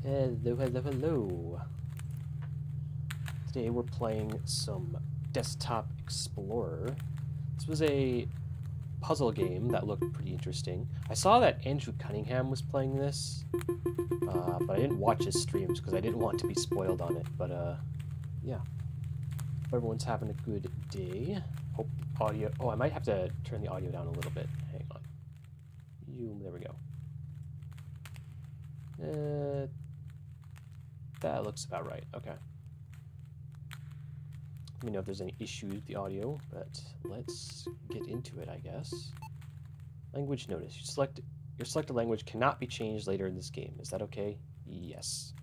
Hello, hello, hello. Today we're playing some Desktop Explorer. This was a puzzle game that looked pretty interesting. I saw that Andrew Cunningham was playing this, but I didn't watch his streams because I didn't want to be spoiled on it. But yeah, hope everyone's having a good day. Hope audio. Oh, I might have to turn the audio down a little bit. Hang on. There we go. That looks about right. Okay. Let me know if there's any issues with the audio, but let's get into it, I guess. Language notice. Your selected language cannot be changed later in this game. Is that okay? Yes.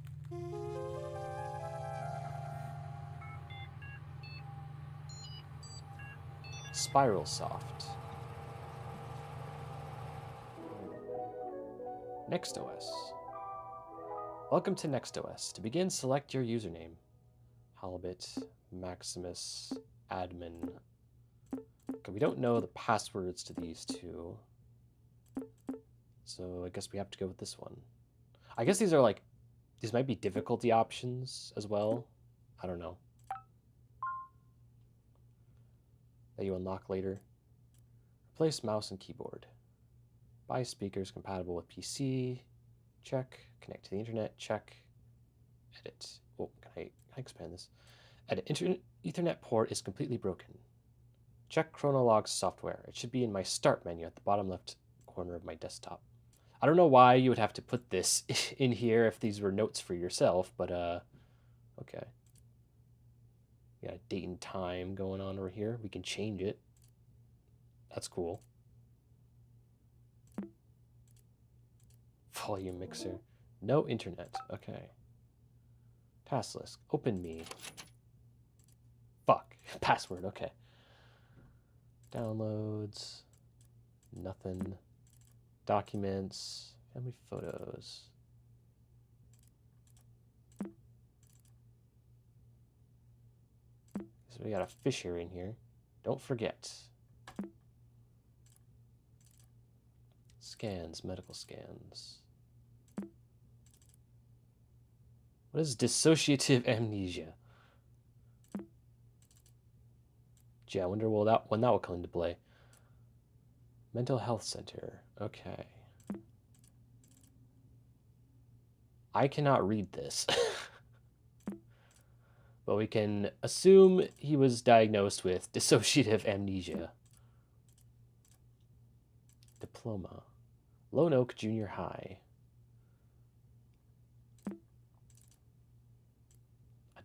Spiral Soft. NextOS. Welcome to NextOS. To begin, select your username. Halibut, Maximus, Admin. Okay, we don't know the passwords to these two. So I guess we have to go with this one. I guess these might be difficulty options as well. I don't know. That you unlock later. Replace mouse and keyboard. Buy speakers compatible with PC. Check. Connect to the internet. Check. Edit. Oh, can I expand this? Edit. Ethernet port is completely broken. Check Chronolog software. It should be in my start menu at the bottom left corner of my desktop. I don't know why you would have to put this in here if these were notes for yourself, but okay. We got a date and time going on over here. We can change it. That's cool. Volume mixer. No internet. Okay. Task list. Open me. Fuck. Password. Okay. Downloads. Nothing. Documents. Family photos. So we got a fisher in here. Don't forget. Scans. Medical scans. What is dissociative amnesia? Gee, I wonder when that will come into play. Mental health center. Okay. I cannot read this. But we can assume he was diagnosed with dissociative amnesia. Diploma. Lone Oak Junior High.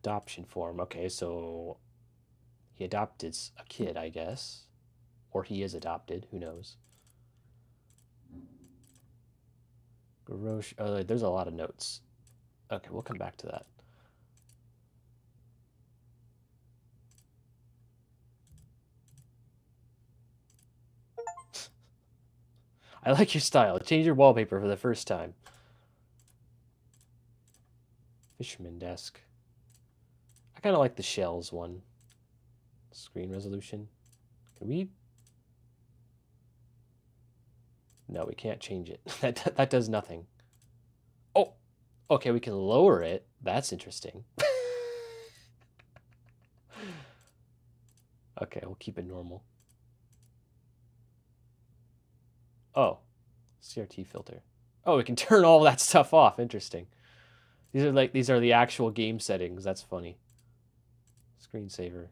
Adoption form. Okay, so he adopted a kid, I guess. Or he is adopted. Who knows? Garrosh. Oh, there's a lot of notes. Okay, we'll come back to that. I like your style. Change your wallpaper for the first time. Fisherman desk. I kind of like the shells one. Screen resolution. Can we? No, we can't change it. That does nothing. Oh, okay, we can lower it. That's interesting. Okay, we'll keep it normal. Oh, CRT filter. Oh, we can turn all that stuff off. Interesting. These are the actual game settings. That's funny. Screensaver.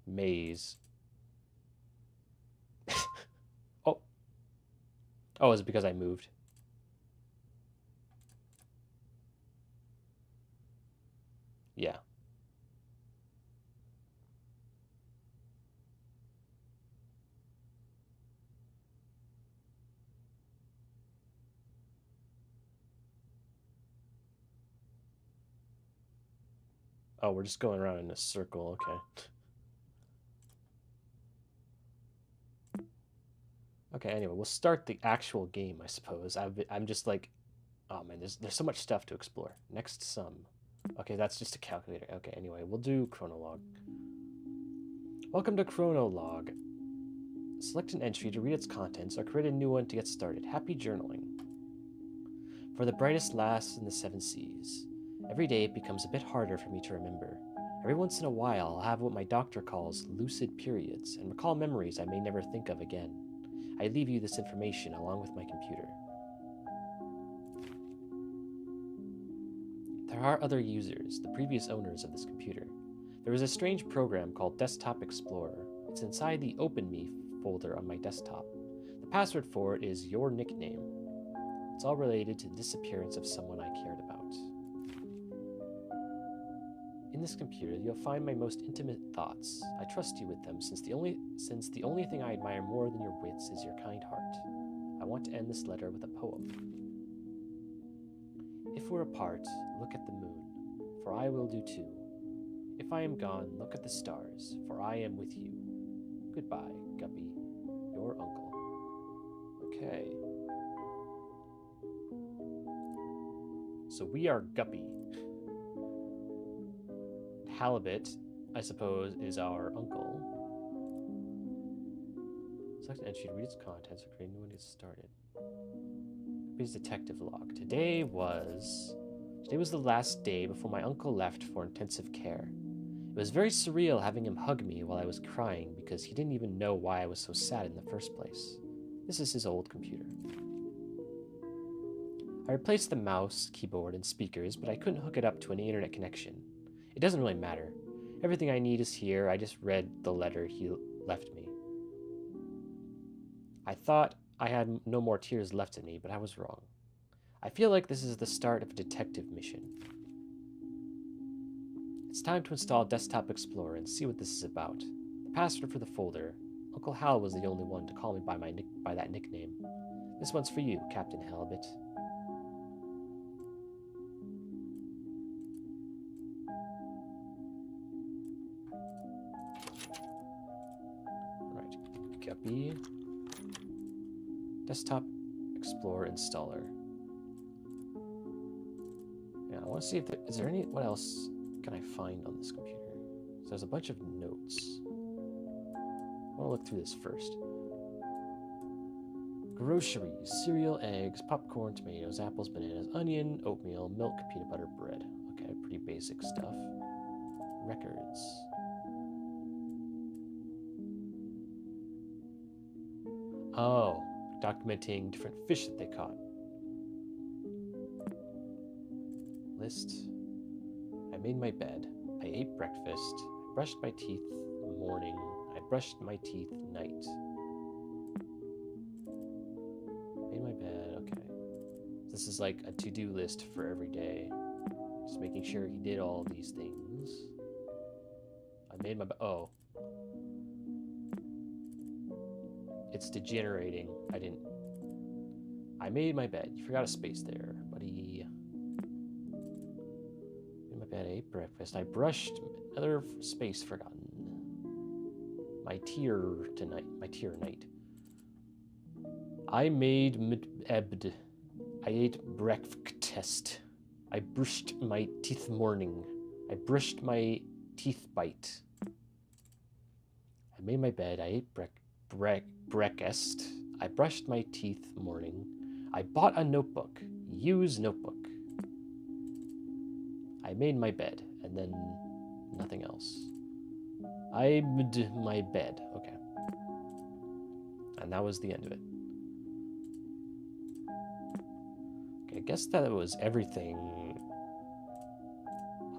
Maze. Oh. Oh, is it because I moved? Yeah. Oh, we're just going around in a circle. Okay. Okay, anyway, we'll start the actual game, I suppose. I'm just like, oh man, there's so much stuff to explore. Next sum. Okay, that's just a calculator. Okay, anyway, we'll do Chronolog. Welcome to Chronolog. Select an entry to read its contents or create a new one to get started. Happy journaling. For the brightest lass in the seven seas. Every day it becomes a bit harder for me to remember. Every once in a while I'll have what my doctor calls lucid periods and recall memories I may never think of again. I leave you this information along with my computer. There are other users, the previous owners of this computer. There is a strange program called Desktop Explorer. It's inside the Open Me folder on my desktop. The password for it is your nickname. It's all related to the disappearance of someone I cared about. In this computer, you'll find my most intimate thoughts. I trust you with them since the only thing I admire more than your wits is your kind heart. I want to end this letter with a poem. If we're apart, look at the moon, for I will do too. If I am gone, look at the stars, for I am with you. Goodbye, Guppy, your uncle. Okay. So we are Guppy. Halibut, I suppose, is our uncle. Select an entry to read its contents or create a new one to get started. Guppy's detective log. Today was the last day before my uncle left for intensive care. It was very surreal having him hug me while I was crying because he didn't even know why I was so sad in the first place. This is his old computer. I replaced the mouse, keyboard, and speakers, but I couldn't hook it up to any internet connection. It doesn't really matter. Everything I need is here. I just read the letter he left me. I thought I had no more tears left in me, but I was wrong. I feel like this is the start of a detective mission. It's time to install Desktop Explorer and see what this is about. The password for the folder. Uncle Hal was the only one to call me by that nickname. This one's for you, Captain Halibut. Guppy. Desktop Explorer installer. Yeah, I want to see if is there any. What else can I find on this computer? So there's a bunch of notes. I want to look through this first. Groceries: cereal, eggs, popcorn, tomatoes, apples, bananas, onion, oatmeal, milk, peanut butter, bread. Okay, pretty basic stuff. Records. Oh, documenting different fish that they caught. List. I made my bed. I ate breakfast. I brushed my teeth morning. I brushed my teeth night. Made my bed. Okay. This is like a to-do list for every day. Just making sure he did all of these things. I made my bed. Oh. It's degenerating. I made my bed. You forgot a space there, buddy. Made my bed, I ate breakfast. I brushed. Another space forgotten. My tear night. I made ebd. I ate breakfast. I brushed my teeth morning. I brushed my teeth bite. I made my bed. I ate breakfast. I brushed my teeth morning. I bought a notebook. Use notebook. I made my bed, and then nothing else. I made my bed. Okay. And that was the end of it. Okay, I guess that was everything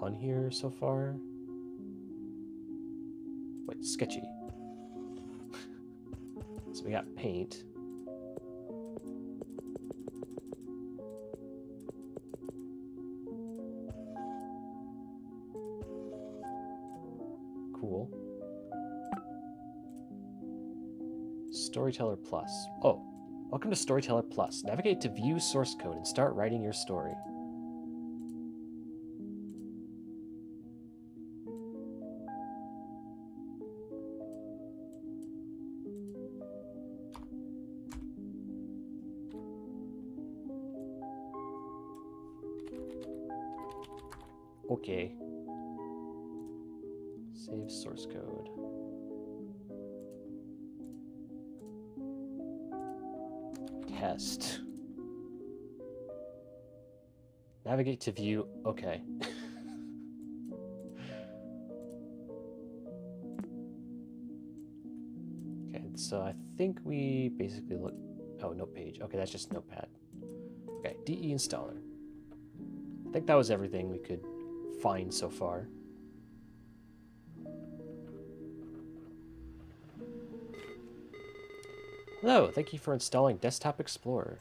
on here so far. Wait, sketchy. So we got paint. Cool. Storyteller Plus. Oh, welcome to Storyteller Plus. Navigate to view source code and start writing your story. Okay. Save source code. Test. Navigate to view. Okay. Okay, so I think we basically look... Oh, no page. Okay, that's just Notepad. Okay, DE installer. I think that was everything we could find so far. Hello, thank you for installing Desktop Explorer.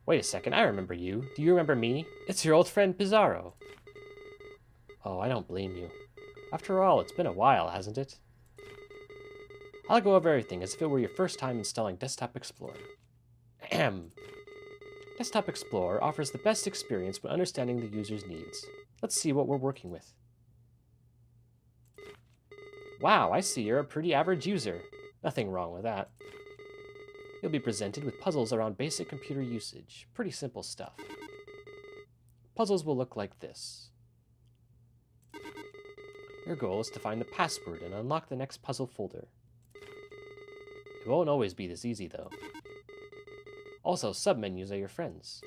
Wait a second, I remember you. Do you remember me? It's your old friend Pizarro. Oh, I don't blame you. After all, it's been a while, hasn't it? I'll go over everything as if it were your first time installing Desktop Explorer. Ahem. Desktop Explorer offers the best experience when understanding the user's needs. Let's see what we're working with. Wow, I see you're a pretty average user. Nothing wrong with that. You'll be presented with puzzles around basic computer usage. Pretty simple stuff. Puzzles will look like this. Your goal is to find the password and unlock the next puzzle folder. It won't always be this easy, though. Also, submenus are your friends.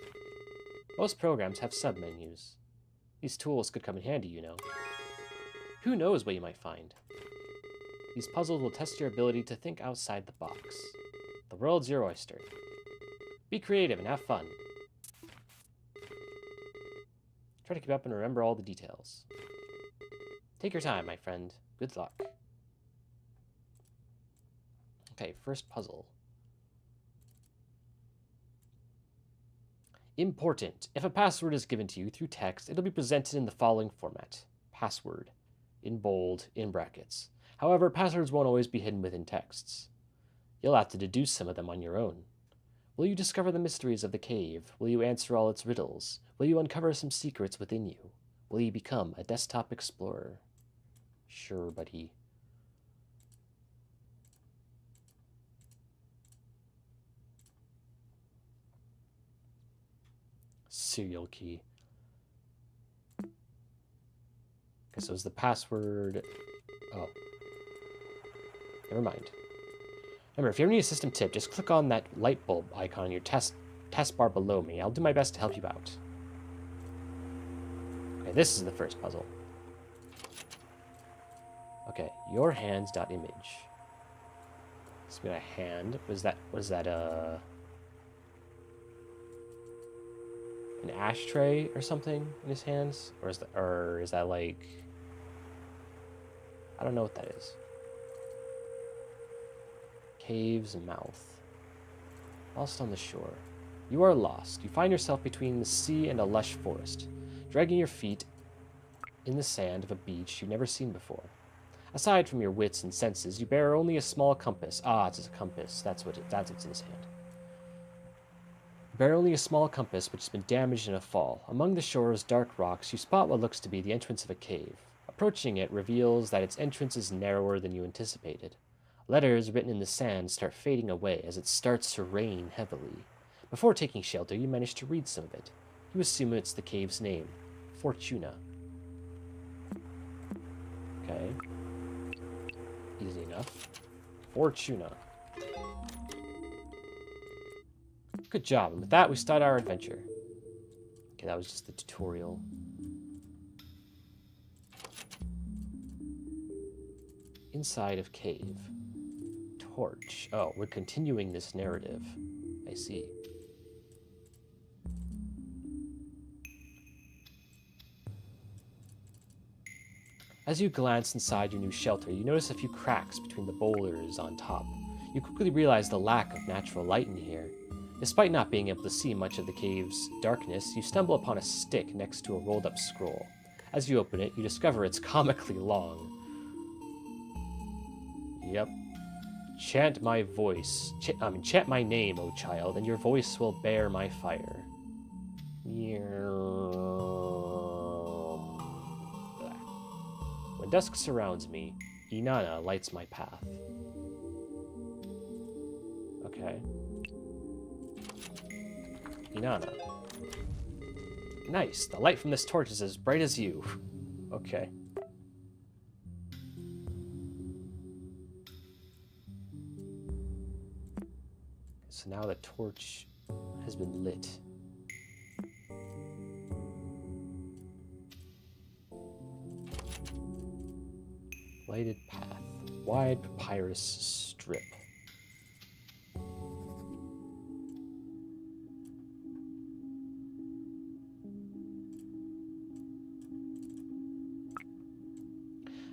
Most programs have submenus. These tools could come in handy, you know. Who knows what you might find? These puzzles will test your ability to think outside the box. The world's your oyster. Be creative and have fun. Try to keep up and remember all the details. Take your time, my friend. Good luck. Okay, first puzzle. Important. If a password is given to you through text, it'll be presented in the following format. Password. In bold, in brackets. However, passwords won't always be hidden within texts. You'll have to deduce some of them on your own. Will you discover the mysteries of the cave? Will you answer all its riddles? Will you uncover some secrets within you? Will you become a desktop explorer? Sure, buddy. Serial key. Okay, so is the password... Oh. Never mind. Remember, if you ever need a system tip, just click on that light bulb icon on your taskbar below me. I'll do my best to help you out. Okay, this is the first puzzle. Okay, your hands.image. So we got a hand. Was that an ashtray or something in his hands? Or is that like... I don't know what that is. Cave's mouth. Lost on the shore. You are lost. You find yourself between the sea and a lush forest, dragging your feet in the sand of a beach you've never seen before. Aside from your wits and senses, you bear only a small compass. Ah, it's a compass. That's what's in his hand. You bear only a small compass which has been damaged in a fall. Among the shore's dark rocks, you spot what looks to be the entrance of a cave. Approaching it reveals that its entrance is narrower than you anticipated. Letters written in the sand start fading away as it starts to rain heavily. Before taking shelter, you manage to read some of it. You assume it's the cave's name, Fortuna. Okay. Easy enough. Fortuna. Good job. And with that, we start our adventure. Okay, that was just the tutorial. Inside of cave. Torch. Oh, we're continuing this narrative. I see. As you glance inside your new shelter, you notice a few cracks between the boulders on top. You quickly realize the lack of natural light in here. Despite not being able to see much of the cave's darkness, you stumble upon a stick next to a rolled-up scroll. As you open it, you discover it's comically long. Yep. Chant my voice. Chant my name, O child, and your voice will bear my fire. When dusk surrounds me, Inanna lights my path. Okay. Inanna. Nice. The light from this torch is as bright as you. Okay. So now the torch has been lit. Lighted path. Wide papyrus strip.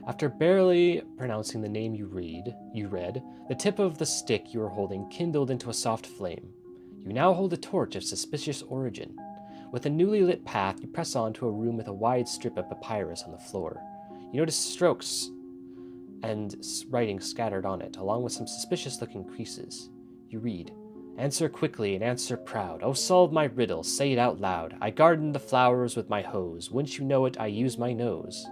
After barely pronouncing the name you read, the tip of the stick you were holding kindled into a soft flame. You now hold a torch of suspicious origin. With a newly lit path, you press on to a room with a wide strip of papyrus on the floor. You notice strokes and writing scattered on it, along with some suspicious-looking creases. You read, "Answer quickly and answer proud. Oh, solve my riddle, say it out loud. I garden the flowers with my hose. Wouldn't you know it, I use my nose."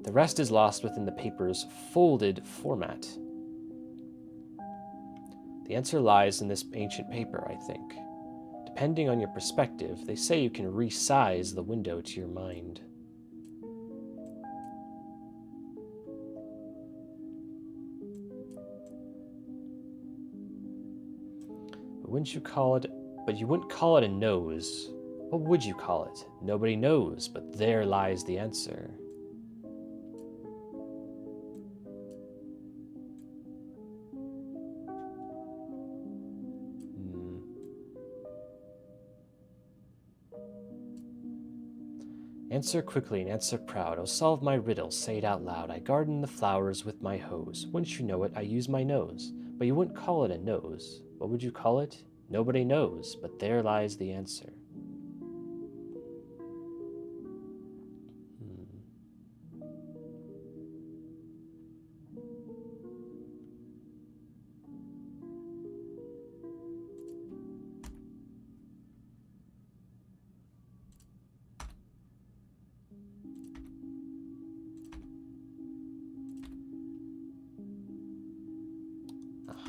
The rest is lost within the paper's folded format. The answer lies in this ancient paper, I think. Depending on your perspective, they say you can resize the window to your mind. But you wouldn't call it a nose. What would you call it? Nobody knows, but there lies the answer. Answer quickly and answer proud. Oh, solve my riddle, say it out loud. I garden the flowers with my hose. Wouldn't you know it, I use my nose. But you wouldn't call it a nose. What would you call it? Nobody knows, but there lies the answer.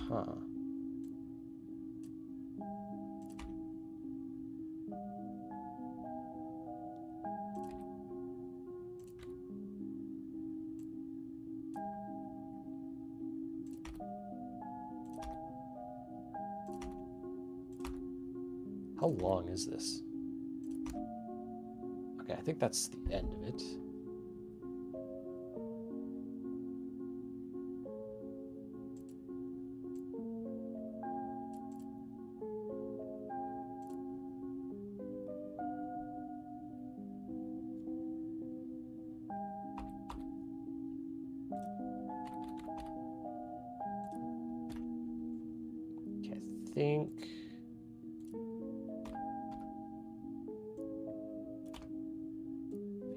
Huh. How long is this? Okay, I think that's the end of it. Okay, I think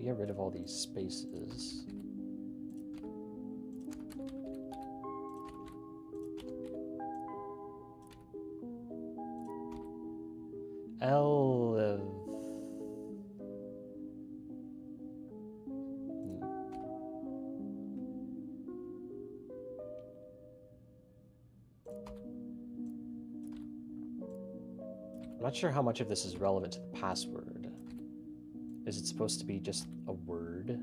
get rid of all these spaces. I'm not sure how much of this is relevant to the password. Is it supposed to be just a word,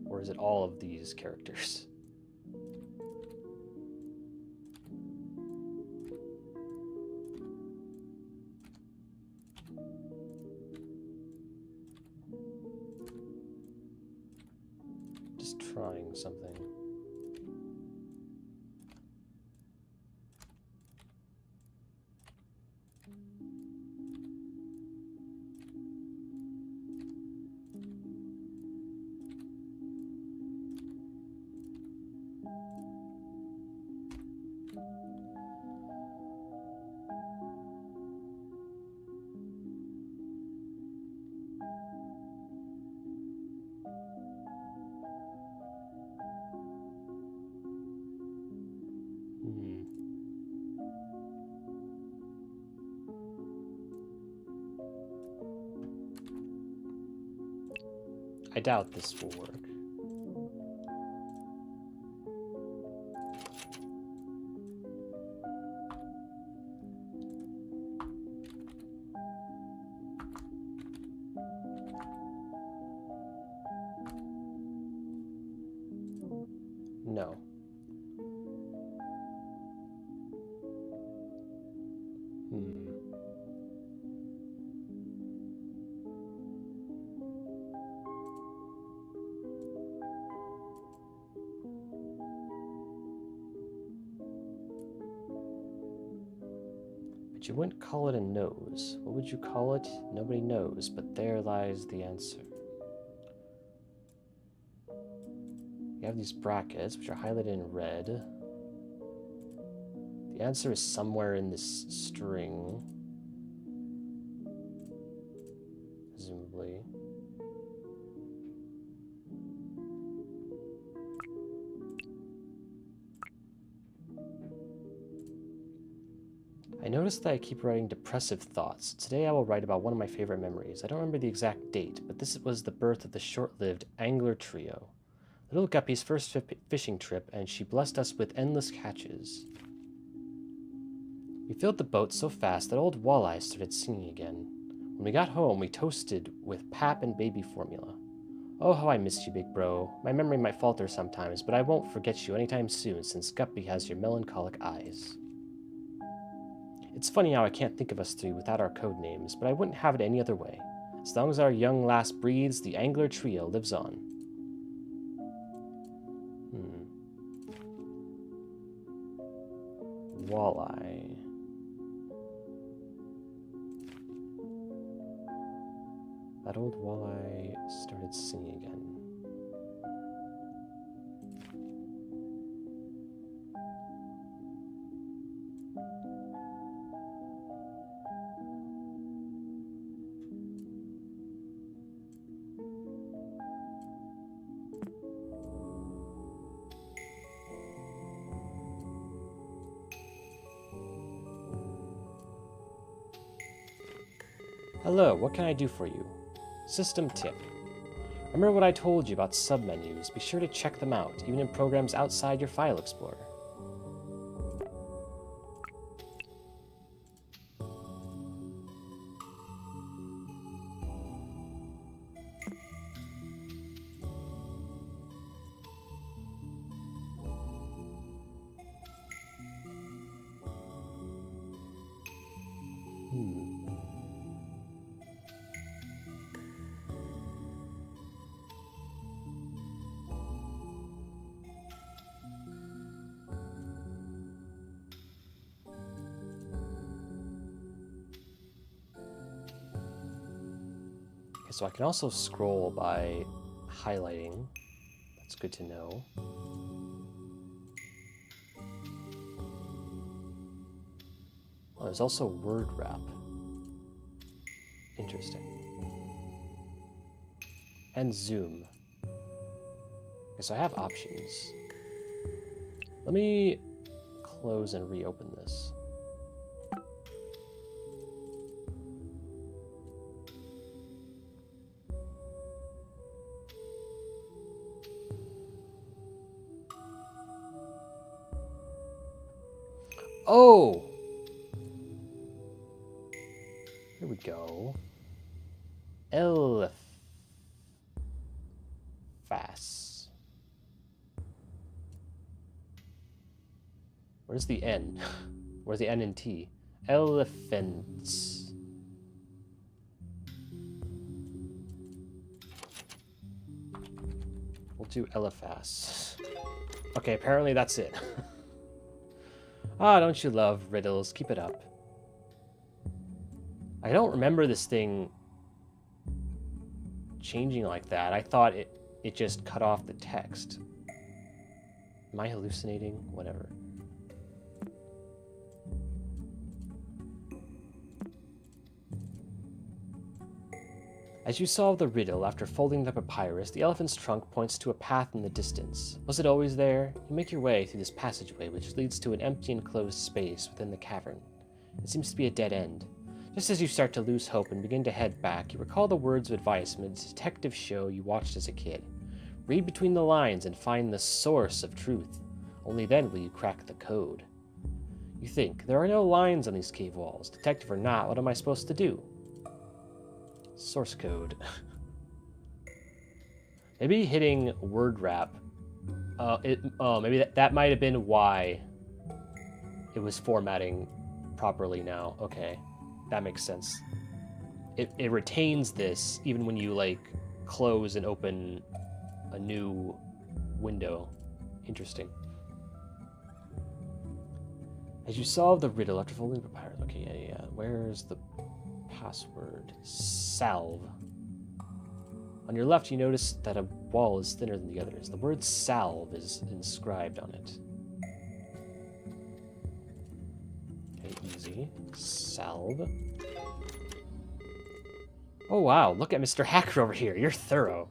or is it all of these characters? Just trying something. I doubt this will work. No. But you wouldn't call it a nose. What would you call it? Nobody knows, but there lies the answer. You have these brackets, which are highlighted in red. The answer is somewhere in this string. Presumably. I noticed that I keep writing depressive thoughts. Today I will write about one of my favorite memories. I don't remember the exact date, but this was the birth of the short-lived angler trio. Little Guppy's first fishing trip, and she blessed us with endless catches. We filled the boat so fast that old Walleye started singing again. When we got home, we toasted with pap and baby formula. Oh, how I miss you, big bro. My memory might falter sometimes, but I won't forget you anytime soon, since Guppy has your melancholic eyes. It's funny how I can't think of us three without our code names, but I wouldn't have it any other way. As long as our young lass breathes, the angler trio lives on. Walleye. That old walleye started singing again. Hello, what can I do for you? System tip. Remember what I told you about submenus? Be sure to check them out, even in programs outside your file explorer. So I can also scroll by highlighting. That's good to know. Oh, there's also word wrap. Interesting. And zoom. Okay, so I have options. Let me close and reopen this. Oh! Here we go. Fast. Where's the N? Where's the N and T? Elephants. We'll do Eliphas. Okay, apparently that's it. Ah, don't you love riddles? Keep it up. I don't remember this thing changing like that. I thought it just cut off the text. Am I hallucinating? Whatever. As you solve the riddle after folding the papyrus, the elephant's trunk points to a path in the distance. Was it always there? You make your way through this passageway, which leads to an empty enclosed space within the cavern. It seems to be a dead end. Just as you start to lose hope and begin to head back, you recall the words of advice from a detective show you watched as a kid. Read between the lines and find the source of truth. Only then will you crack the code. You think, there are no lines on these cave walls. Detective or not, what am I supposed to do? Source code. Maybe hitting word wrap. Maybe that might have been why it was formatting properly now. Okay, that makes sense. It retains this even when you like close and open a new window. Interesting. As you solve the riddle after folding papyrus. Okay, yeah. Where's the password? Salve. On your left, you notice that a wall is thinner than the others. The word salve is inscribed on it. Okay, easy. Salve. Oh wow, look at Mr. Hacker over here. You're thorough.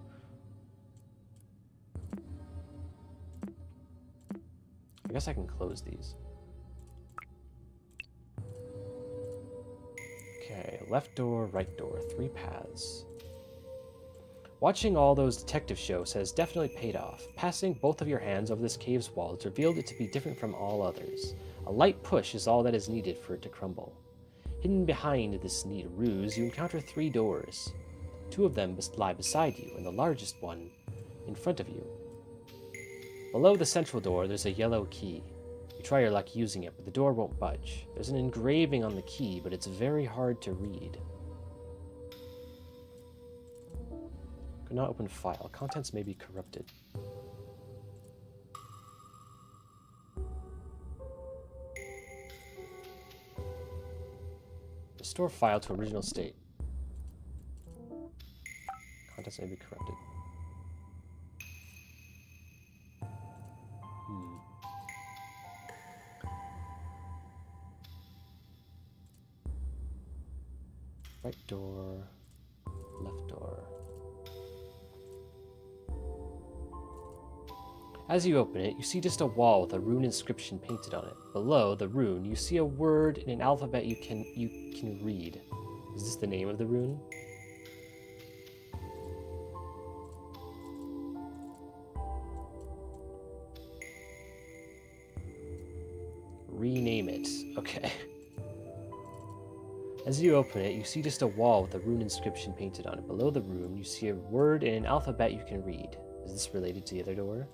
I guess I can close these. Okay, left door, right door, 3 paths. Watching all those detective shows has definitely paid off. Passing both of your hands over this cave's wall has revealed it to be different from all others. A light push is all that is needed for it to crumble. Hidden behind this neat ruse, you encounter 3 doors. 2 of them lie beside you, and the largest one in front of you. Below the central door, there's a yellow key. You try your luck using it, but the door won't budge. There's an engraving on the key, but it's very hard to read. Could not open file. Contents may be corrupted. Restore file to original state. Contents may be corrupted. Right door, left door. As you open it, you see just a wall with a rune inscription painted on it. Below the rune, you see a word in an alphabet you can read. Is this the name of the rune? Rename it. Okay. As you open it, you see just a wall with a rune inscription painted on it. Below the rune, you see a word in an alphabet you can read. Is this related to the other door?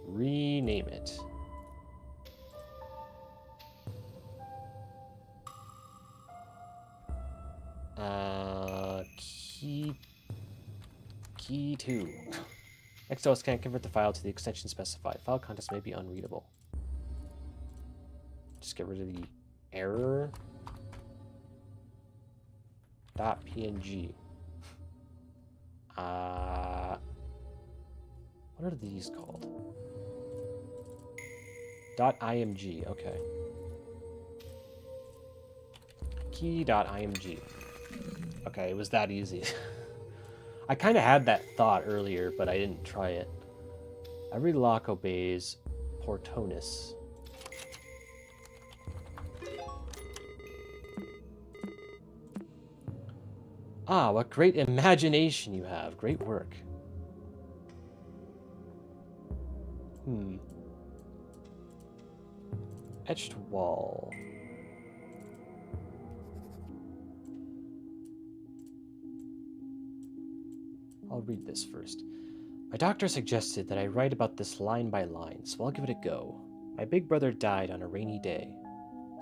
Rename it. Key 2. XOS can't convert the file to the extension specified. File contents may be unreadable. Just get rid of the error. .png. What are these called? .img. Okay. Key.img. Okay, it was that easy. I kind of had that thought earlier, but I didn't try it. Every lock obeys Portonus. Ah, what great imagination you have. Great work. Etched wall. I'll read this first. My doctor suggested that I write about this line by line, so I'll give it a go. My big brother died on a rainy day.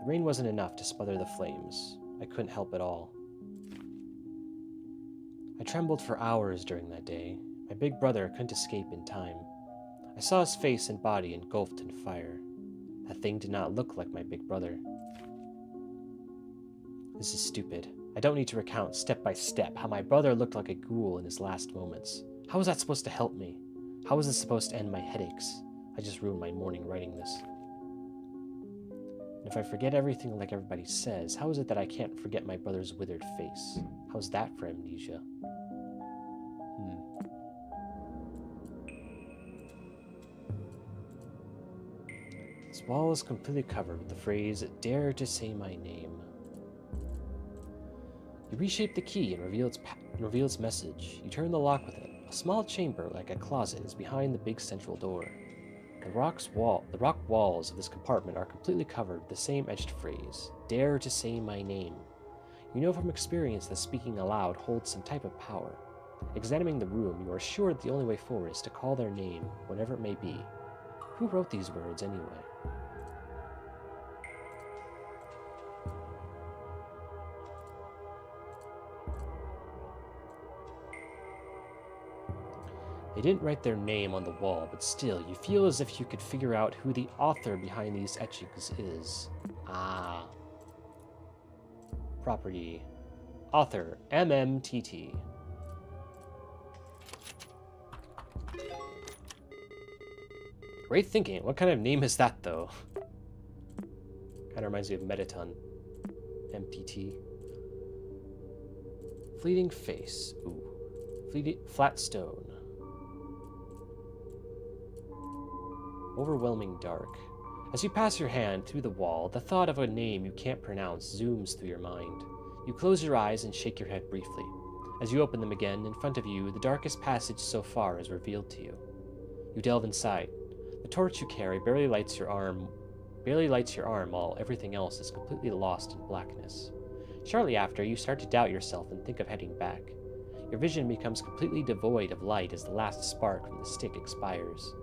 The rain wasn't enough to smother the flames. I couldn't help at all. I trembled for hours during that day. My big brother couldn't escape in time. I saw his face and body engulfed in fire. That thing did not look like my big brother. This is stupid. I don't need to recount step by step how my brother looked like a ghoul in his last moments. How was that supposed to help me? How was this supposed to end my headaches? I just ruined my morning writing this. And if I forget everything like everybody says, how is it that I can't forget my brother's withered face? How's that for amnesia? This wall is completely covered with the phrase, "Dare to say my name." You reshape the key and reveal its message. You turn the lock with it. A small chamber, like a closet, is behind the big central door. The rock walls of this compartment are completely covered with the same etched phrase, "Dare to say my name." You know from experience that speaking aloud holds some type of power. Examining the room, you are sure that the only way forward is to call their name, whatever it may be. Who wrote these words anyway? They didn't write their name on the wall, but still, you feel as if you could figure out who the author behind these etchings is. Ah. Property. Author, MMTT. Great thinking. What kind of name is that, though? Kind of reminds me of Metaton. MTT. Fleeting face. Ooh. Flat stone. Overwhelming dark. As you pass your hand through the wall, the thought of a name you can't pronounce zooms through your mind. You close your eyes and shake your head briefly. As you open them again, in front of you, the darkest passage so far is revealed to you. You delve inside. The torch you carry barely lights your arm while everything else is completely lost in blackness. Shortly after, you start to doubt yourself and think of heading back. Your vision becomes completely devoid of light as the last spark from the stick expires.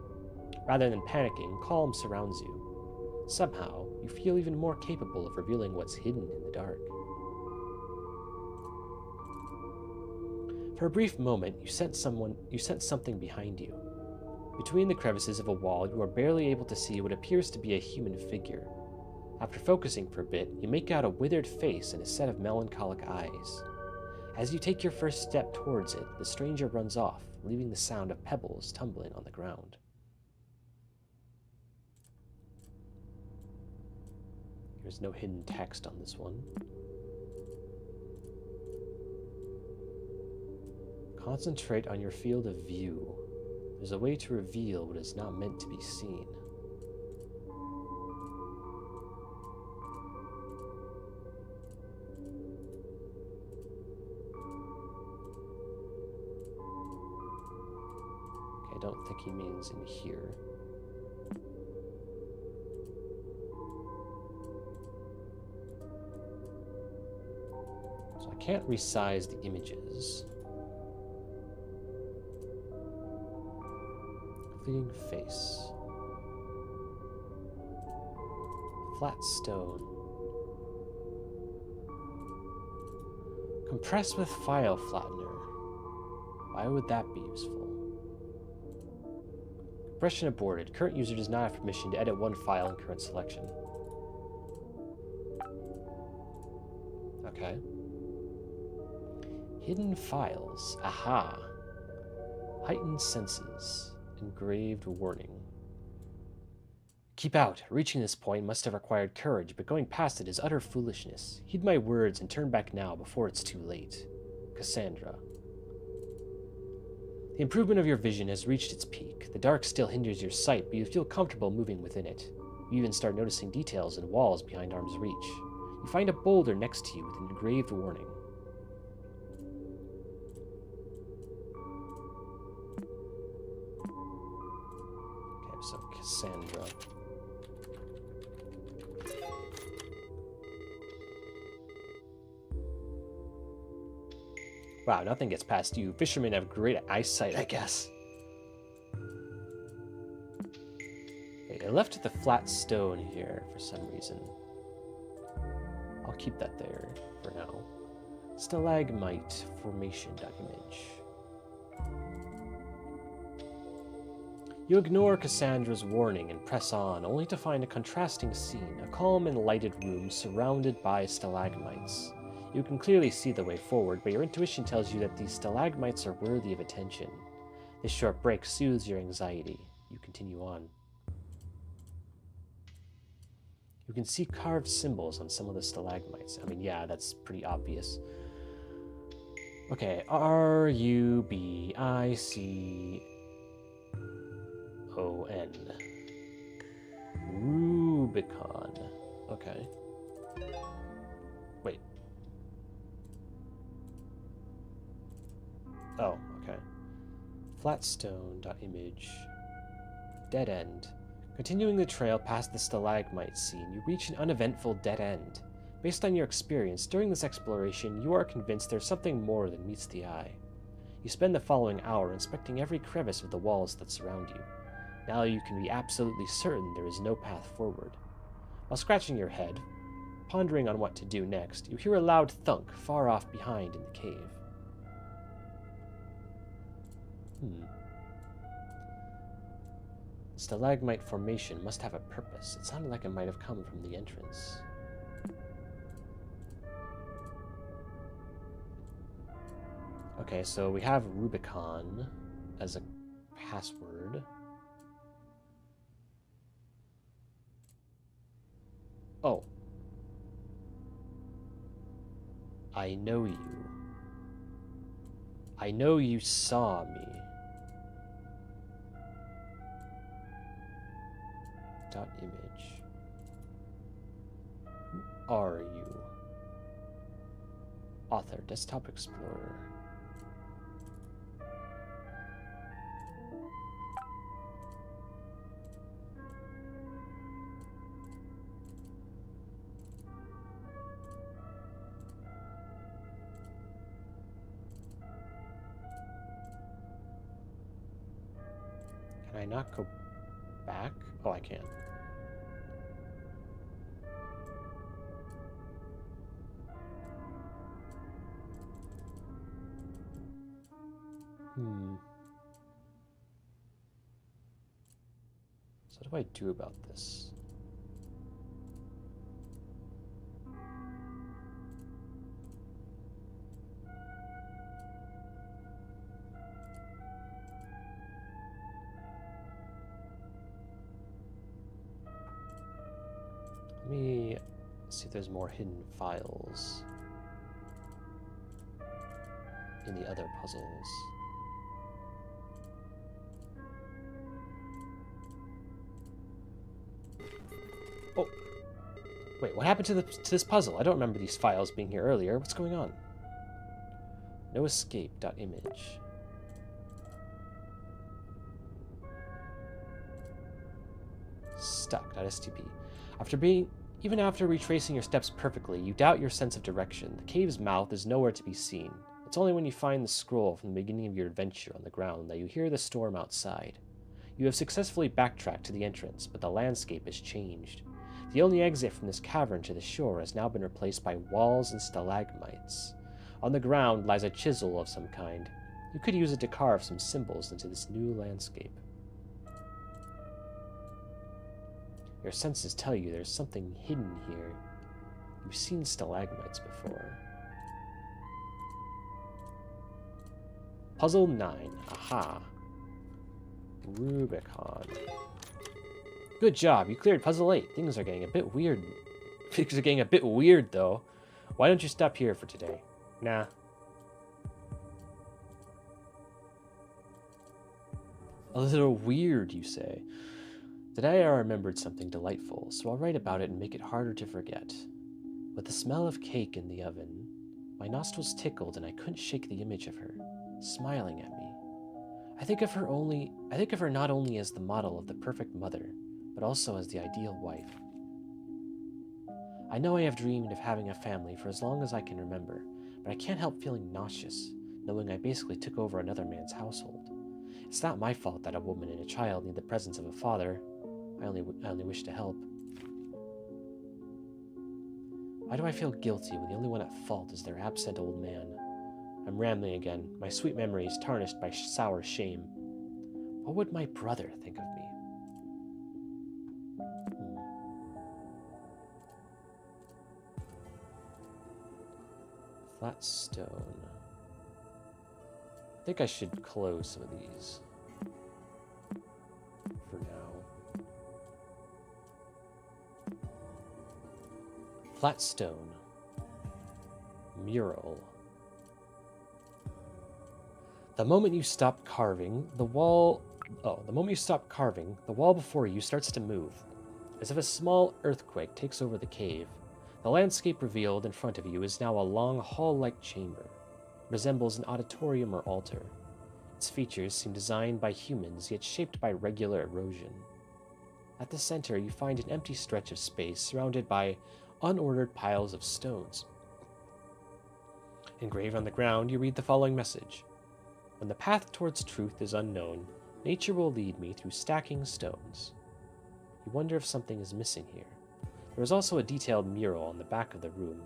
Rather than panicking, calm surrounds you. Somehow, you feel even more capable of revealing what's hidden in the dark. For a brief moment, you sense something behind you. Between the crevices of a wall, you are barely able to see what appears to be a human figure. After focusing for a bit, you make out a withered face and a set of melancholic eyes. As you take your first step towards it, the stranger runs off, leaving the sound of pebbles tumbling on the ground. There's no hidden text on this one. Concentrate on your field of view. There's a way to reveal what is not meant to be seen. Okay, I don't think he means in here. So I can't resize the images. Fleeting face. Flat stone. Compress with file flattener. Why would that be useful? Compression aborted. Current user does not have permission to edit one file in current selection. Okay. Hidden files. Aha. Heightened senses. Engraved warning. Keep out. Reaching this point must have required courage, but going past it is utter foolishness. Heed my words and turn back now before it's too late. Cassandra. The improvement of your vision has reached its peak. The dark still hinders your sight, but you feel comfortable moving within it. You even start noticing details in walls behind arm's reach. You find a boulder next to you with an engraved warning. So, Cassandra. Wow, nothing gets past you. Fishermen have great eyesight, I guess. Okay, I left the flat stone here for some reason. I'll keep that there for now. Stalagmite formation.image. You ignore Cassandra's warning and press on, only to find a contrasting scene, a calm and lighted room surrounded by stalagmites. You can clearly see the way forward, but your intuition tells you that these stalagmites are worthy of attention. This short break soothes your anxiety. You continue on. You can see carved symbols on some of the stalagmites. I mean, yeah, that's pretty obvious. Okay, R-U-B-I-C-O-N. Rubicon. Okay. Wait. Oh, okay. Flatstone.image. Dead end. Continuing the trail past the stalagmite scene, you reach an uneventful dead end. Based on your experience during this exploration, you are convinced there's something more than meets the eye. You spend the following hour inspecting every crevice of the walls that surround you. Now you can be absolutely certain there is no path forward. While scratching your head, pondering on what to do next, you hear a loud thunk far off behind in the cave. Stalagmite formation must have a purpose. It sounded like it might have come from the entrance. Okay, so we have Rubicon as a password. Oh. I know you. I know you saw me. Dot image. Who are you? Author, Desktop Explorer. Can I not go back? Oh, I can. So what do I do about this? Let me see if there's more hidden files in the other puzzles. Oh, wait, what happened to this puzzle? I don't remember these files being here earlier. What's going on? No escape.image. Stuck.stp. Even after retracing your steps perfectly, you doubt your sense of direction. The cave's mouth is nowhere to be seen. It's only when you find the scroll from the beginning of your adventure on the ground that you hear the storm outside. You have successfully backtracked to the entrance, but the landscape has changed. The only exit from this cavern to the shore has now been replaced by walls and stalagmites. On the ground lies a chisel of some kind. You could use it to carve some symbols into this new landscape. Your senses tell you there's something hidden here. You've seen stalagmites before. Puzzle 9. Aha. Rubicon. Good job, you cleared puzzle 8. Things are getting a bit weird. Things are getting a bit weird, though. Why don't you stop here for today? Nah. A little weird, you say. Today I remembered something delightful, so I'll write about it and make it harder to forget. With the smell of cake in the oven, my nostrils tickled and I couldn't shake the image of her, smiling at me. I think of her not only as the model of the perfect mother, but also as the ideal wife. I know I have dreamed of having a family for as long as I can remember, but I can't help feeling nauseous, knowing I basically took over another man's household. It's not my fault that a woman and a child need the presence of a father. I only wish to help. Why do I feel guilty when the only one at fault is their absent old man? I'm rambling again, my sweet memories tarnished by sour shame. What would my brother think of me? Flat stone. I think I should close some of these for now. Flat stone. Mural. The moment you stop carving, the wall before you starts to move, as if a small earthquake takes over the cave. The landscape revealed in front of you is now a long hall-like chamber. It resembles an auditorium or altar. Its features seem designed by humans, yet shaped by regular erosion. At the center, you find an empty stretch of space surrounded by unordered piles of stones. Engraved on the ground, you read the following message. When the path towards truth is unknown, nature will lead me through stacking stones. You wonder if something is missing here. There is also a detailed mural on the back of the room,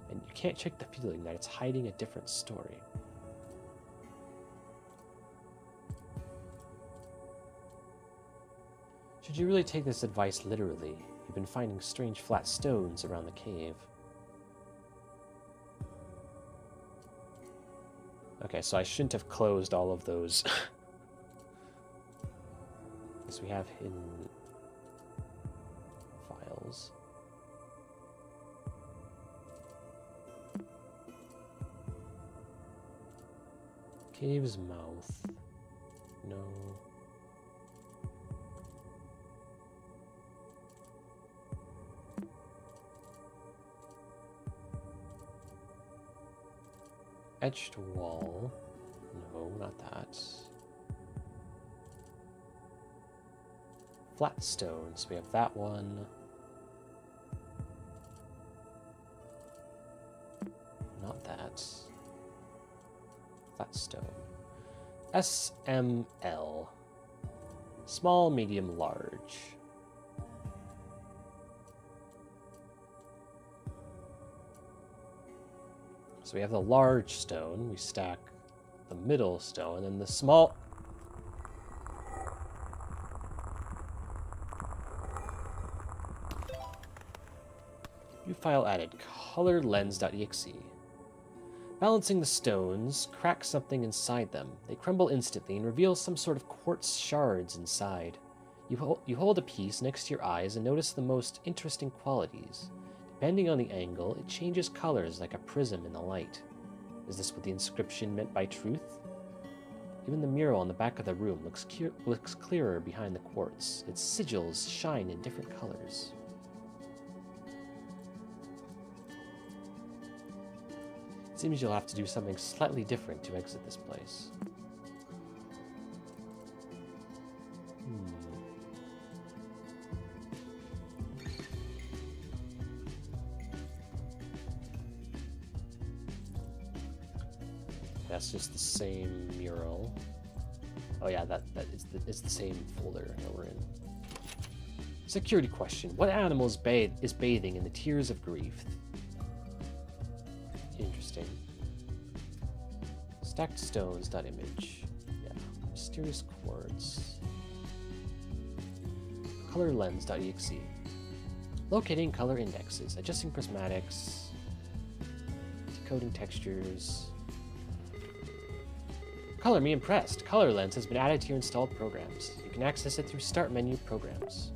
and you can't shake the feeling that it's hiding a different story. Should you really take this advice literally? You've been finding strange flat stones around the cave. Okay, so I shouldn't have closed all of those. Because we have hidden files. Cave's mouth. No. Etched wall. No, not that. Flat stones. We have that one. Not that. Flat stone. SML. Small, medium, large. So we have the large stone, we stack the middle stone, and the small... New file added, colorlens.exe. Balancing the stones, crack something inside them. They crumble instantly and reveal some sort of quartz shards inside. You hold a piece next to your eyes and notice the most interesting qualities. Depending on the angle, it changes colors like a prism in the light. Is this what the inscription meant by truth? Even the mural on the back of the room looks clearer behind the quartz. Its sigils shine in different colors. It seems you'll have to do something slightly different to exit this place. That's just the same mural. Oh yeah, it's the same folder that we're in. Security question. What animal is bathing in the tears of grief? Interesting. Stacked stones.image. Yeah. Mysterious quartz. Colorlens.exe. Locating color indexes. Adjusting prismatics. Decoding textures. Color me impressed. Color Lens has been added to your installed programs. You can access it through Start menu Programs.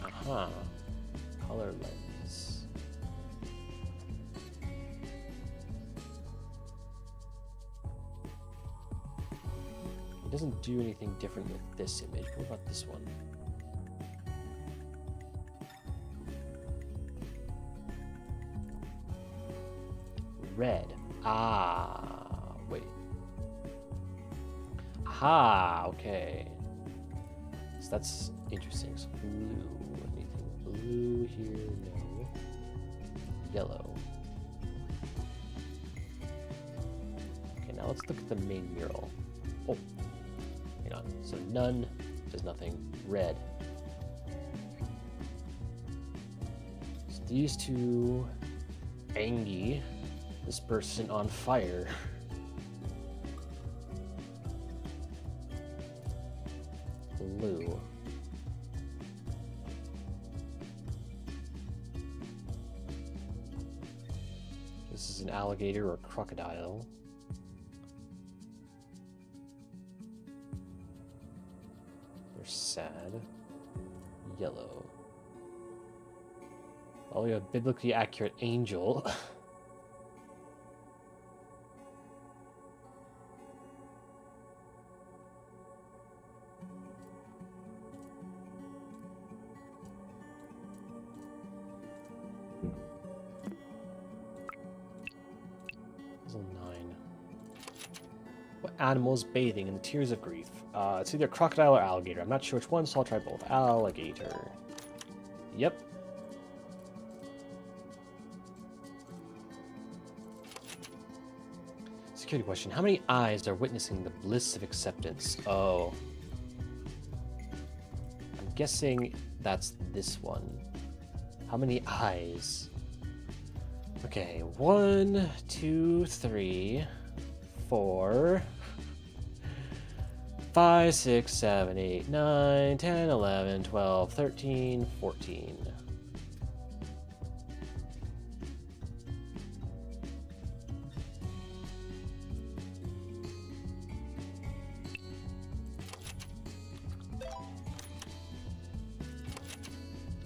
Aha. Color Lens. It doesn't do anything different with this image. What about this one? Red. Ah. Wait. Aha, okay. So that's interesting. So blue. Anything blue here? No. Yellow. Okay, now let's look at the main mural. Oh. Hang on. So none does nothing. Red. So these two. Angie. This person on fire. Blue. This is an alligator or crocodile. They're sad. Yellow. Oh, we have a biblically accurate angel. Animals bathing in the tears of grief. It's either crocodile or alligator. I'm not sure which one, so I'll try both. Alligator. Yep. Security question. How many eyes are witnessing the bliss of acceptance? Oh. I'm guessing that's this one. How many eyes? Okay, 1, 2, 3, 4, 5, 6, 7, 8, 9, 10, 11, 12, 13, 14.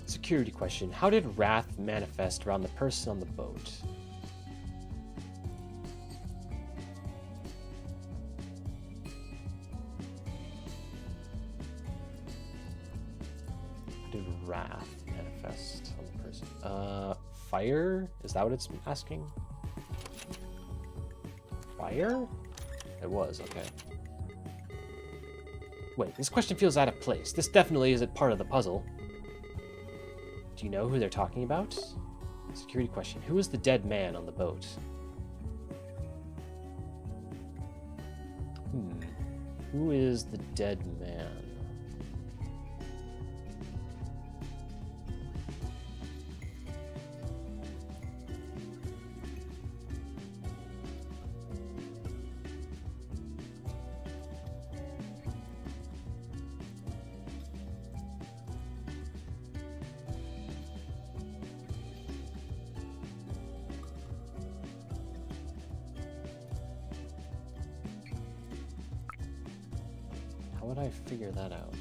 Security question. How did wrath manifest around the person on the boat? Did wrath manifest on the person? Fire? Is that what it's asking? Fire? It was, okay. Wait, this question feels out of place. This definitely isn't part of the puzzle. Do you know who they're talking about? Security question. Who is the dead man on the boat? Who is the dead man? How would I figure that out?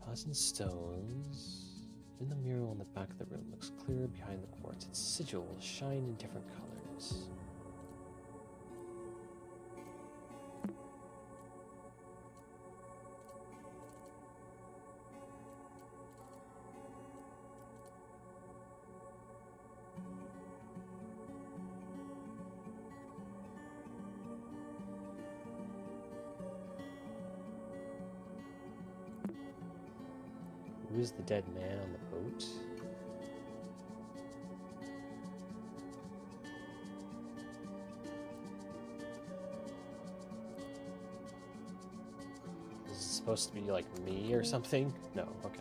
Thousand stones. In the mural on the back of the room looks clearer behind the quartz. Its sigils shine in different colors. Who is the dead man on the boat? Is it supposed to be like me or something? No, okay.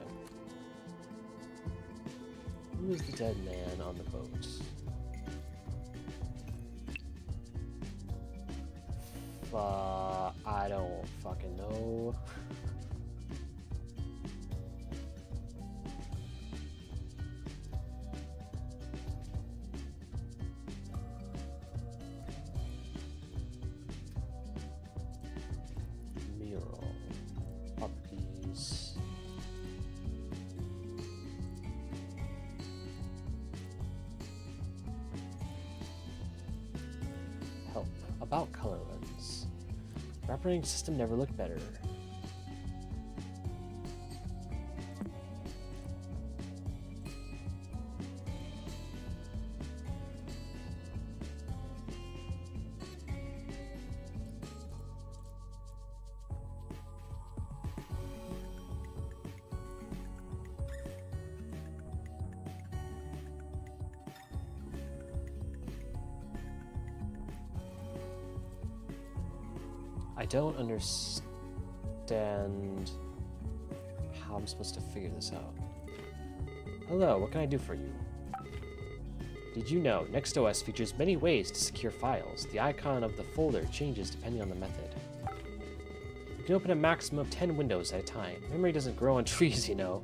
Who is the dead man on the boat? I don't fucking know. Help. About color lens. Operating system never looked better. I don't understand how I'm supposed to figure this out. Hello, what can I do for you? Did you know NextOS features many ways to secure files? The icon of the folder changes depending on the method. You can open a maximum of 10 windows at a time. Memory doesn't grow on trees, you know.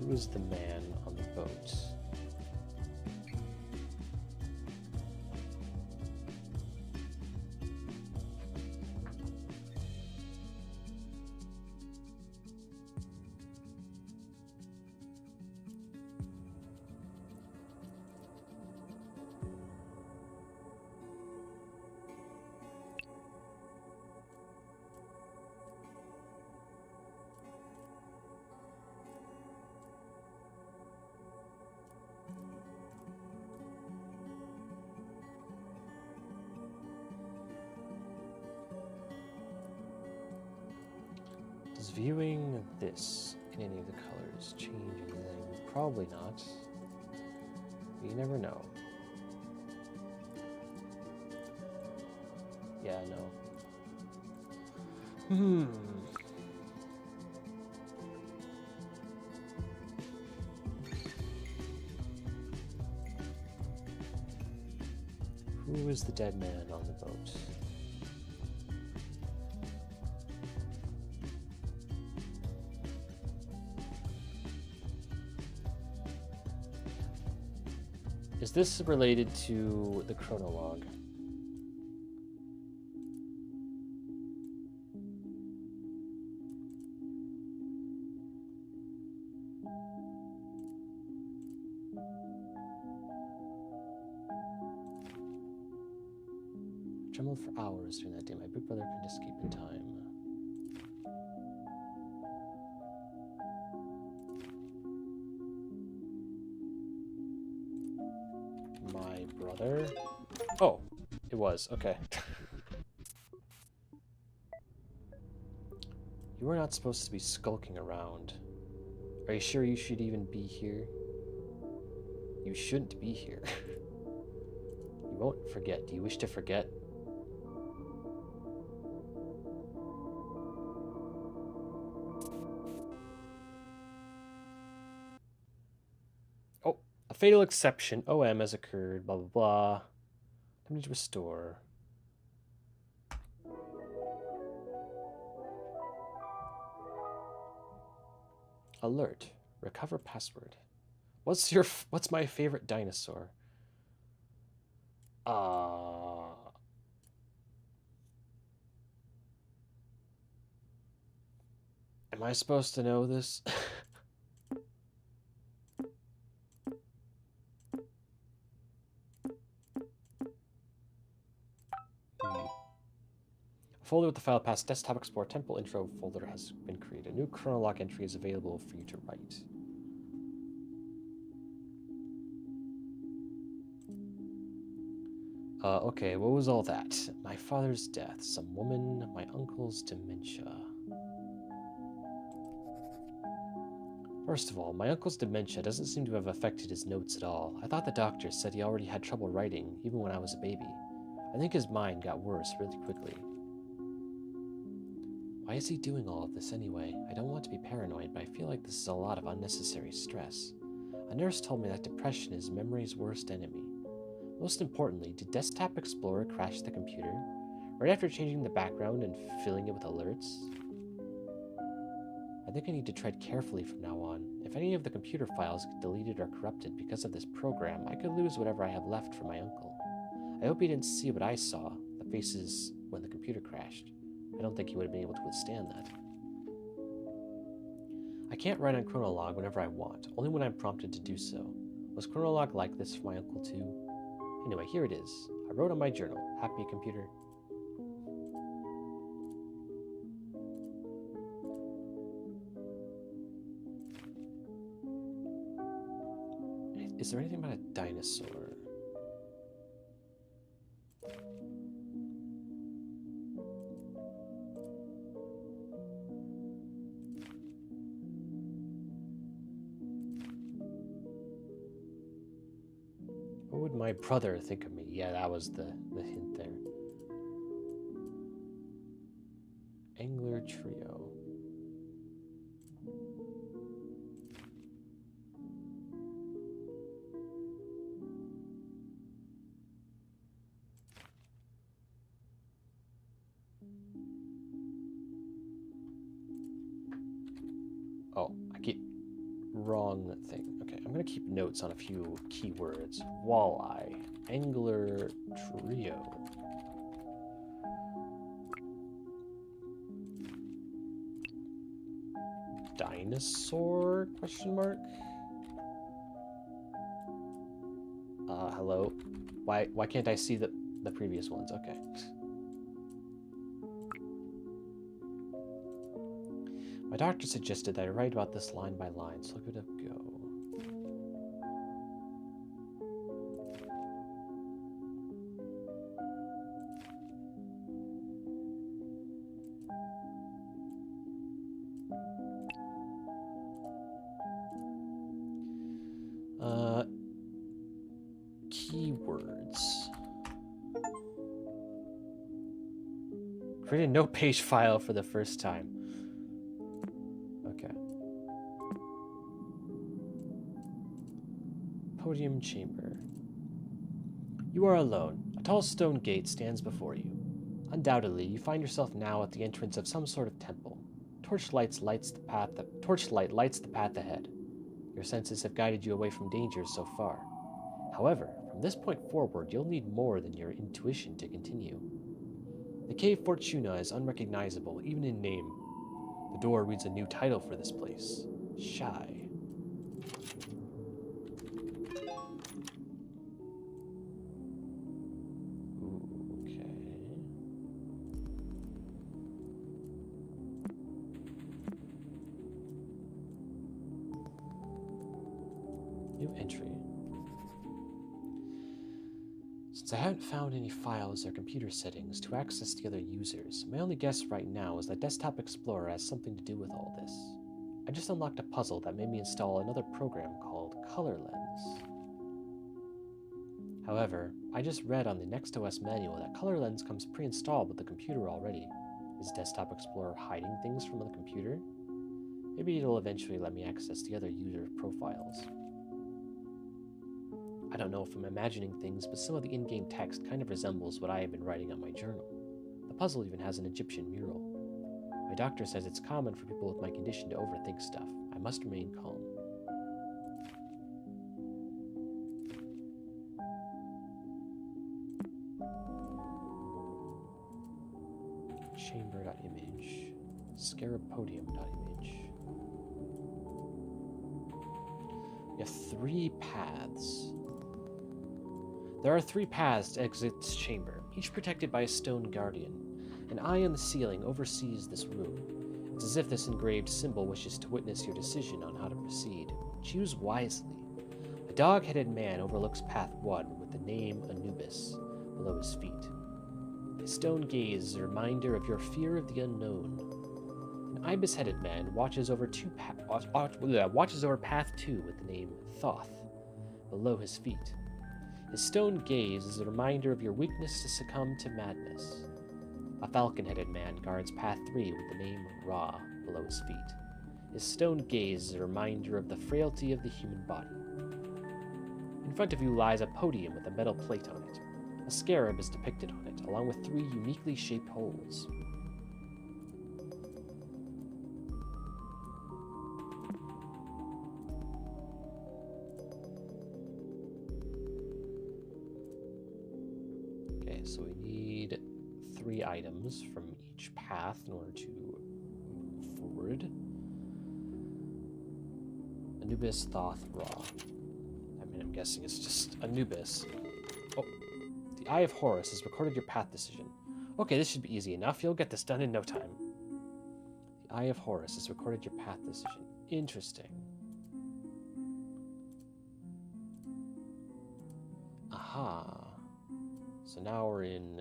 Who is the man on the boat? Does viewing this in any of the colors change anything? Probably not. You never know. Yeah, no. Hmm. Who is the dead man on the boat? Is this related to the chronologue? Trembled for hours during that day. My big brother couldn't escape in time. My brother? Oh, it was. Okay. You were not supposed to be skulking around. Are you sure you should even be here? You shouldn't be here. You won't forget. Do you wish to forget? Oh, a fatal exception. OM has occurred. Blah, blah, blah. Damage restore. Alert. Recover password. What's my favorite dinosaur? Am I supposed to know this? A folder with the file path desktop explorer temple intro folder has been created. A new chronologue entry is available for you to write. Okay, what was all that? My father's death, some woman, my uncle's dementia. First of all, my uncle's dementia doesn't seem to have affected his notes at all. I thought the doctor said he already had trouble writing, even when I was a baby. I think his mind got worse really quickly. Why is he doing all of this anyway? I don't want to be paranoid, but I feel like this is a lot of unnecessary stress. A nurse told me that depression is memory's worst enemy. Most importantly, did Desktop Explorer crash the computer? Right after changing the background and filling it with alerts? I think I need to tread carefully from now on. If any of the computer files get deleted or corrupted because of this program, I could lose whatever I have left from my uncle. I hope he didn't see what I saw, the faces when the computer crashed. I don't think he would have been able to withstand that. I can't write on chronologue whenever I want, only when I'm prompted to do so. Was chronologue like this for my uncle too? Anyway, here it is. I wrote on my journal. Happy computer. Is there anything about a dinosaur? What would my brother think of me? Yeah, that was the hint there. Angler trio. Oh, I keep wrong thing. Okay, I'm gonna keep notes on a few keywords. Walleye, angler trio. Dinosaur? Question mark. Hello. Why can't I see the previous ones? Okay. My doctor suggested that I write about this line by line, so give it a go. Keywords. Create a no-page file for the first time. Okay. Podium chamber. You are alone. A tall stone gate stands before you. Undoubtedly, you find yourself now at the entrance of some sort of temple. Torchlight lights the path ahead. Your senses have guided you away from dangers so far. However, from this point forward, you'll need more than your intuition to continue. The Cave Fortuna is unrecognizable, even in name. The door reads a new title for this place. Shy. New entry. Since I haven't found any files or computer settings to access the other users, my only guess right now is that Desktop Explorer has something to do with all this. I just unlocked a puzzle that made me install another program called Color Lens. However, I just read on the NextOS manual that Color Lens comes pre-installed with the computer already. Is Desktop Explorer hiding things from the computer? Maybe it'll eventually let me access the other user profiles. I don't know if I'm imagining things, but some of the in-game text kind of resembles what I have been writing on my journal. The puzzle even has an Egyptian mural. My doctor says it's common for people with my condition to overthink stuff. I must remain calm. Chamber.image. Scarabpodium.image. We have 3 paths. There are 3 paths to exit this chamber, each protected by a stone guardian. An eye on the ceiling oversees this room. It's as if this engraved symbol wishes to witness your decision on how to proceed. Choose wisely. A dog-headed man overlooks path 1 with the name Anubis below his feet. His stone gaze is a reminder of your fear of the unknown. An ibis-headed man watches over path 2 with the name Thoth below his feet. His stone gaze is a reminder of your weakness to succumb to madness. A falcon-headed man guards path 3 with the name Ra below his feet. His stone gaze is a reminder of the frailty of the human body. In front of you lies a podium with a metal plate on it. A scarab is depicted on it, along with 3 uniquely shaped holes. So we need 3 items from each path in order to move forward. Anubis, Thoth, Ra. I mean, I'm guessing it's just Anubis. Oh, the Eye of Horus has recorded your path decision. Okay, this should be easy enough. You'll get this done in no time. The Eye of Horus has recorded your path decision. Interesting. Aha. So now we're in,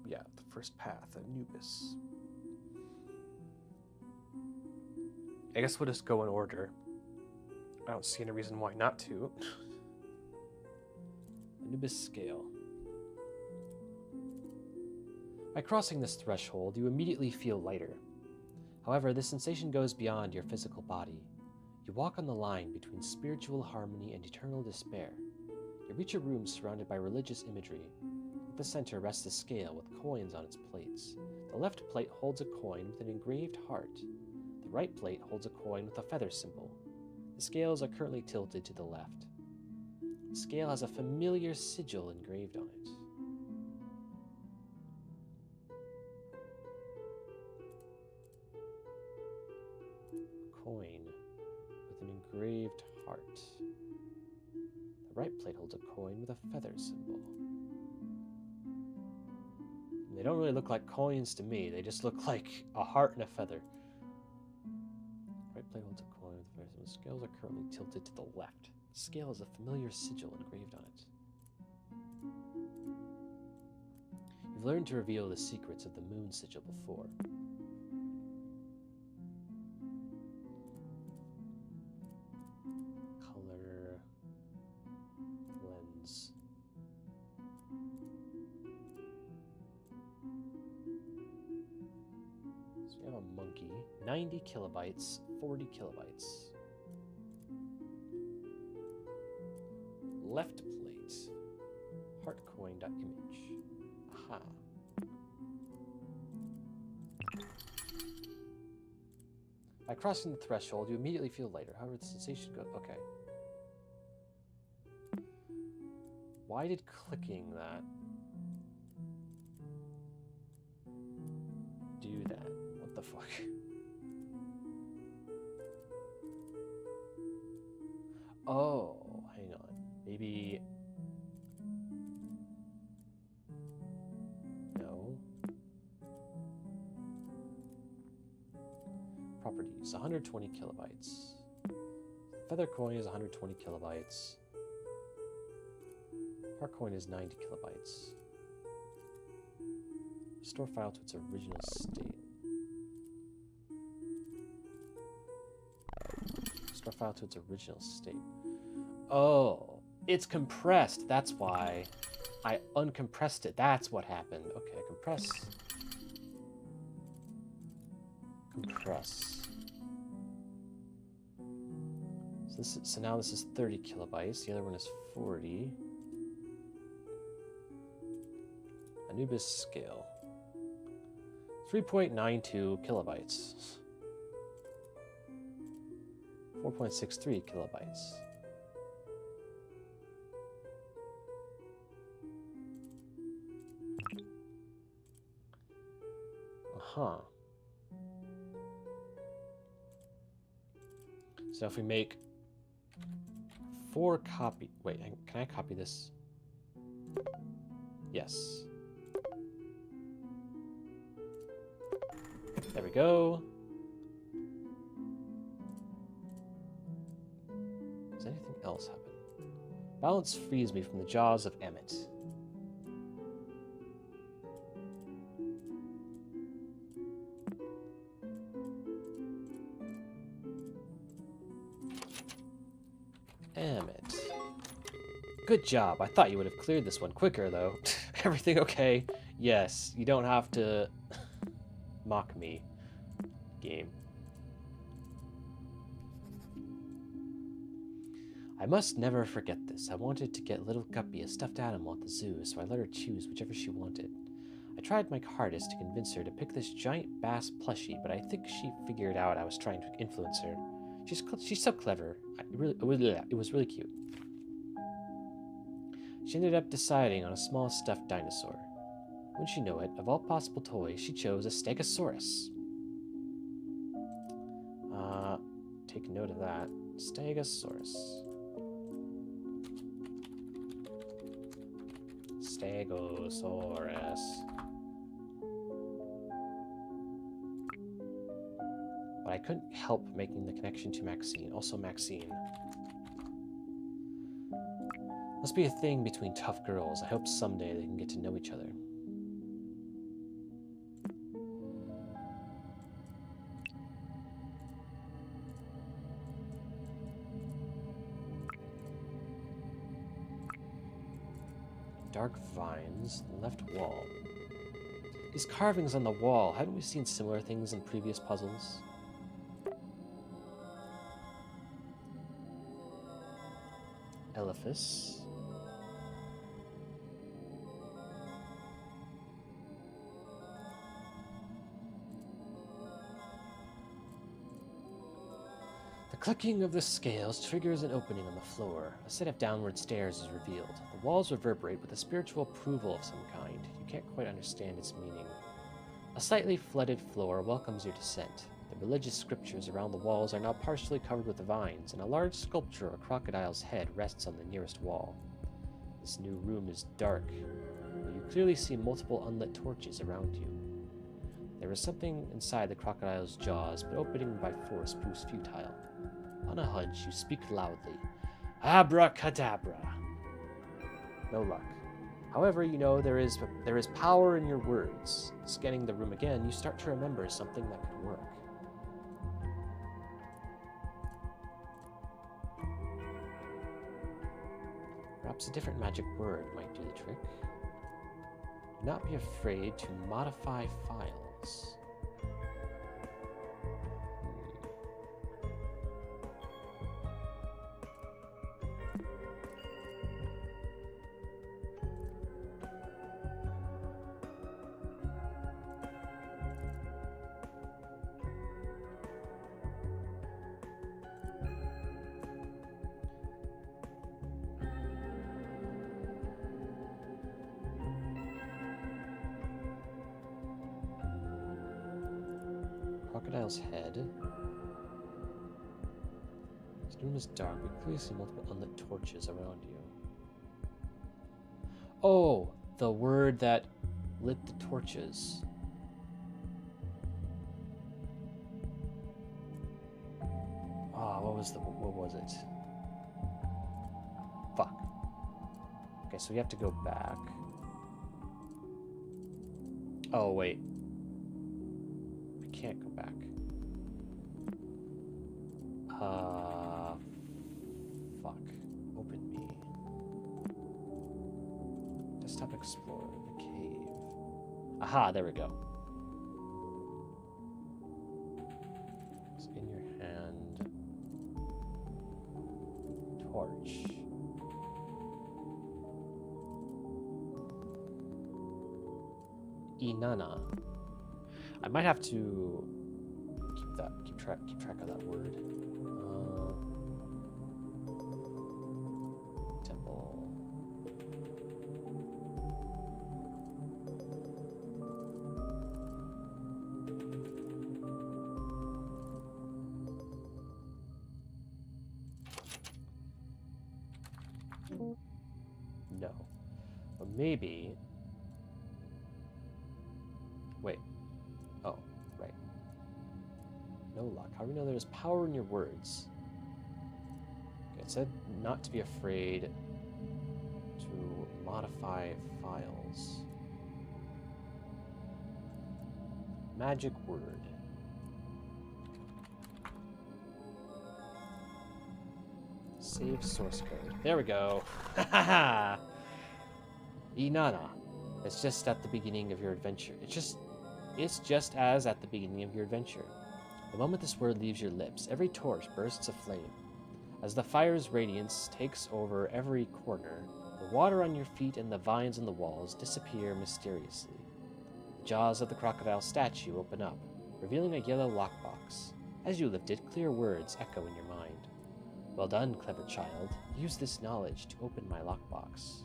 the first path, Anubis. I guess we'll just go in order. I don't see any reason why not to. Anubis scale. By crossing this threshold, you immediately feel lighter. However, this sensation goes beyond your physical body. You walk on the line between spiritual harmony and eternal despair. You reach a room surrounded by religious imagery. At the center rests a scale with coins on its plates. The left plate holds a coin with an engraved heart. The right plate holds a coin with a feather symbol. The scales are currently tilted to the left. The scale has a familiar sigil engraved on it. A coin with an engraved heart. The right plate holds a coin with a feather symbol. They don't really look like coins to me. They just look like a heart and a feather. Right plate holds a coin with a feather symbol. The scales are currently tilted to the left. The scale has a familiar sigil engraved on it. You've learned to reveal the secrets of the moon sigil before. Color lens. monkey, 90 kilobytes, 40 kilobytes. Left plate, heartcoin.image. Aha. By crossing the threshold, you immediately feel lighter. However, the sensation goes... Okay. Why did clicking that do that? What the fuck? Oh, hang on. Maybe... No. Properties, 120 kilobytes. Feather coin is 120 kilobytes. Heartcoin is 90 kilobytes. Restore file to its original state. Restore file to its original state. Oh, it's compressed. That's why I uncompressed it. That's what happened. Okay, compress. Compress. So now this is 30 kilobytes. The other one is 40. Anubis scale. 3.92 kilobytes. 4.63 kilobytes. Uh-huh. So if we make 4 copy... Wait, can I copy this? Yes. There we go. Does anything else happen? Balance frees me from the jaws of Emmet. Emmet. Good job. I thought you would have cleared this one quicker, though. Everything okay? Yes, you don't have to mock me, game. I must never forget this. I wanted to get little Guppy a stuffed animal at the zoo, so I let her choose whichever she wanted. I tried my hardest to convince her to pick this giant bass plushie, but I think she figured out I was trying to influence her. She's so clever. It was really cute. She ended up deciding on a small stuffed dinosaur. Wouldn't you know it, of all possible toys, she chose a Stegosaurus. Take note of that. Stegosaurus. Stegosaurus. But I couldn't help making the connection to Maxine. Also Maxine. Must be a thing between tough girls. I hope someday they can get to know each other. Dark vines, left wall. These carvings on the wall, hadn't we seen similar things in previous puzzles? Elephas. The clicking of the scales triggers an opening on the floor. A set of downward stairs is revealed. The walls reverberate with a spiritual approval of some kind. You can't quite understand its meaning. A slightly flooded floor welcomes your descent. The religious scriptures around the walls are now partially covered with vines, and a large sculpture of a crocodile's head rests on the nearest wall. This new room is dark, but you clearly see multiple unlit torches around you. There is something inside the crocodile's jaws, but opening by force proves futile. On a hunch, you speak loudly. Abracadabra. No luck. However, you know there is power in your words. Scanning the room again, you start to remember something that could work. Perhaps a different magic word might do the trick. Do not be afraid to modify files. Crocodile's head. This room is dark. You clearly see multiple unlit torches around you. Oh, the word that lit the torches. Ah, what was it? Fuck. Okay, so we have to go back. Oh, wait. We can't go back. Fuck. Open me. Desktop Explorer, the cave. Aha, there we go. It's in your hand. Torch. Inanna. I might have to keep track of that word. Temple. No. Or maybe. Wait. Oh, right. No luck. How do we know there's power in your words? Okay, it said not to be afraid to modify files. Magic word. Save source code. There we go. Haha. Inanna. It's just at the beginning of your adventure. It's just as at the beginning of your adventure. The moment this word leaves your lips, every torch bursts aflame. As the fire's radiance takes over every corner, the water on your feet and the vines on the walls disappear mysteriously. The jaws of the crocodile statue open up, revealing a yellow lockbox. As you lift it, clear words echo in your mind. Well done, clever child. Use this knowledge to open my lockbox.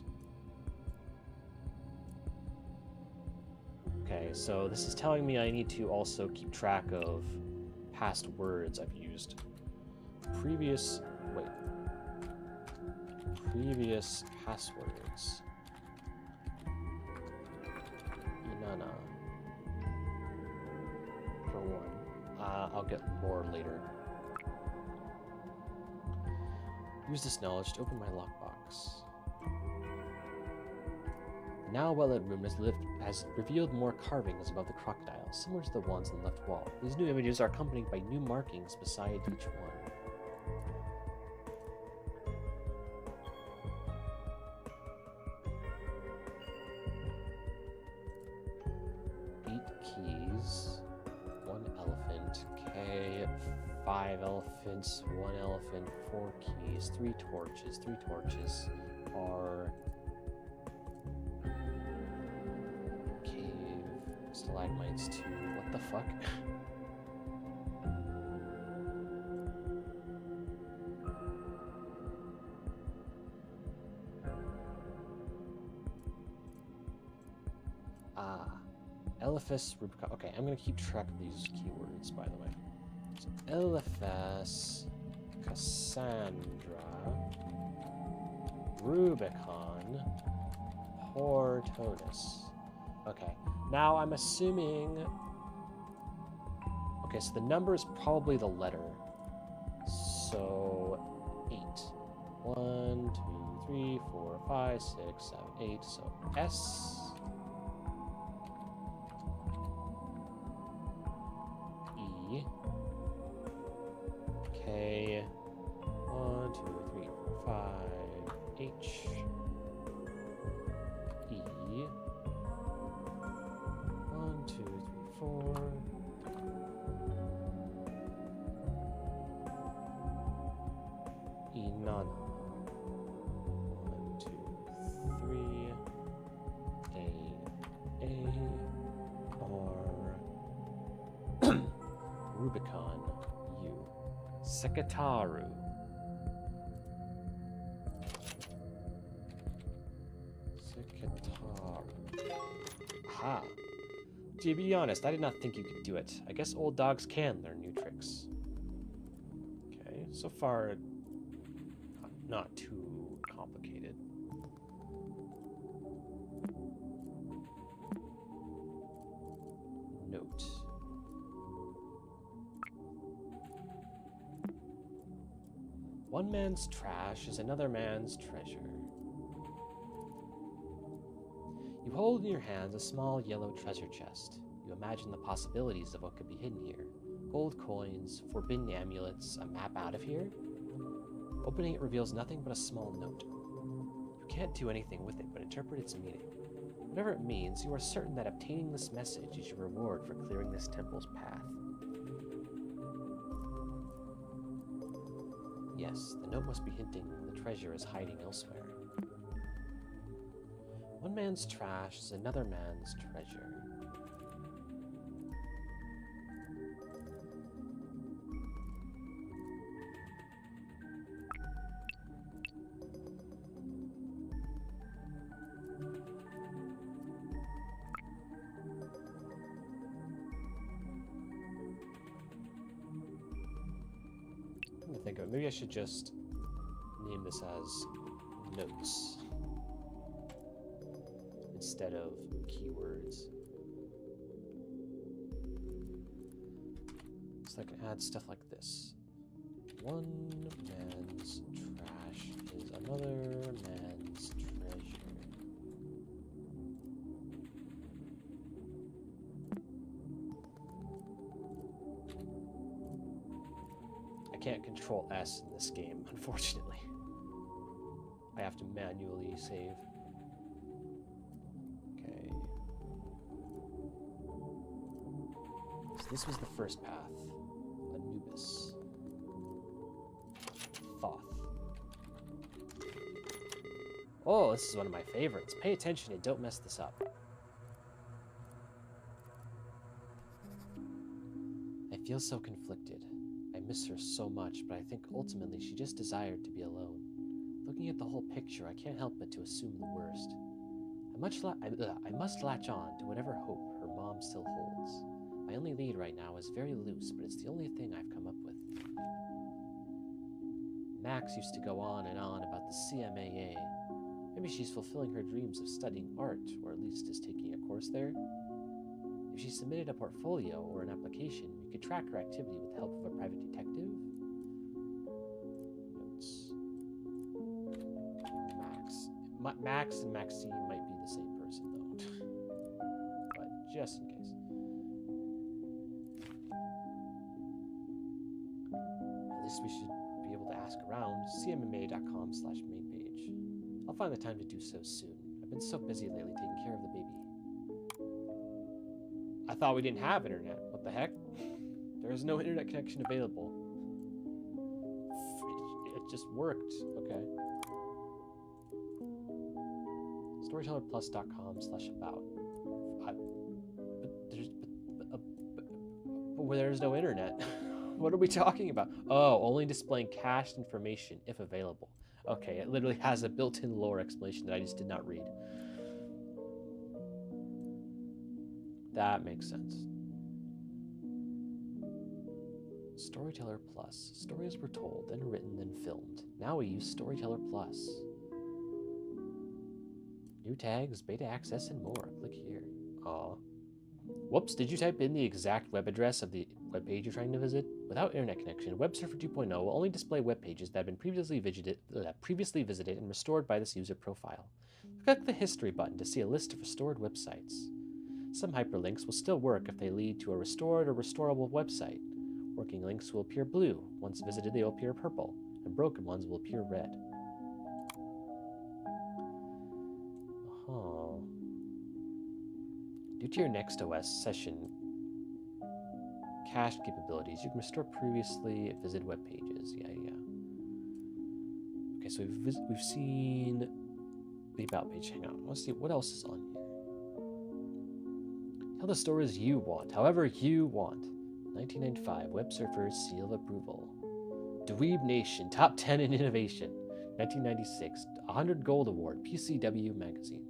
Okay, so this is telling me I need to also keep track of past words I've used. Previous passwords. Inanna. For one. I'll get more later. Use this knowledge to open my lockbox. Now well-lit room has revealed more carvings above the crocodile, similar to the ones on the left wall. These new images are accompanied by new markings beside each one. Keys, 1 elephant, K, 5 elephants, 1 elephant, 4 keys, 3 torches, 3 torches, R, cave, stalagmites 2, what the fuck? Elephas, Rubicon. Okay, I'm gonna keep track of these keywords, by the way. So, Elephas, Cassandra, Rubicon, Hortonus. Okay, now I'm assuming. Okay, so the number is probably the letter. So 8. 1, 2, 3, 4, 5, 6, 7, 8. So S. K, 1, 2, 3, 4, 5, H, E, 1, 2, 3, 4, Inanna, 1, 2, 3, A, R, Rubicon, U. Sekitaru. Sekitaru. Aha. To be honest, I did not think you could do it. I guess old dogs can learn new tricks. Okay, so far, not too complicated. Note. One man's trash is another man's treasure. You hold in your hands a small yellow treasure chest. You imagine the possibilities of what could be hidden here. Gold coins, forbidden amulets, a map out of here? Opening it reveals nothing but a small note. You can't do anything with it but interpret its meaning. Whatever it means, you are certain that obtaining this message is your reward for clearing this temple's path. Yes, the note must be hinting the treasure is hiding elsewhere. One man's trash is another man's treasure. I'm gonna think of it. Maybe I should just name this as notes instead of keywords. So I can add stuff like this. One man's trash is another man's treasure. I can't control S in this game, unfortunately. I have to manually save. So this was the first path. Anubis. Thoth. Oh, this is one of my favorites. Pay attention and don't mess this up. I feel so conflicted. I miss her so much, but I think ultimately she just desired to be alone. Looking at the whole picture, I can't help but to assume the worst. I must latch on to whatever hope her mom still holds. My only lead right now is very loose, but it's the only thing I've come up with. Max used to go on and on about the CMAA. Maybe she's fulfilling her dreams of studying art, or at least is taking a course there. If she submitted a portfolio or an application, we could track her activity with the help of a private detective. Notes. Max and Maxine might be the same person, though. But just in case. At least we should be able to ask around. cmma.com/main page. I'll find the time to do so soon. I've been so busy lately taking care of the baby. I thought we didn't have internet. What the heck? There is no internet connection available. It just worked. Okay. Storytellerplus.com/about. But there's no internet. What are we talking about? Oh, only displaying cached information if available. Okay, it literally has a built-in lore explanation that I just did not read. That makes sense. Storyteller Plus. Stories were told, then written, then filmed. Now we use Storyteller Plus. New tags, beta access, and more. Click here. Aw. Whoops, did you type in the exact web address of the web page you're trying to visit? Without internet connection, Web Surfer 2.0 will only display web pages that have been previously visited and restored by this user profile. Click the History button to see a list of restored websites. Some hyperlinks will still work if they lead to a restored or restorable website. Working links will appear blue. Once visited, they will appear purple, and broken ones will appear red. Due to your next OS session cached capabilities, you can restore previously visited web pages. Yeah. Okay, so we've seen the about page. Hang on, let's see what else is on here. Tell the stories you want, however you want. 1995, Web Surfer Seal of Approval. Dweeb Nation, Top 10 in Innovation. 1996, 100 Gold Award, PCW Magazine.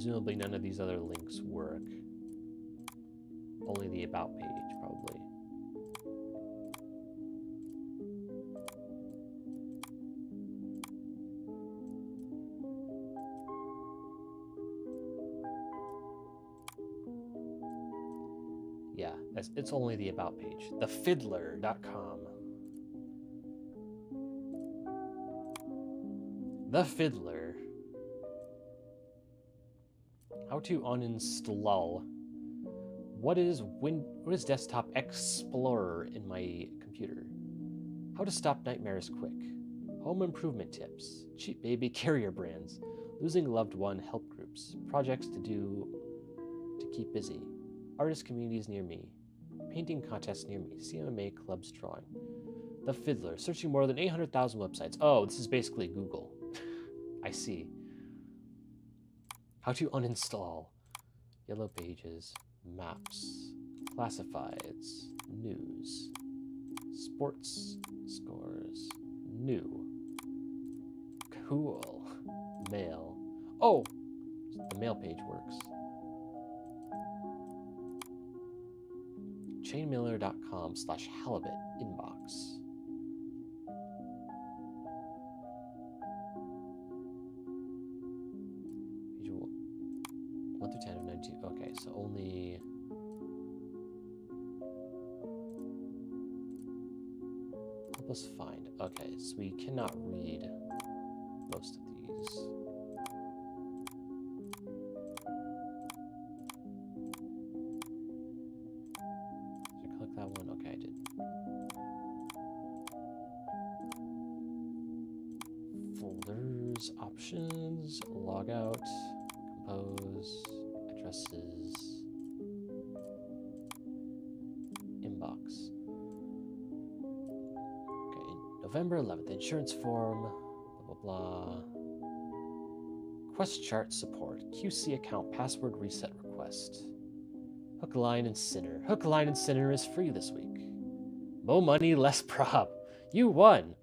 Presumably none of these other links work. Only the about page, probably. Yeah, it's only the about page. Thefiddler.com. The Fiddler. How to uninstall. What is Desktop Explorer in my computer? How to stop nightmares quick. Home improvement tips. Cheap baby carrier brands. Losing loved one help groups. Projects to do to keep busy. Artist communities near me. Painting contests near me. CMMA clubs drawing. The Fiddler. Searching more than 800,000 websites. Oh, this is basically Google. I see. How to uninstall. Yellow pages. Maps. Classifieds. News. Sports scores. New. Cool. Mail. Oh! The mail page works. chainmailer.com/halibut inbox. Page 1 through 10 of 92. Okay, so only... Help us find. Okay, so we cannot read most of these. That one? Okay, I did. Folders, options, logout, compose, addresses, inbox. Okay, November 11th, insurance form, blah, blah, blah. Quest chart support, QC account password reset request. Hook, line, and sinner. Hook, line, and sinner is free this week. More money, less prop. You won!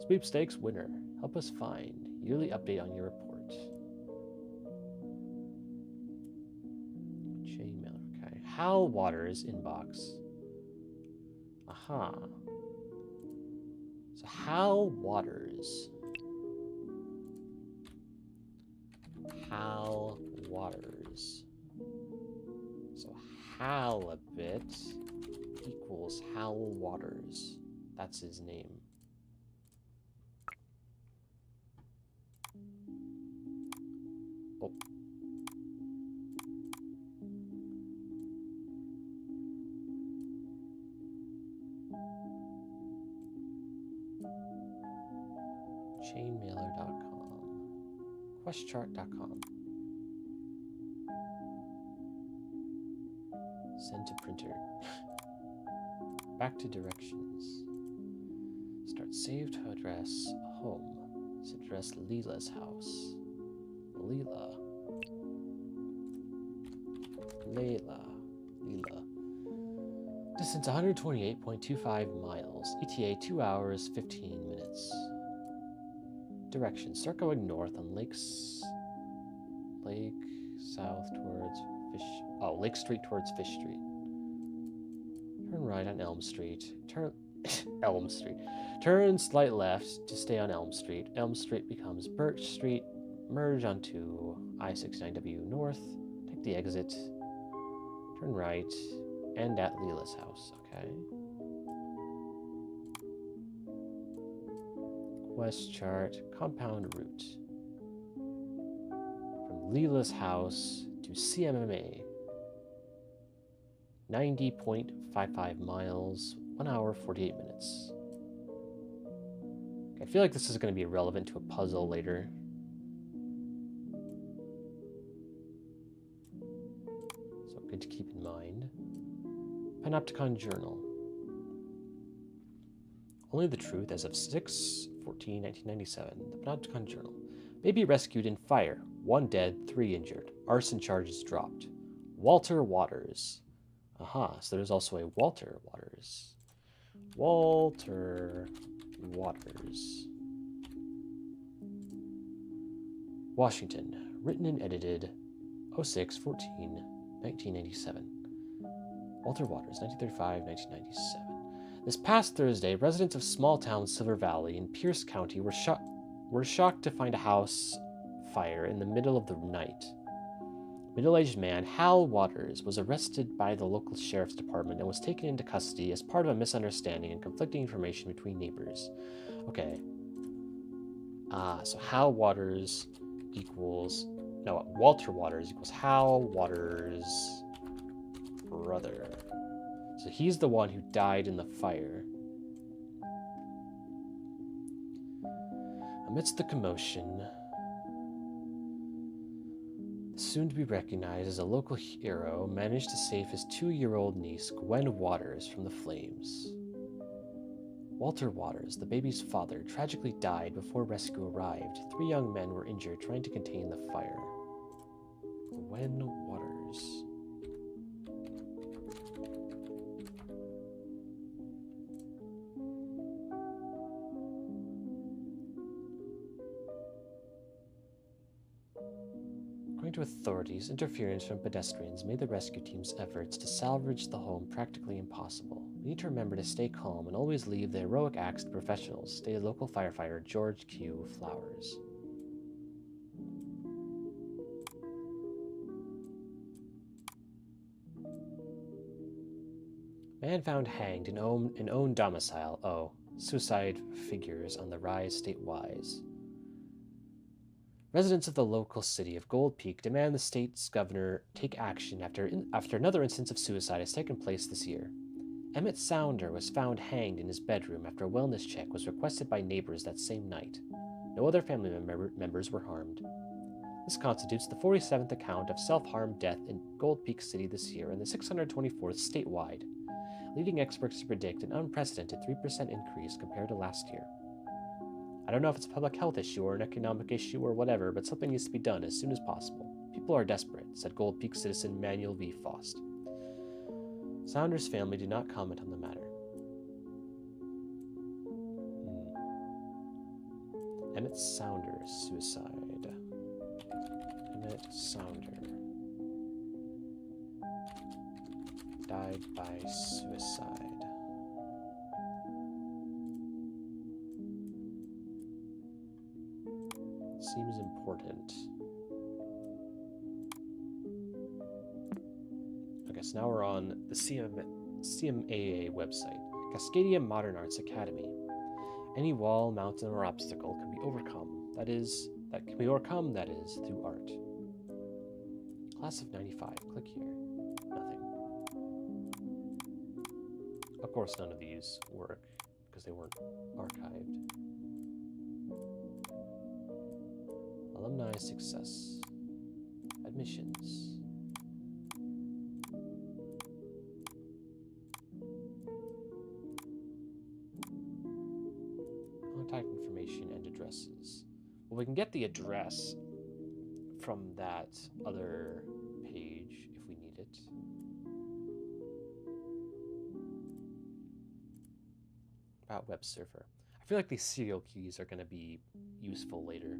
Sweepstakes winner. Help us find. Yearly update on your report. Chainmail, okay. Hal Waters inbox. Aha. So Hal Waters. Hal Waters. So halibut equals Hal Waters. That's his name. Oh. Chainmailer.com. Questchart.com. Send to printer. Back to directions. Start saved address home. This address Leela's house. Leela. Leela. Distance 128.25 miles. ETA 2 hours 15 minutes. Directions. Start going north on Lake south towards Lake Street towards Fish Street. Turn right on Elm Street. Elm Street. Turn slight left to stay on Elm Street. Elm Street becomes Birch Street. Merge onto I-69W North. Take the exit. Turn right. End at Leela's house. Okay. Quest chart. Compound route. From Leela's house to CMMA. 90.55 miles, 1 hour, 48 minutes. Okay, I feel like this is going to be relevant to a puzzle later. So good to keep in mind. Panopticon Journal. Only the truth as of 6/14/1997. The Panopticon Journal. Baby rescued in fire. 1 dead, 3 injured. Arson charges dropped. Walter Waters. Aha, so there's also a Walter Waters. Walter Waters. Washington. Written and edited 06/14/1997. Walter Waters, 1935-1997. This past Thursday, residents of small town Silver Valley in Pierce County were shocked to find a house fire in the middle of the night. Middle-aged man Hal Waters was arrested by the local sheriff's department and was taken into custody as part of a misunderstanding and conflicting information between neighbors. Okay. So Hal Waters equals... No, Walter Waters equals Hal Waters' brother. So he's the one who died in the fire. Amidst the commotion, the soon-to-be-recognized as a local hero managed to save his 2-year-old niece, Gwen Waters, from the flames. Walter Waters, the baby's father, tragically died before rescue arrived. 3 young men were injured trying to contain the fire. Gwen Waters. According to authorities, interference from pedestrians made the rescue team's efforts to salvage the home practically impossible. We need to remember to stay calm and always leave the heroic acts to professionals, stated local firefighter George Q. Flowers. Man found hanged in own domicile. Oh, suicide figures on the rise statewide. Residents of the local city of Gold Peak demand the state's governor take action after another instance of suicide has taken place this year. Emmett Sounder was found hanged in his bedroom after a wellness check was requested by neighbors that same night. No other family members were harmed. This constitutes the 47th account of self-harm death in Gold Peak City this year and the 624th statewide, leading experts to predict an unprecedented 3% increase compared to last year. I don't know if it's a public health issue or an economic issue or whatever, but something needs to be done as soon as possible. People are desperate, said Gold Peak citizen Manuel V. Faust. Saunders' family did not comment on the matter. Emmett Sounder, suicide. Emmett Sounder died by suicide. Seems important. Okay, so now we're on the CMAA website, Cascadia Modern Arts Academy. Any wall, mountain, or obstacle can be overcome. That is, through art. Class of 95. Click here. Nothing. Of course, none of these work because they weren't archived. Alumni success. Admissions. Contact information and addresses. Well, we can get the address from that other page if we need it. About web server. I feel like these serial keys are going to be useful later.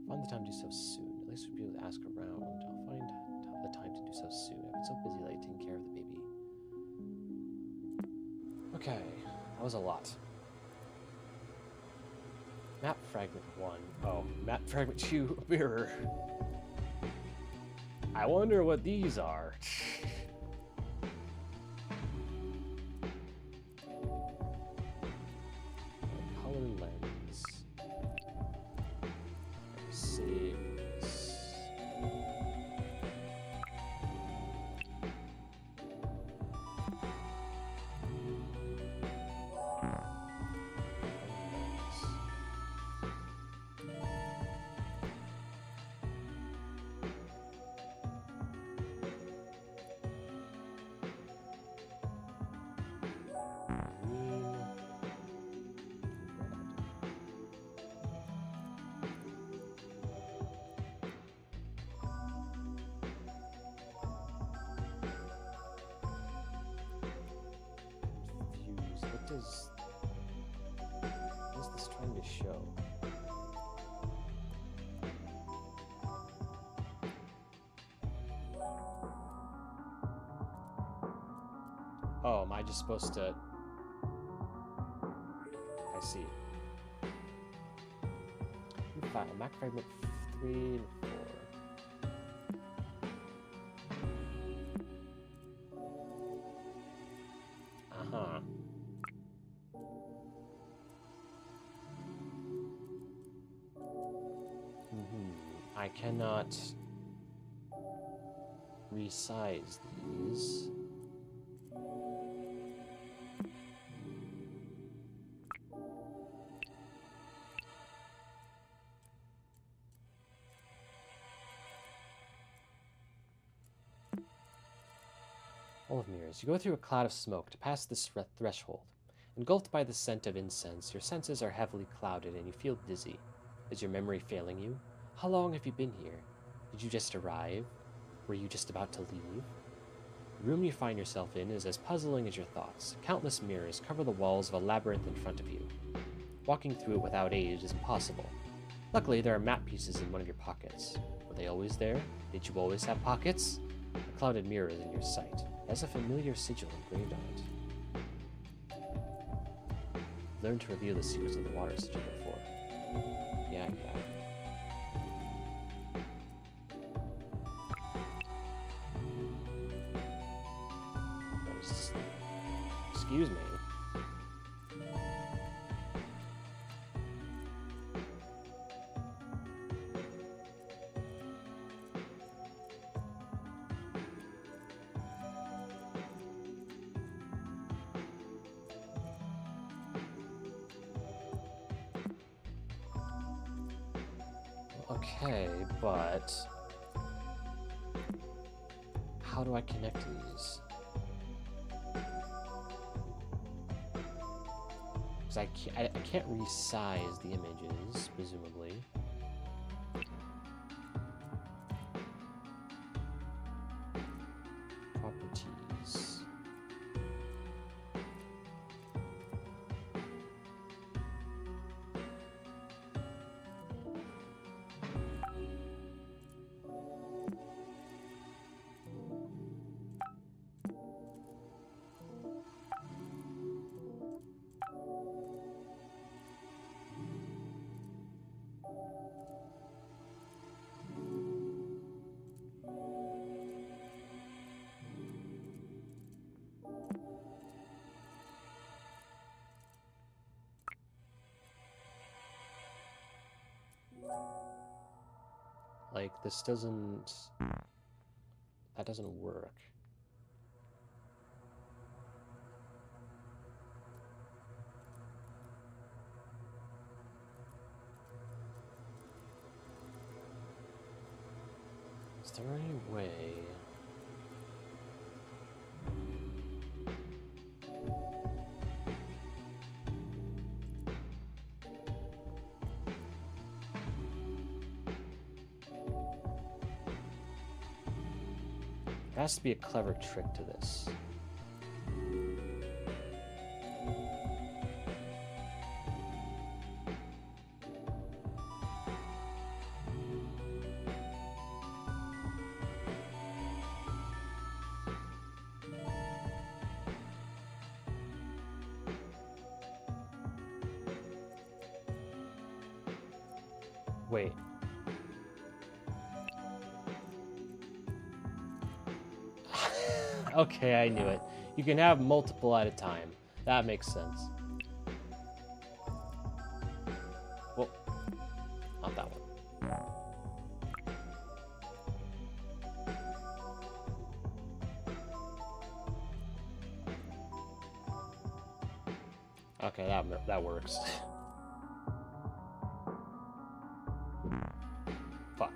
Find the time to do so soon. At least we'll be able to ask around. I'll find the time to do so soon. I've been so busy lately taking care of the baby. Okay, that was a lot. Map fragment 1. Oh, map fragment 2, mirror. I wonder what these are. Color lens. 6. is this trying to show? Oh, am I just supposed to... I see. File, Mac fragment 3 and 4. Uh-huh. I cannot resize these. Of mirrors. You go through a cloud of smoke to pass this threshold. Engulfed by the scent of incense, your senses are heavily clouded and you feel dizzy. Is your memory failing you? How long have you been here? Did you just arrive? Were you just about to leave? The room you find yourself in is as puzzling as your thoughts. Countless mirrors cover the walls of a labyrinth in front of you. Walking through it without aid is impossible. Luckily, there are map pieces in one of your pockets. Were they always there? Did you always have pockets? A clouded mirror is in your sight. It has a familiar sigil engraved on it. Learn to reveal the secrets of the water sigil before. Yeah, Excuse me. Okay, but how do I connect these? Because I can't resize the images, presumably. Properties. Like, this doesn't... That doesn't work. Is there any way... There has to be a clever trick to this. Wait. Okay, I knew it. You can have multiple at a time. That makes sense. Well, not that one. Okay, that works. Fuck.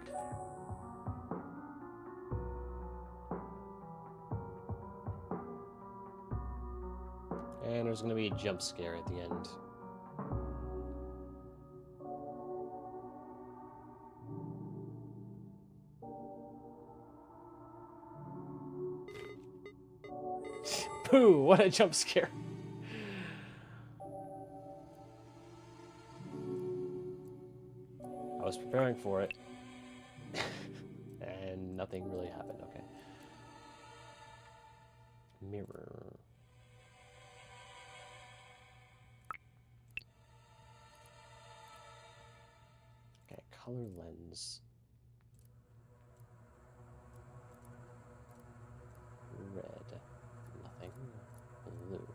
And there's gonna be a jump scare at the end. Pooh, what a jump scare. was preparing for it. And nothing really happened. Okay. Mirror. Okay, color lens. Red. Nothing. Blue.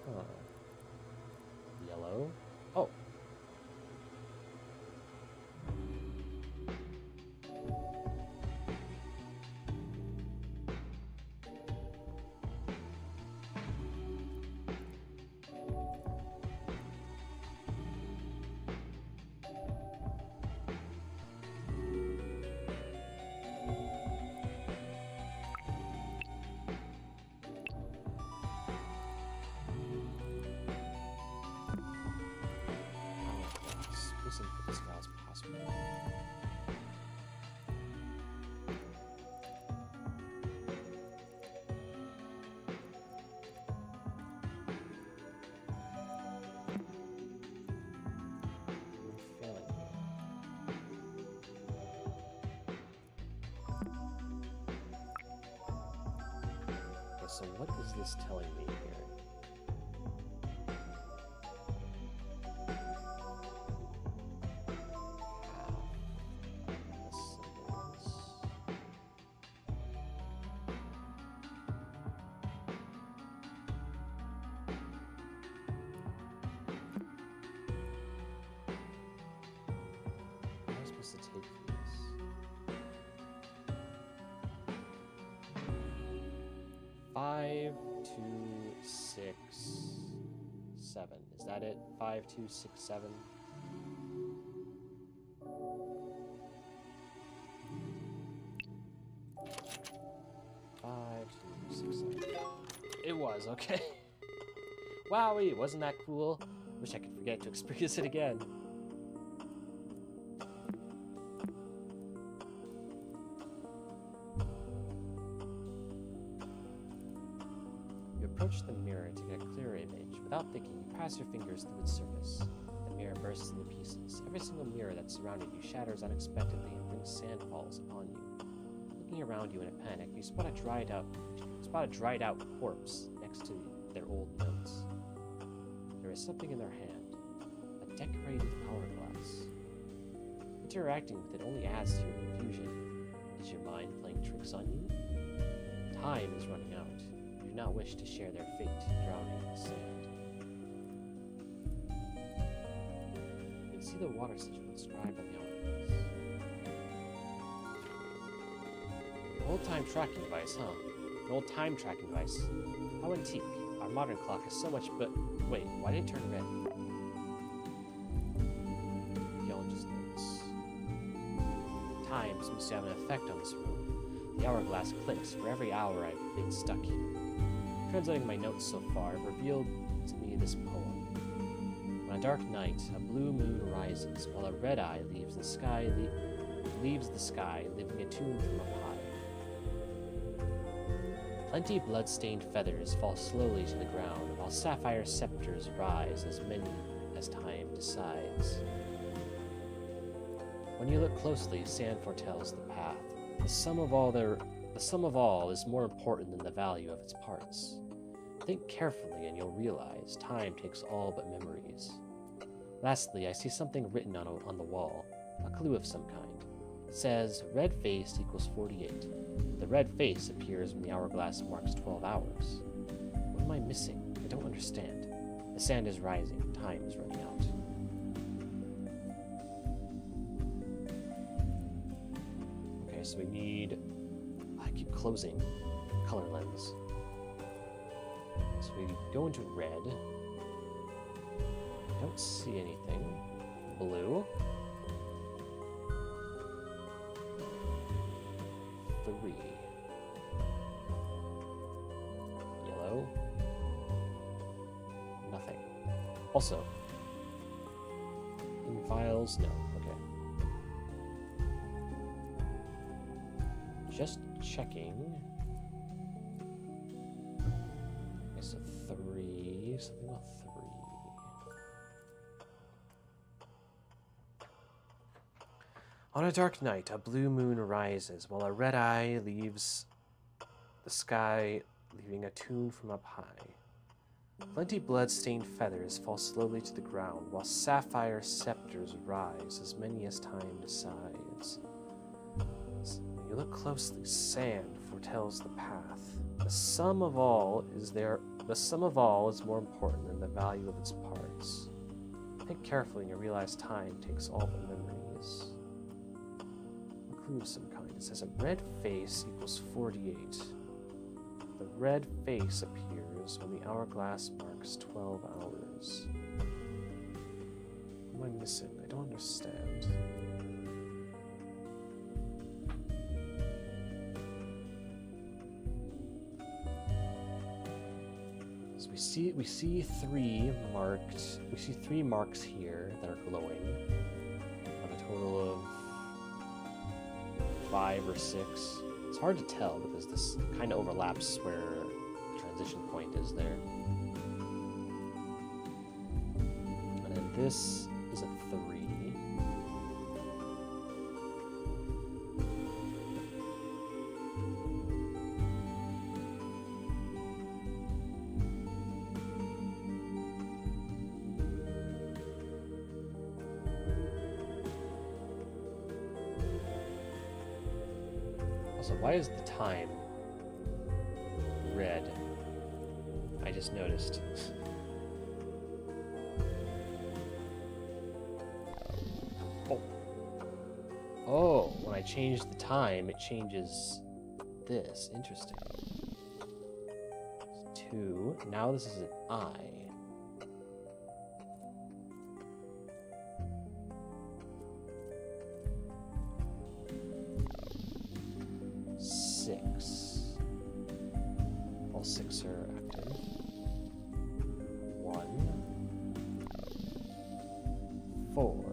Uh-huh. Yellow. Oh. For this file as possible. I'm failing here. Okay, so what is this telling me here? To take from this. 5, 2, 6, 7. Is that it? 5, 2, 6, 7. It was, okay. Wowee, wasn't that cool? Wish I could forget to experience it again. Approach the mirror to get a clearer image. Without thinking, you pass your fingers through its surface. The mirror bursts into pieces. Every single mirror that surrounded you shatters unexpectedly and brings sand falls upon you. Looking around you in a panic, you spot a dried out corpse next to their old notes. There is something in their hand, a decorated hourglass. Interacting with it only adds to your confusion. Is your mind playing tricks on you? Time is running out. Do not wish to share their fate, drowning in the sand. You can see the water sigil inscribed on the hourglass. An old-time tracking device, huh? An old-time tracking device. How antique. Our modern clock is so much, but wait, why did it turn red? Archaeologist notes. Time seems to have an effect on this room. The hourglass clicks for every hour I've been stuck here. Translating my notes so far revealed to me this poem. On a dark night, a blue moon rises, while a red eye leaves the sky, leaving a tune from up high. Plenty blood-stained feathers fall slowly to the ground, while sapphire scepters rise as many as time decides. When you look closely, sand foretells the path. The sum of all is more important than the value of its parts. Think carefully and you'll realize time takes all but memories. Lastly, I see something written on the wall, a clue of some kind. It says, red face equals 48. The red face appears when the hourglass marks 12 hours. What am I missing? I don't understand. The sand is rising, time is running out. Okay, so we need... I keep closing color lens. So we go into red. Don't see anything. Blue. 3. Yellow. Nothing. Also, in files, no. Okay. Just checking. Okay, so 3. Something about 3. On a dark night, a blue moon rises, while a red eye leaves the sky, leaving a tune from up high. Plenty blood-stained feathers fall slowly to the ground, while sapphire scepters rise, as many as time decides. When you look closely, sand foretells the path. The sum of all is more important than the value of its parts. Think carefully, and you realize time takes all the memories. Include some kind. It says a red face equals 48. The red face appears when the hourglass marks 12 hours. What am I missing? I don't understand. So we see three marks here that are glowing. On a total of 5 or 6. It's hard to tell because this kind of overlaps where the transition point is there. And then this is a 3. Also, why is the time red? I just noticed. Oh, when I change the time, it changes this. Interesting. 2. Now this is an I. All 6 are active. 1, 4.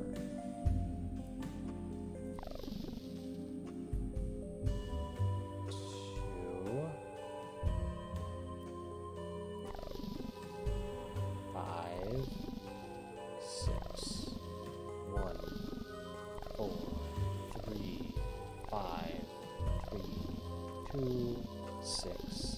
2, 5, 6. 1, 4, 3, 5, 3, 2, 6.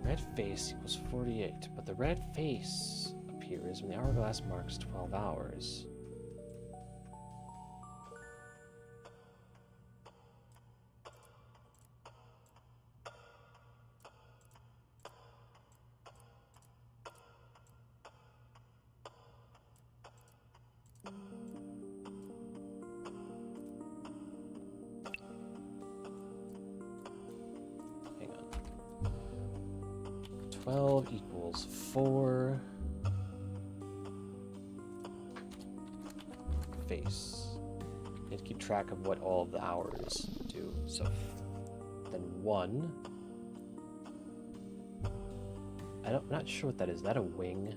Red face equals 48, but the red face appears when the hourglass marks 12 hours. Hang on. 12 equals 4 face. You have to keep track of what all of the hours do. So then 1. I'm not sure what that is. Is that a wing?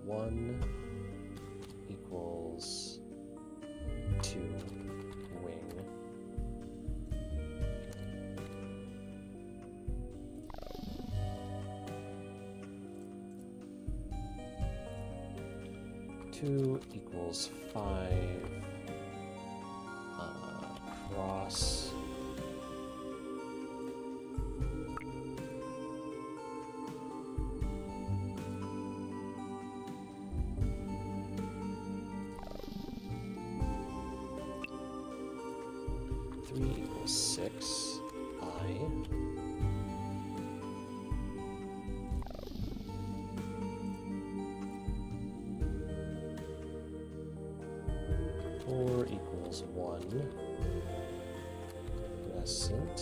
1 equals 2 wing. 2 equals 5 cross. 3 equals 6 I. 4 equals 1 crescent.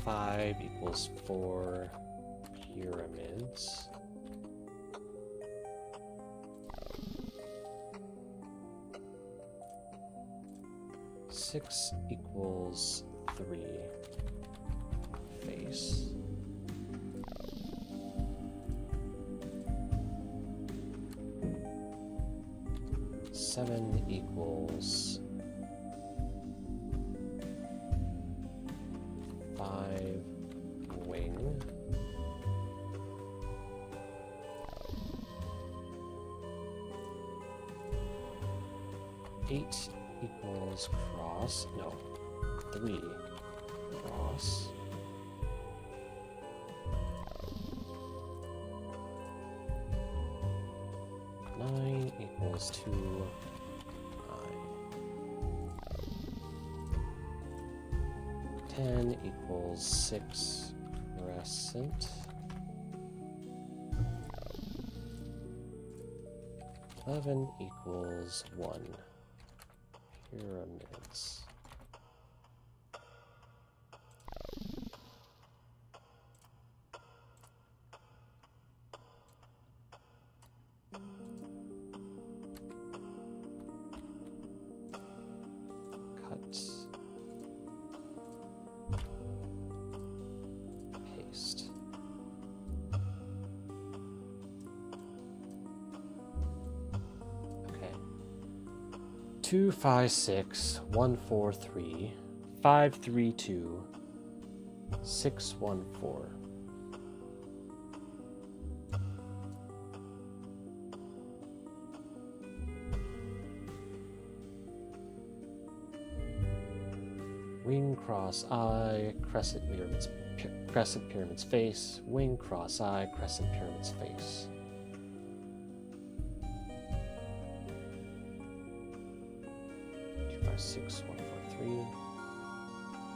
5 equals 4 pyramids. 6 equals 3 face. 7 equals 5 wing. 8 equals cross. No, 3 cross. 9 equals 2 I. 10 equals 6 crescent. 11 equals 1 pyramids. Paste. Okay. 2, 5, 6, 1, 4, 3, 5, 3, 2, 6, 1, 4. Wing, cross, eye, crescent, pyramid's face. Wing, cross, eye, crescent, pyramid's face. Two, 5, 6, 1, 4, 3.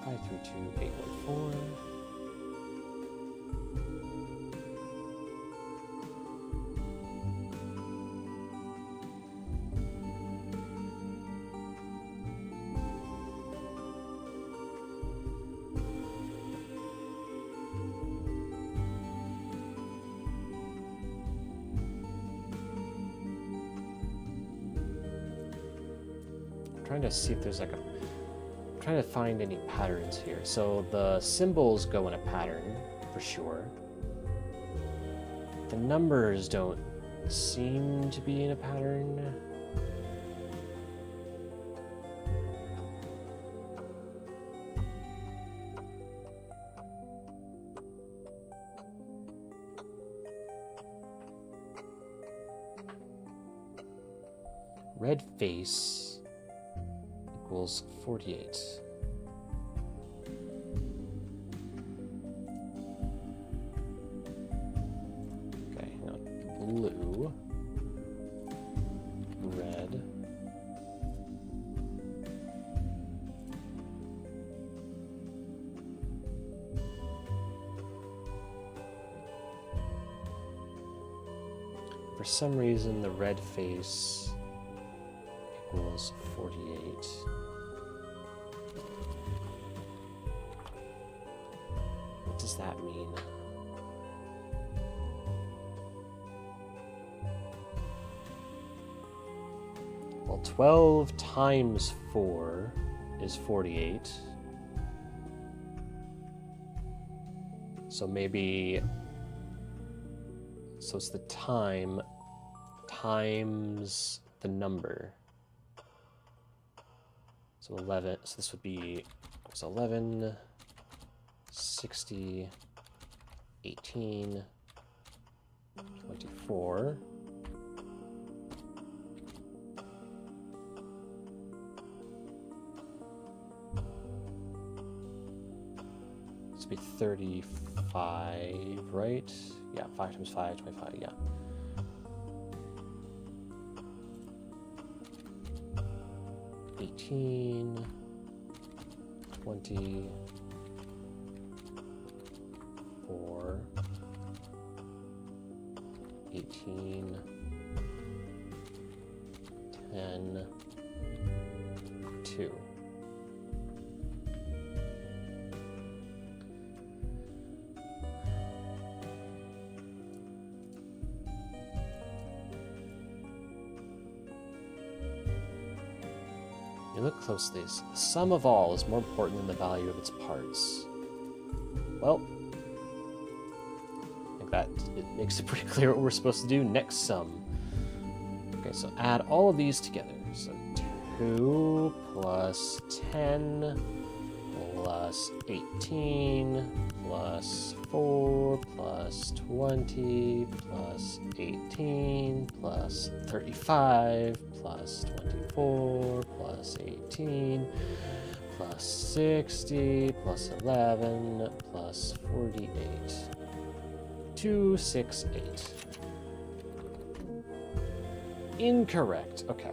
5, 3, 2, 8, 1, 4. Trying to see if there's like I'm trying to find any patterns here. So the symbols go in a pattern for sure. The numbers don't seem to be in a pattern. Red face equals 48. Okay, hang on. Blue, red, for some reason the red face equals 48. What does that mean? Well, 12 times 4 is 48. So maybe, so it's the time times the number. So 11, so this would be, so 11, 60, 18, 24. This would be 35, right? Yeah, 5 times 5, 25, yeah. $18, 20, 4, 18, 10, 2. You look closely. The sum of all is more important than the value of its parts. Well, I think that it makes it pretty clear what we're supposed to do. Next sum. Okay, so add all of these together. 2 plus 10 plus 18 plus 4 plus 20 plus 18 plus 35 plus 24 plus 18 plus 60 plus 11 plus 48. 268. Incorrect. Okay.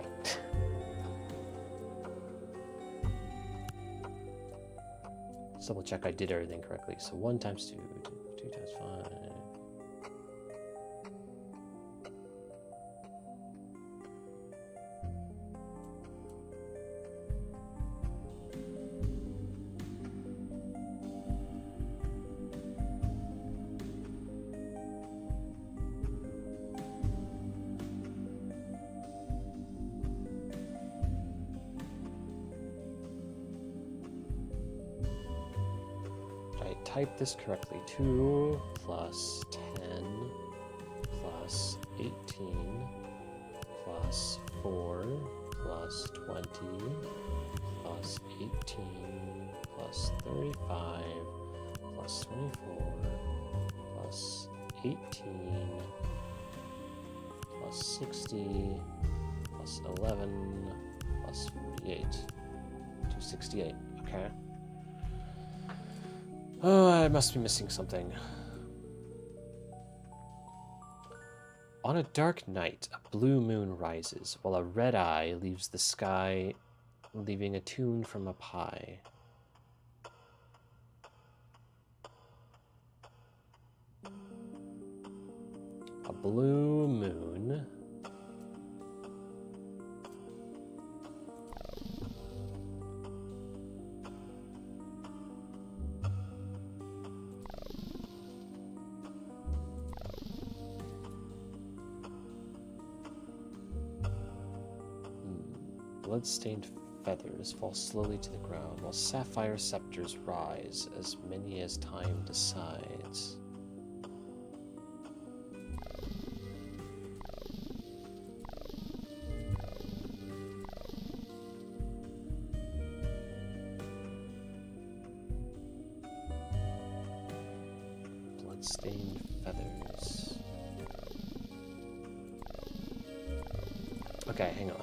Let's double check I did everything correctly. So 1 times 2, 2 times 5. Type this correctly. 2 plus 10 plus 18 plus 4 plus 20 plus 18 plus 35 plus 24 plus 18 plus 60 plus 11 plus 48. 268. Okay. Oh, I must be missing something. On a dark night, a blue moon rises, while a red eye leaves the sky, leaving a tune from a pie. A blue moon. Blood-stained feathers fall slowly to the ground, while sapphire scepters rise, as many as time decides. Blood-stained feathers. Okay, hang on.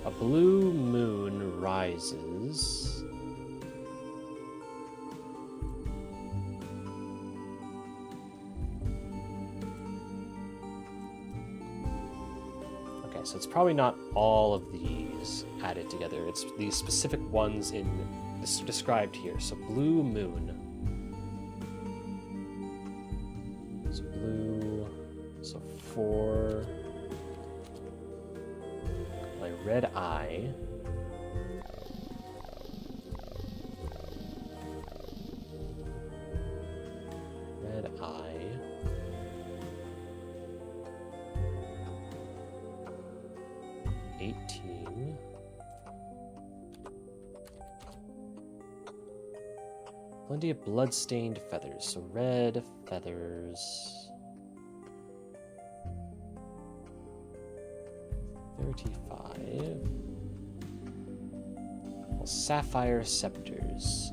A blue moon rises. Okay, so it's probably not all of these added together. It's these specific ones in this described here. So blue moon. So blue. So 4. Red eye. Red eye. $18. Plenty of blood-stained feathers. So red feathers. 35. Well, sapphire scepters.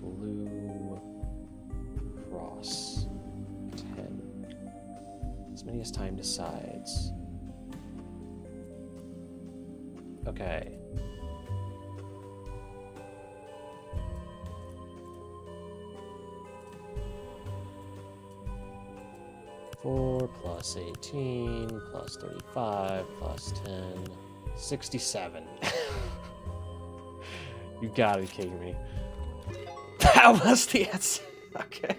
Blue cross. 10. As many as time decides. Okay. Four plus 18 plus 35 plus 10, 67. You gotta be kidding me. That was the answer. Okay.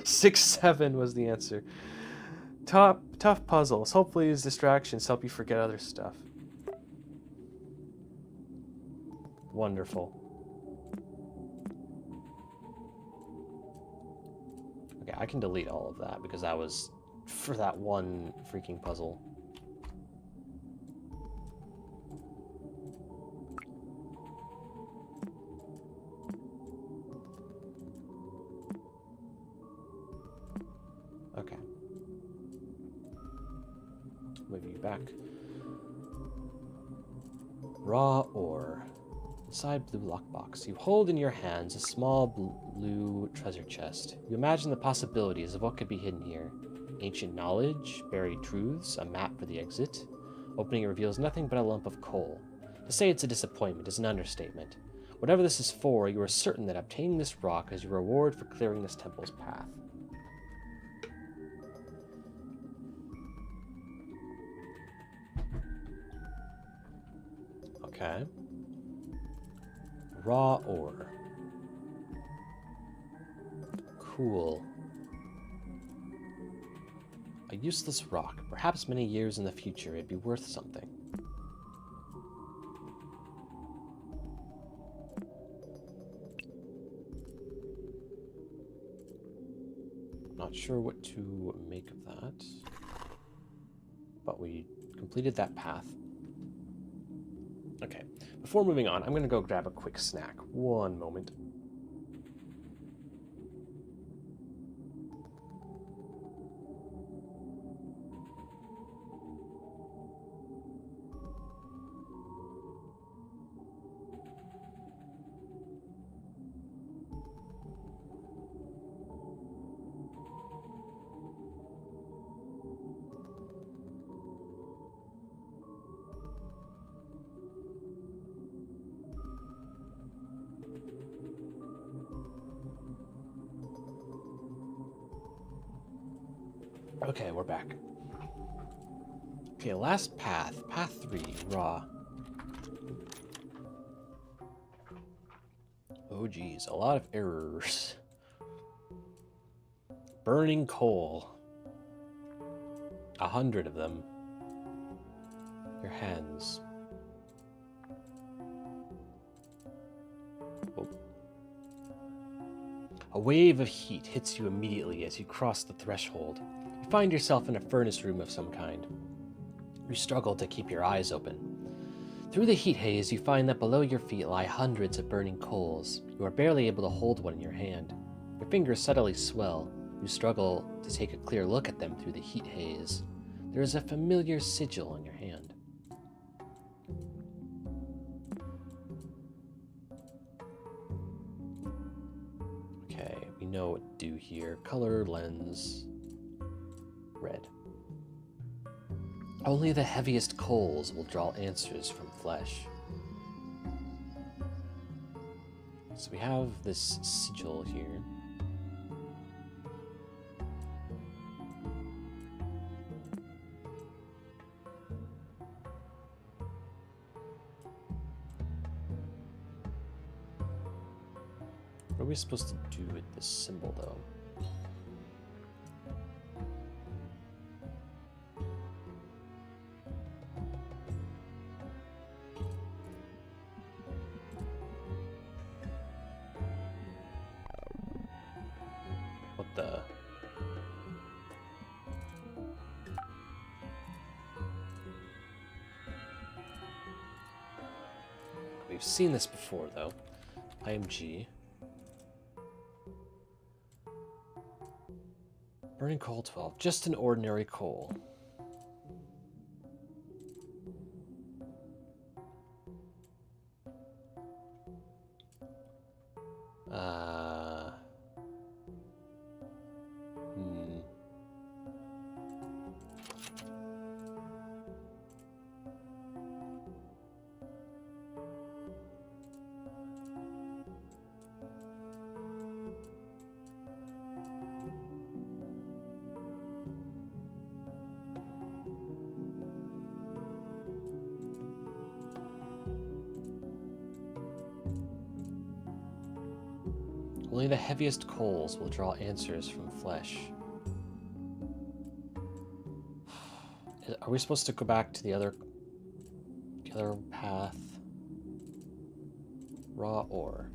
6-7 was the answer. Tough puzzles. Hopefully these distractions help you forget other stuff. Wonderful. Okay, I can delete all of that because that was for that one freaking puzzle. Okay. Move you back. Raw ore. Inside blue lockbox, you hold in your hands a small blue treasure chest. You imagine the possibilities of what could be hidden here. Ancient knowledge, buried truths, a map for the exit. Opening it reveals nothing but a lump of coal. To say it's a disappointment is an understatement. Whatever this is for, you are certain that obtaining this rock is your reward for clearing this temple's path. Okay. Raw ore. Cool. A useless rock. Perhaps many years in the future it'd be worth something. Not sure what to make of that. But we completed that path. Okay, before moving on, I'm going to go grab a quick snack. One moment. Okay, we're back. Okay, last path. Path 3, raw. Oh geez, a lot of errors. Burning coal. 100 of them. Your hands. Oh. A wave of heat hits you immediately as you cross the threshold. You find yourself in a furnace room of some kind. You struggle to keep your eyes open. Through the heat haze, you find that below your feet lie hundreds of burning coals. You are barely able to hold one in your hand. Your fingers subtly swell. You struggle to take a clear look at them through the heat haze. There is a familiar sigil on your hand. Okay, we know what to do here. Color, lens, red. Only the heaviest coals will draw answers from flesh. So we have this sigil here. What are we supposed to do with this symbol, though? What the? We've seen this before, though. IMG. Burning coal 12. Just an ordinary coal. Only the heaviest coals will draw answers from flesh. Are we supposed to go back to the other path? Raw ore.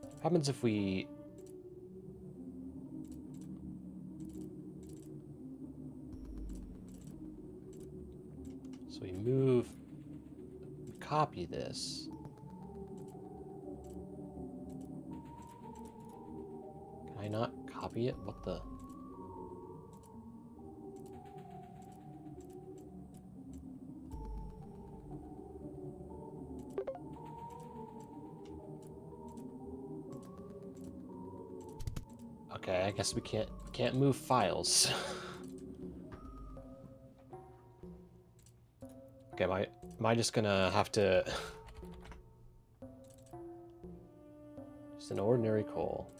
What happens if we... So we copy this. Can I not copy it? What the? Okay, I guess we can't move files. Okay, am I just gonna have to... Just an ordinary coal.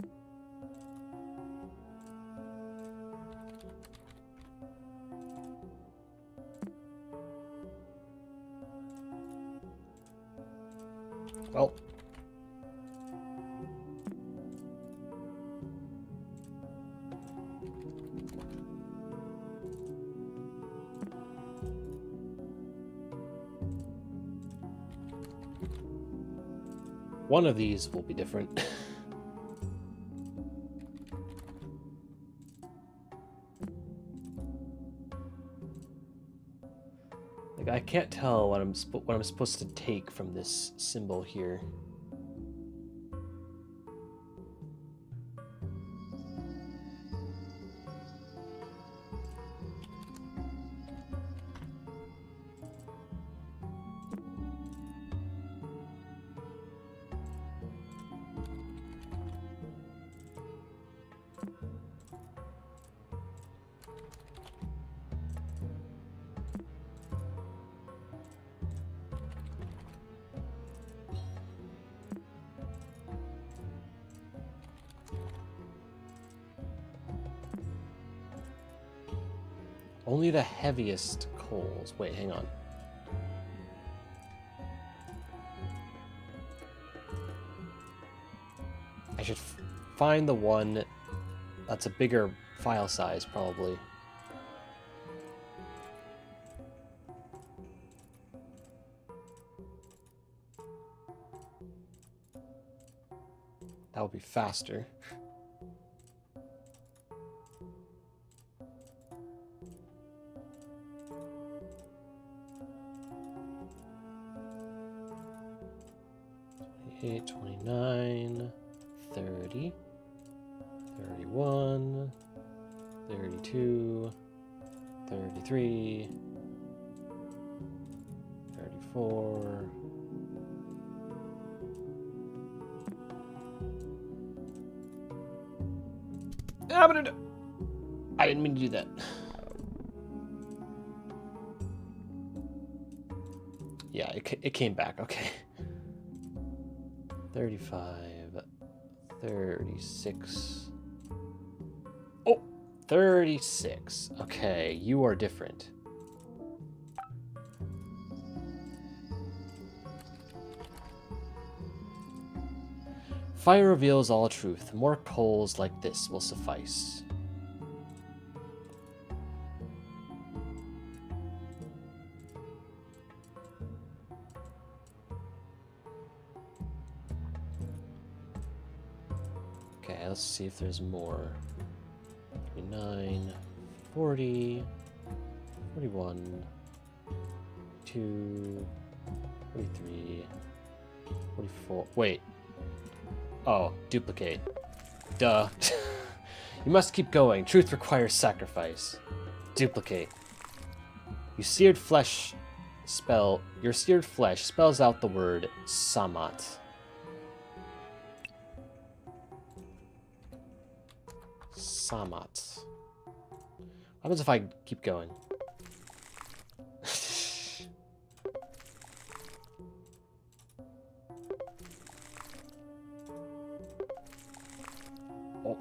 Well... One of these will be different. Like, I can't tell what I'm supposed to take from this symbol here. Only the heaviest coals. Wait, hang on. I should find the one that's a bigger file size, probably. That would be faster. 29, 30, 31, 32, 33, 34. I didn't mean to do that. Yeah, it came back. Okay. 35, 36. Oh, 36. Okay, you are different. Fire reveals all truth. More coals like this will suffice. Okay, let's see if there's more. 39, 40, 41, 42, 43, 44. Wait. Oh, duplicate. Duh. You must keep going. Truth requires sacrifice. Duplicate. Your seared flesh spells out the word samat. Samat. What happens if I keep going? Oh.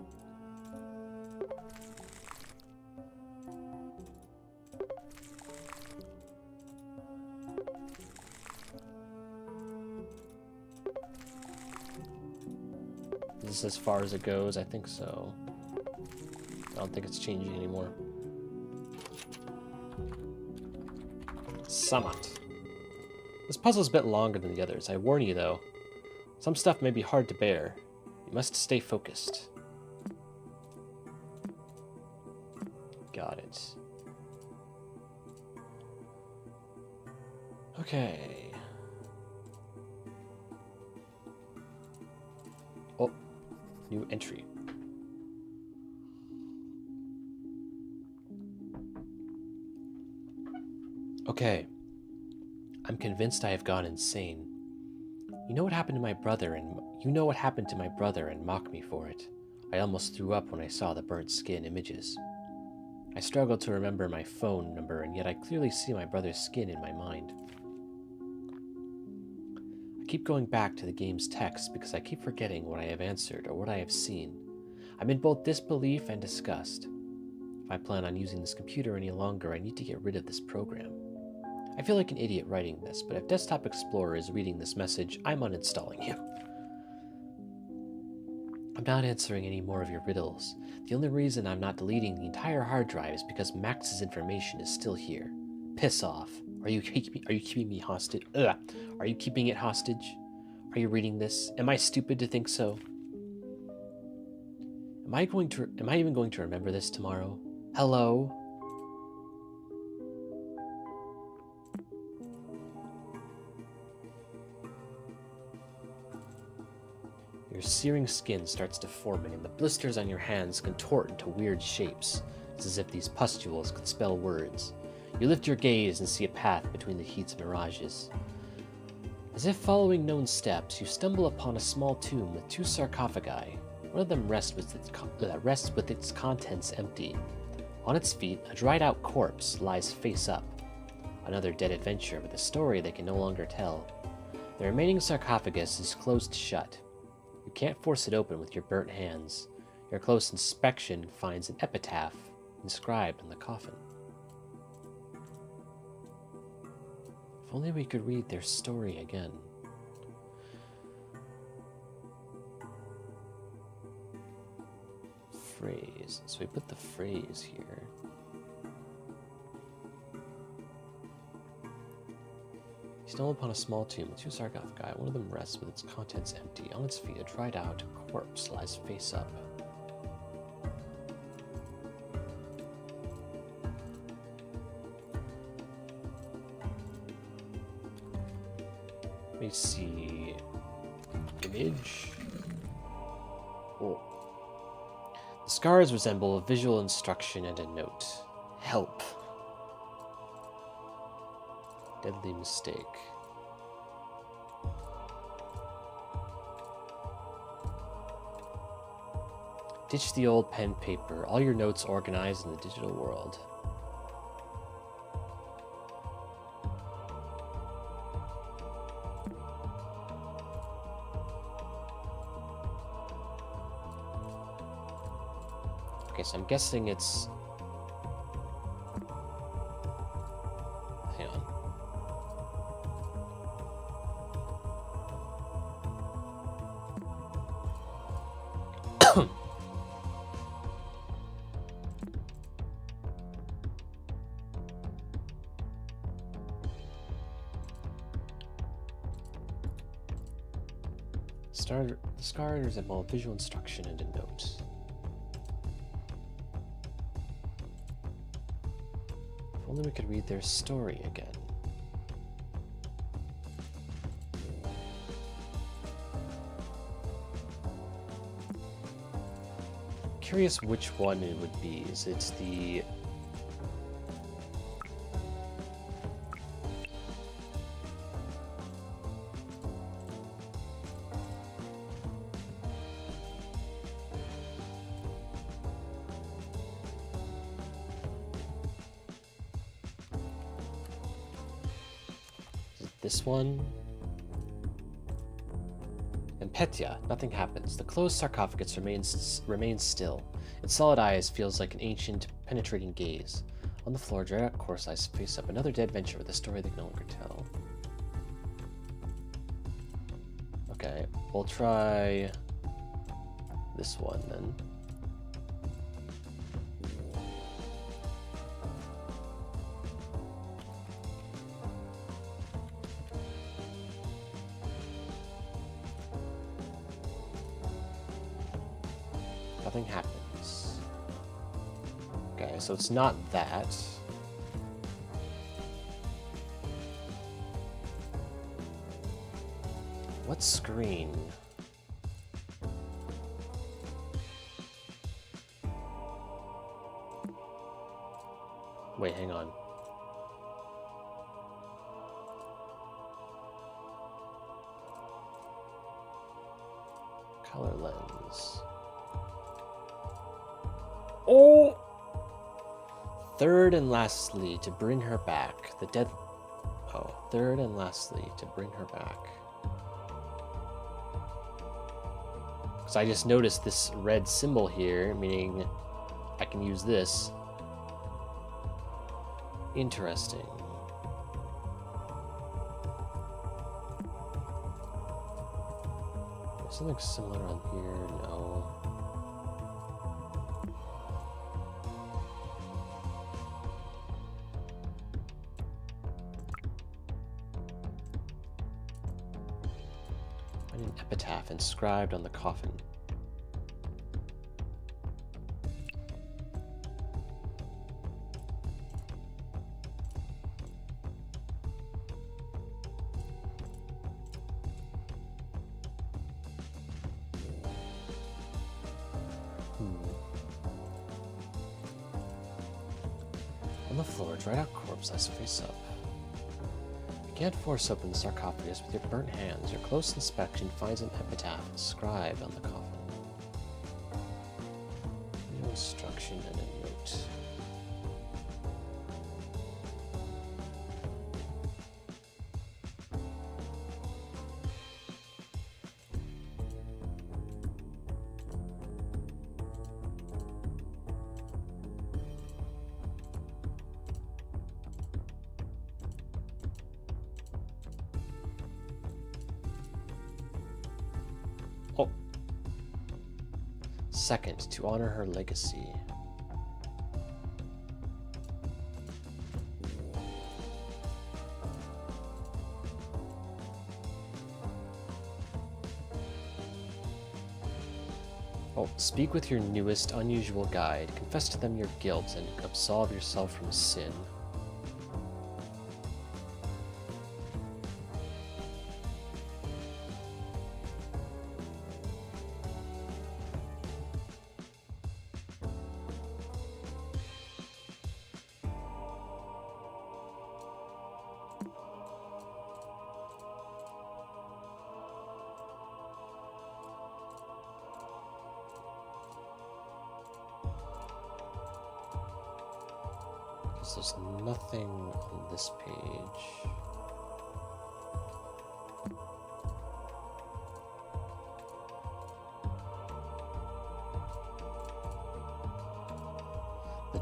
Is this as far as it goes? I think so. I don't think it's changing anymore. Samat. This puzzle's a bit longer than the others. I warn you, though. Some stuff may be hard to bear. You must stay focused. Got it. Okay. New entry. Okay. I'm convinced I have gone insane. You know what happened to my brother and mock me for it. I almost threw up when I saw the burnt skin images. I struggled to remember my phone number, and yet I clearly see my brother's skin in my mind. I keep going back to the game's text because I keep forgetting what I have answered or what I have seen. I'm in both disbelief and disgust. If I plan on using this computer any longer, I need to get rid of this program. I feel like an idiot writing this, but if Desktop Explorer is reading this message, I'm uninstalling you. I'm not answering any more of your riddles. The only reason I'm not deleting the entire hard drive is because Max's information is still here. Piss off. Are you keeping me hostage? Ugh. Are you keeping it hostage? Are you reading this? Am I stupid to think so? Am I even going to remember this tomorrow? Hello? Your searing skin starts deforming, and the blisters on your hands contort into weird shapes. It's as if these pustules could spell words. You lift your gaze and see a path between the heat's mirages. As if following known steps, you stumble upon a small tomb with 2 sarcophagi. One of them rests with its contents empty. On its feet, a dried-out corpse lies face up. Another dead adventurer with a story they can no longer tell. The remaining sarcophagus is closed shut. You can't force it open with your burnt hands. Your close inspection finds an epitaph inscribed on the coffin. If only we could read their story again. Phrase. So we put the phrase here. You stumble upon a small tomb with 2 sarcophagi. One of them rests with its contents empty. On its feet, a dried-out corpse lies face up. Let me see. Image. Oh. The scars resemble a visual instruction and a note. Help. Deadly mistake. Ditch the old pen paper. All your notes organized in the digital world. Okay, so I'm guessing it's... Hang on. The scars resemble visual instruction and a note. If only we could read their story again. Curious which one it would be. Is it the... this one? And Petya, nothing happens. The closed sarcophagus remains still. Its solid eyes feels like an ancient, penetrating gaze. On the floor, dried-out corpse lies face up. Another dead venture with a story they can no longer tell. Okay, we'll try this one then. Nothing happens. Okay, so it's not that. What screen? Wait, hang on. Color lens. Oh! Third and lastly, to bring her back. Third and lastly, to bring her back. Because I just noticed this red symbol here, meaning I can use this. Interesting. There's something similar on here? No. An epitaph inscribed on the coffin. On the floor, dried out corpse lies face up. You can't force open the sarcophagus with your burnt hands. Your close inspection finds an epitaph inscribed on the coffin. No instruction and a note. Oh. Second, to honor her legacy. Oh, speak with your newest, unusual guide. Confess to them your guilt and absolve yourself from sin. There's nothing on this page.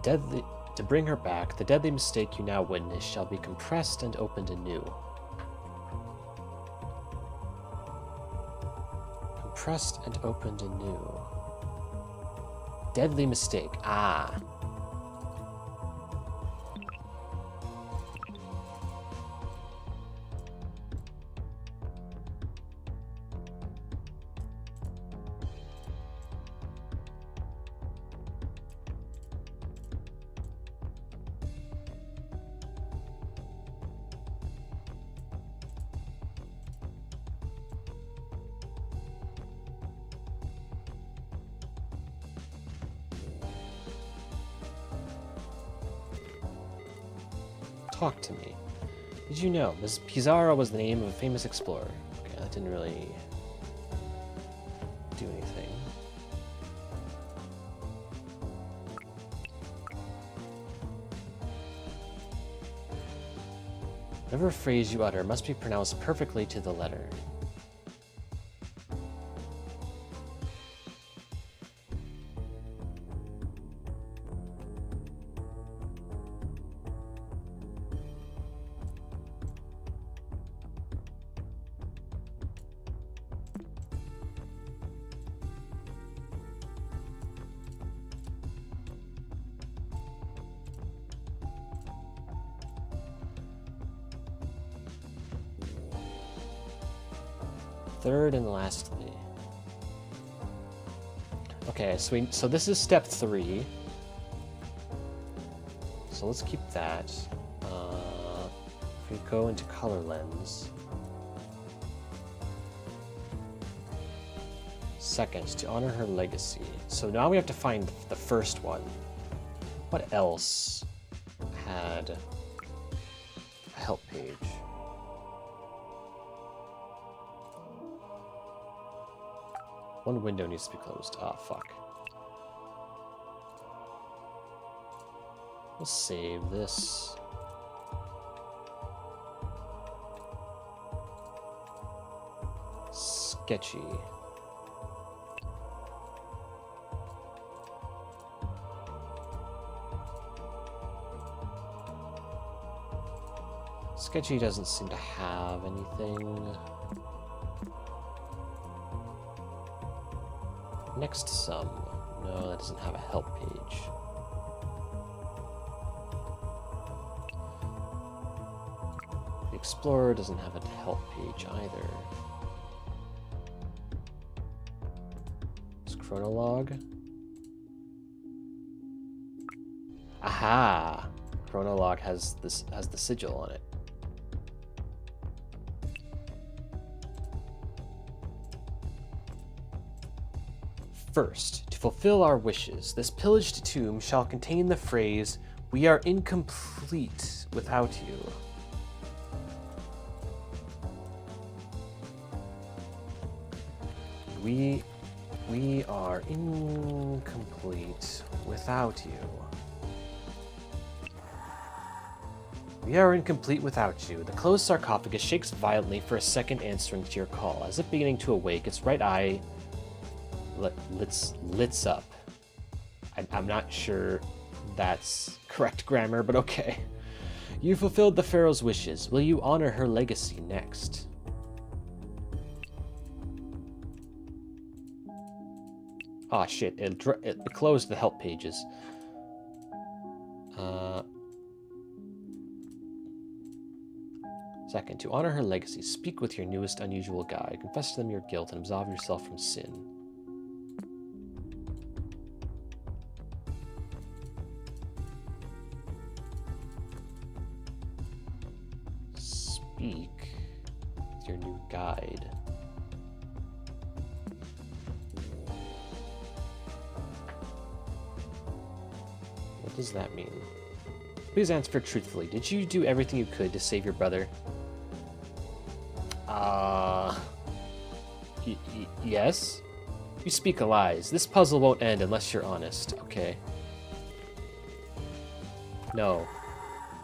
To bring her back, the deadly mistake you now witness shall be compressed and opened anew. Compressed and opened anew. Deadly mistake. Ah. Talk to me. Did you know Ms. Pizarro was the name of a famous explorer? Okay, that didn't really do anything. Whatever phrase you utter must be pronounced perfectly to the letter. Third and lastly. Okay, so this is step 3. So let's keep that. If we go into color lens. Second, to honor her legacy. So now we have to find the first one. What else add a help page. One window needs to be closed. Ah, fuck. We'll save this. Sketchy. Sketchy doesn't seem to have anything. Next sum. No, that doesn't have a help page. The Explorer doesn't have a help page either. Is Chronolog? Aha! Chronolog has the sigil on it. First, to fulfill our wishes, this pillaged tomb shall contain the phrase, "We are incomplete without you." We are incomplete without you. We are incomplete without you. The closed sarcophagus shakes violently for a second, answering to your call. As if beginning to awake, its right eye lits up. I'm not sure that's correct grammar, but okay. You fulfilled the Pharaoh's wishes. Will you honor her legacy next? Ah, shit. It closed the help pages. Second, to honor her legacy, speak with your newest unusual guide. Confess to them your guilt and absolve yourself from sin. Speak with your new guide. What does that mean? Please answer truthfully. Did you do everything you could to save your brother? Yes? You speak lies. This puzzle won't end unless you're honest. Okay. No.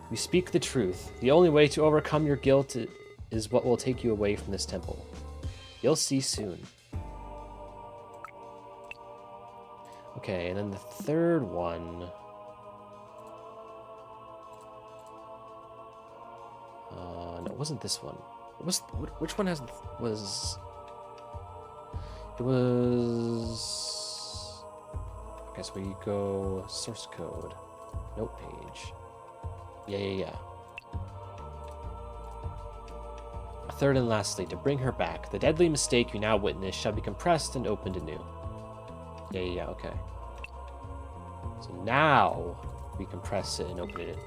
You speak the truth. The only way to overcome your guilt is what will take you away from this temple. You'll see soon. Okay, and then the third one... no, it wasn't this one. Which one was... It was... I guess we go source code. Note page. Yeah. Third and lastly, to bring her back, the deadly mistake you now witness shall be compressed and opened anew. Yeah, okay. So now we compress it and open it.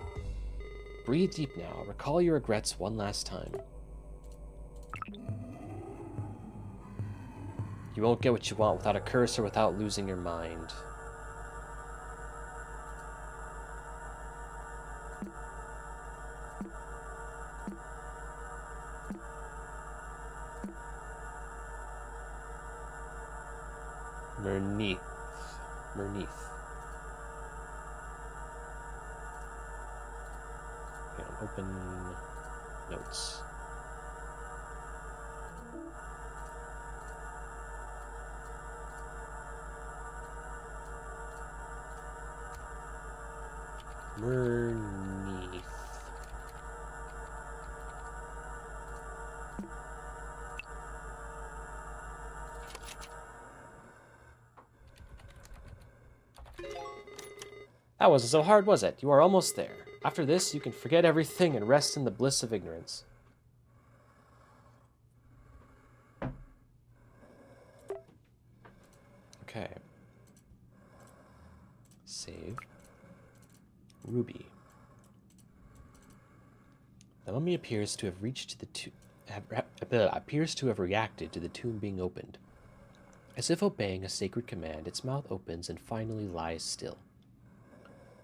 Breathe deep now. Recall your regrets one last time. You won't get what you want without a curse or without losing your mind. Merneath. Okay, open notes. Merneath. That wasn't so hard, was it? You are almost there. After this, you can forget everything and rest in the bliss of ignorance. Okay. Save. Ruby. The mummy appears to have reached the appears to have reacted to the tomb being opened. As if obeying a sacred command, its mouth opens and finally lies still.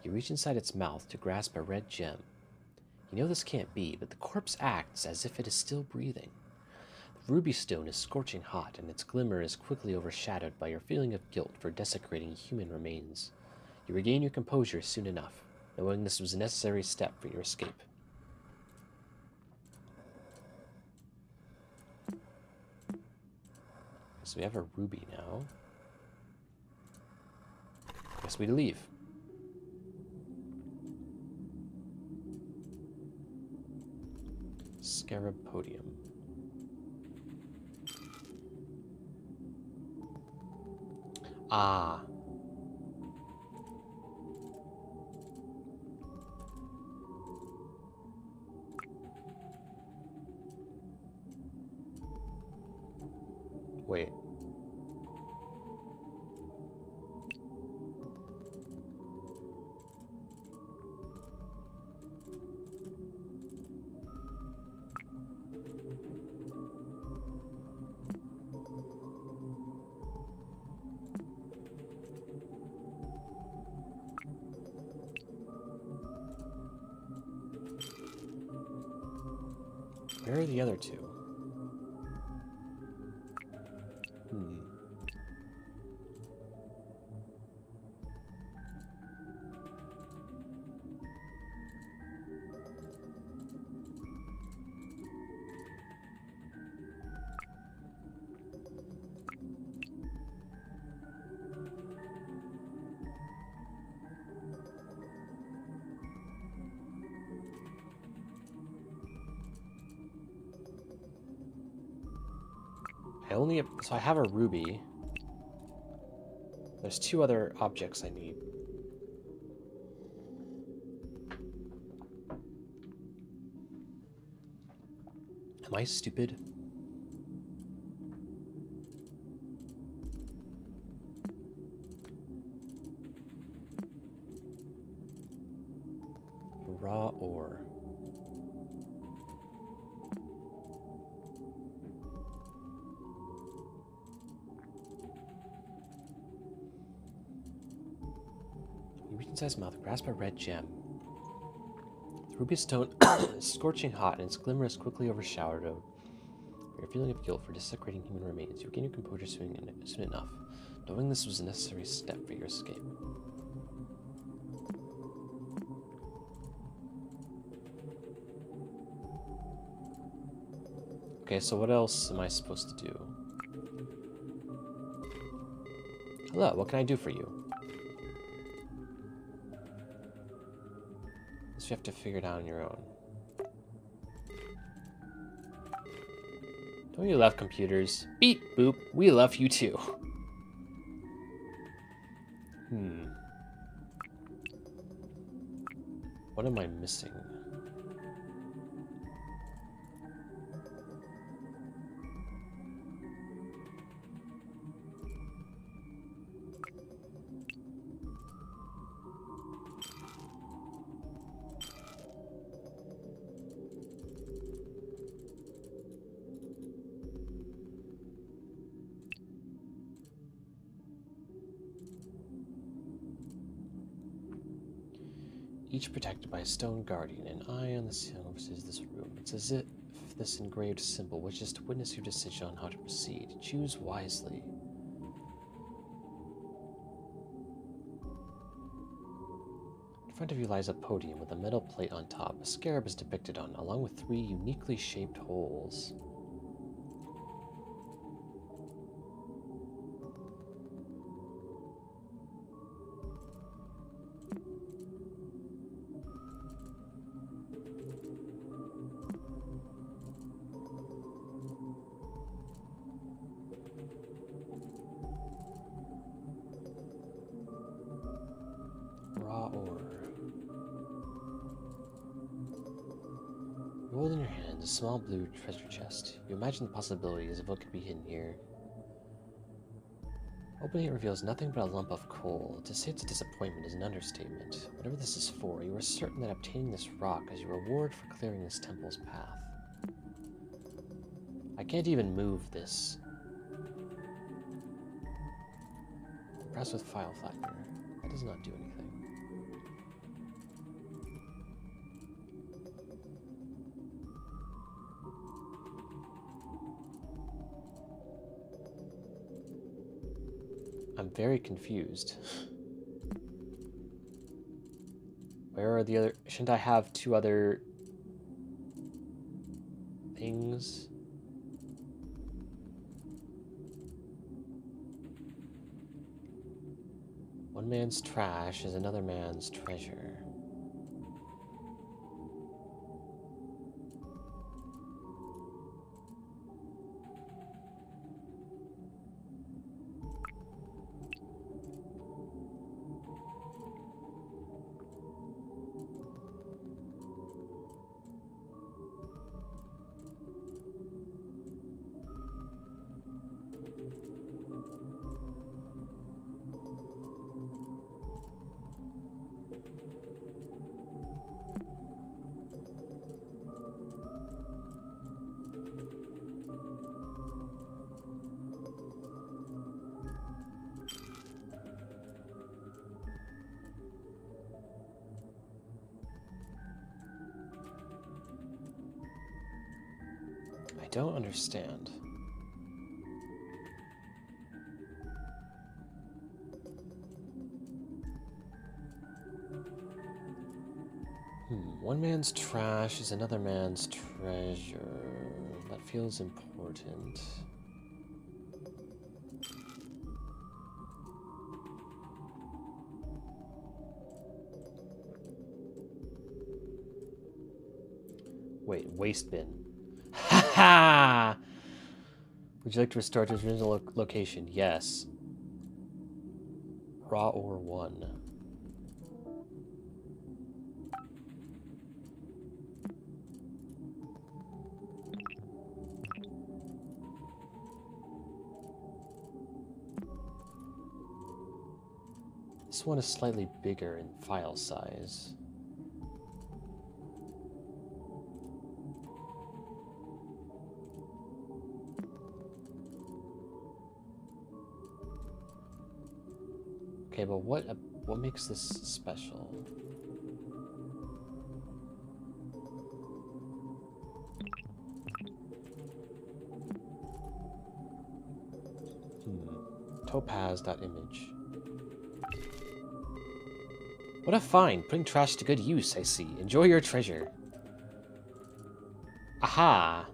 You reach inside its mouth to grasp a red gem. You know this can't be, but the corpse acts as if it is still breathing. The ruby stone is scorching hot, and its glimmer is quickly overshadowed by your feeling of guilt for desecrating human remains. You regain your composure soon enough, knowing this was a necessary step for your escape. So we have a ruby now. Guess we leave. Scarab podium. Ah. Wait. Where are the other two? So I have a ruby. There's two other objects I need. Am I stupid? Raw ore. Inside his mouth, grasp a red gem. The ruby stone is scorching hot, and its glimmer is quickly overshadowed by your feeling of guilt for desecrating human remains. You regain your composure soon enough, knowing this was a necessary step for your escape. Okay, so what else am I supposed to do? Hello, what can I do for you? You have to figure it out on your own. Don't you love computers? Beep boop, we love you too. What am I missing? Each protected by a stone guardian, an eye on the ceiling oversees this room. It's as if this engraved symbol wishes to witness your decision on how to proceed. Choose wisely. In front of you lies a podium with a metal plate on top. A scarab is depicted on, along with 3 uniquely shaped holes. Hold in your hands a small blue treasure chest. You imagine the possibilities of what could be hidden here. Opening it reveals nothing but a lump of coal. To say it's a disappointment is an understatement. Whatever this is for, you are certain that obtaining this rock is your reward for clearing this temple's path. I can't even move this. Press with file flattener. That does not do anything. I'm very confused. Where are the other... Shouldn't I have two other things? One man's trash is another man's treasure. I don't understand. One man's trash is another man's treasure. That feels important. Wait, waste bin. Ha ha! Would you like to restore to its original location? Yes. Raw ore 1. This one is slightly bigger in file size. Okay, but what makes this special? Topaz.image. What a find! Putting trash to good use, I see. Enjoy your treasure. Aha!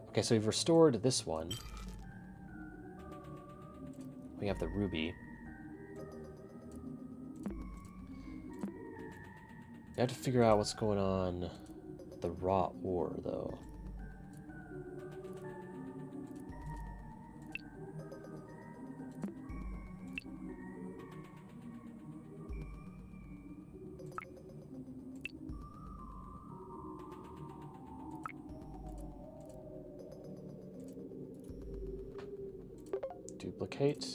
Okay, so we've restored this one. We have the ruby. We have to figure out what's going on with the raw ore, though. Duplicate.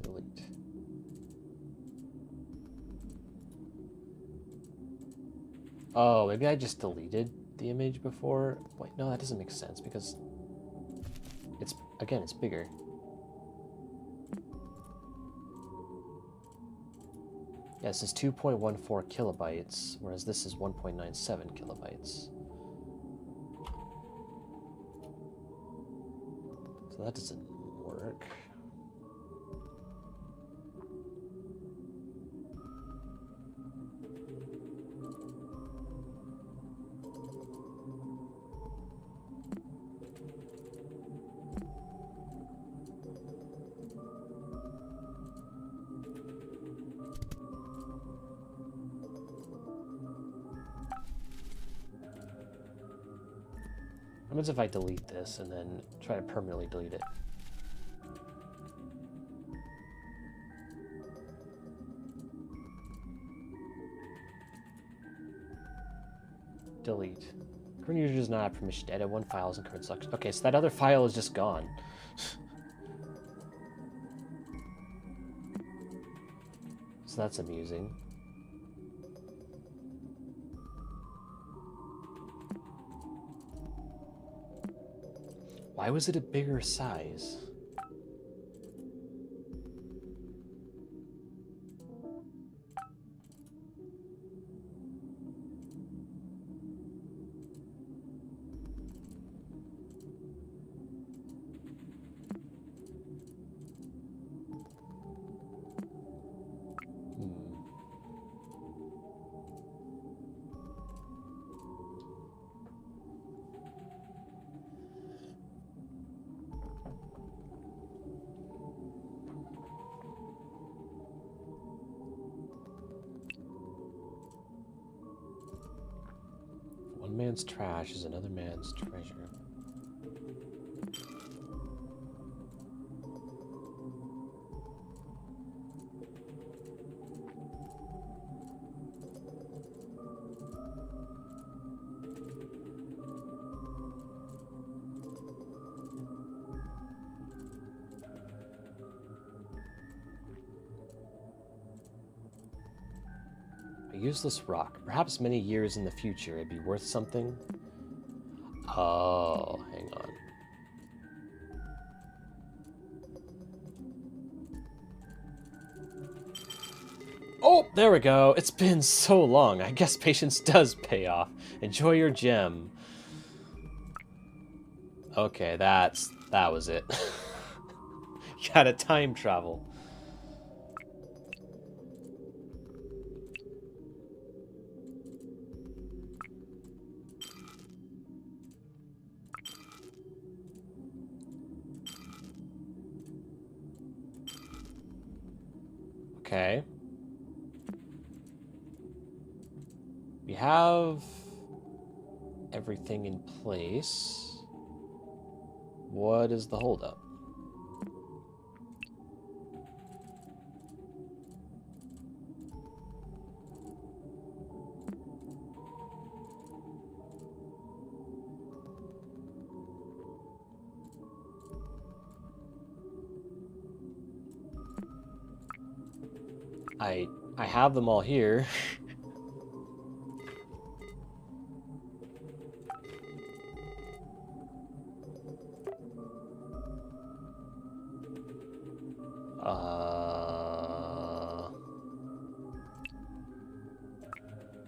Delete. Oh, maybe I just deleted the image before. Wait, no, that doesn't make sense because it's, again, it's bigger. Yeah, this is 2.14 kilobytes, whereas this is 1.97 kilobytes. So that doesn't work. What happens if I delete this and then try to permanently delete it? Delete. Current user does not have permission to edit one file's in current selection. Okay, so that other file is just gone. So that's amusing. Why was it a bigger size? man's trash is another man's treasure. Useless rock. Perhaps many years in the future it'd be worth something. Oh, hang on. Oh, there we go. It's been so long. I guess patience does pay off. Enjoy your gem. Okay, that was it. You gotta time travel. Okay. We have everything in place. What is the holdup? I have them all here.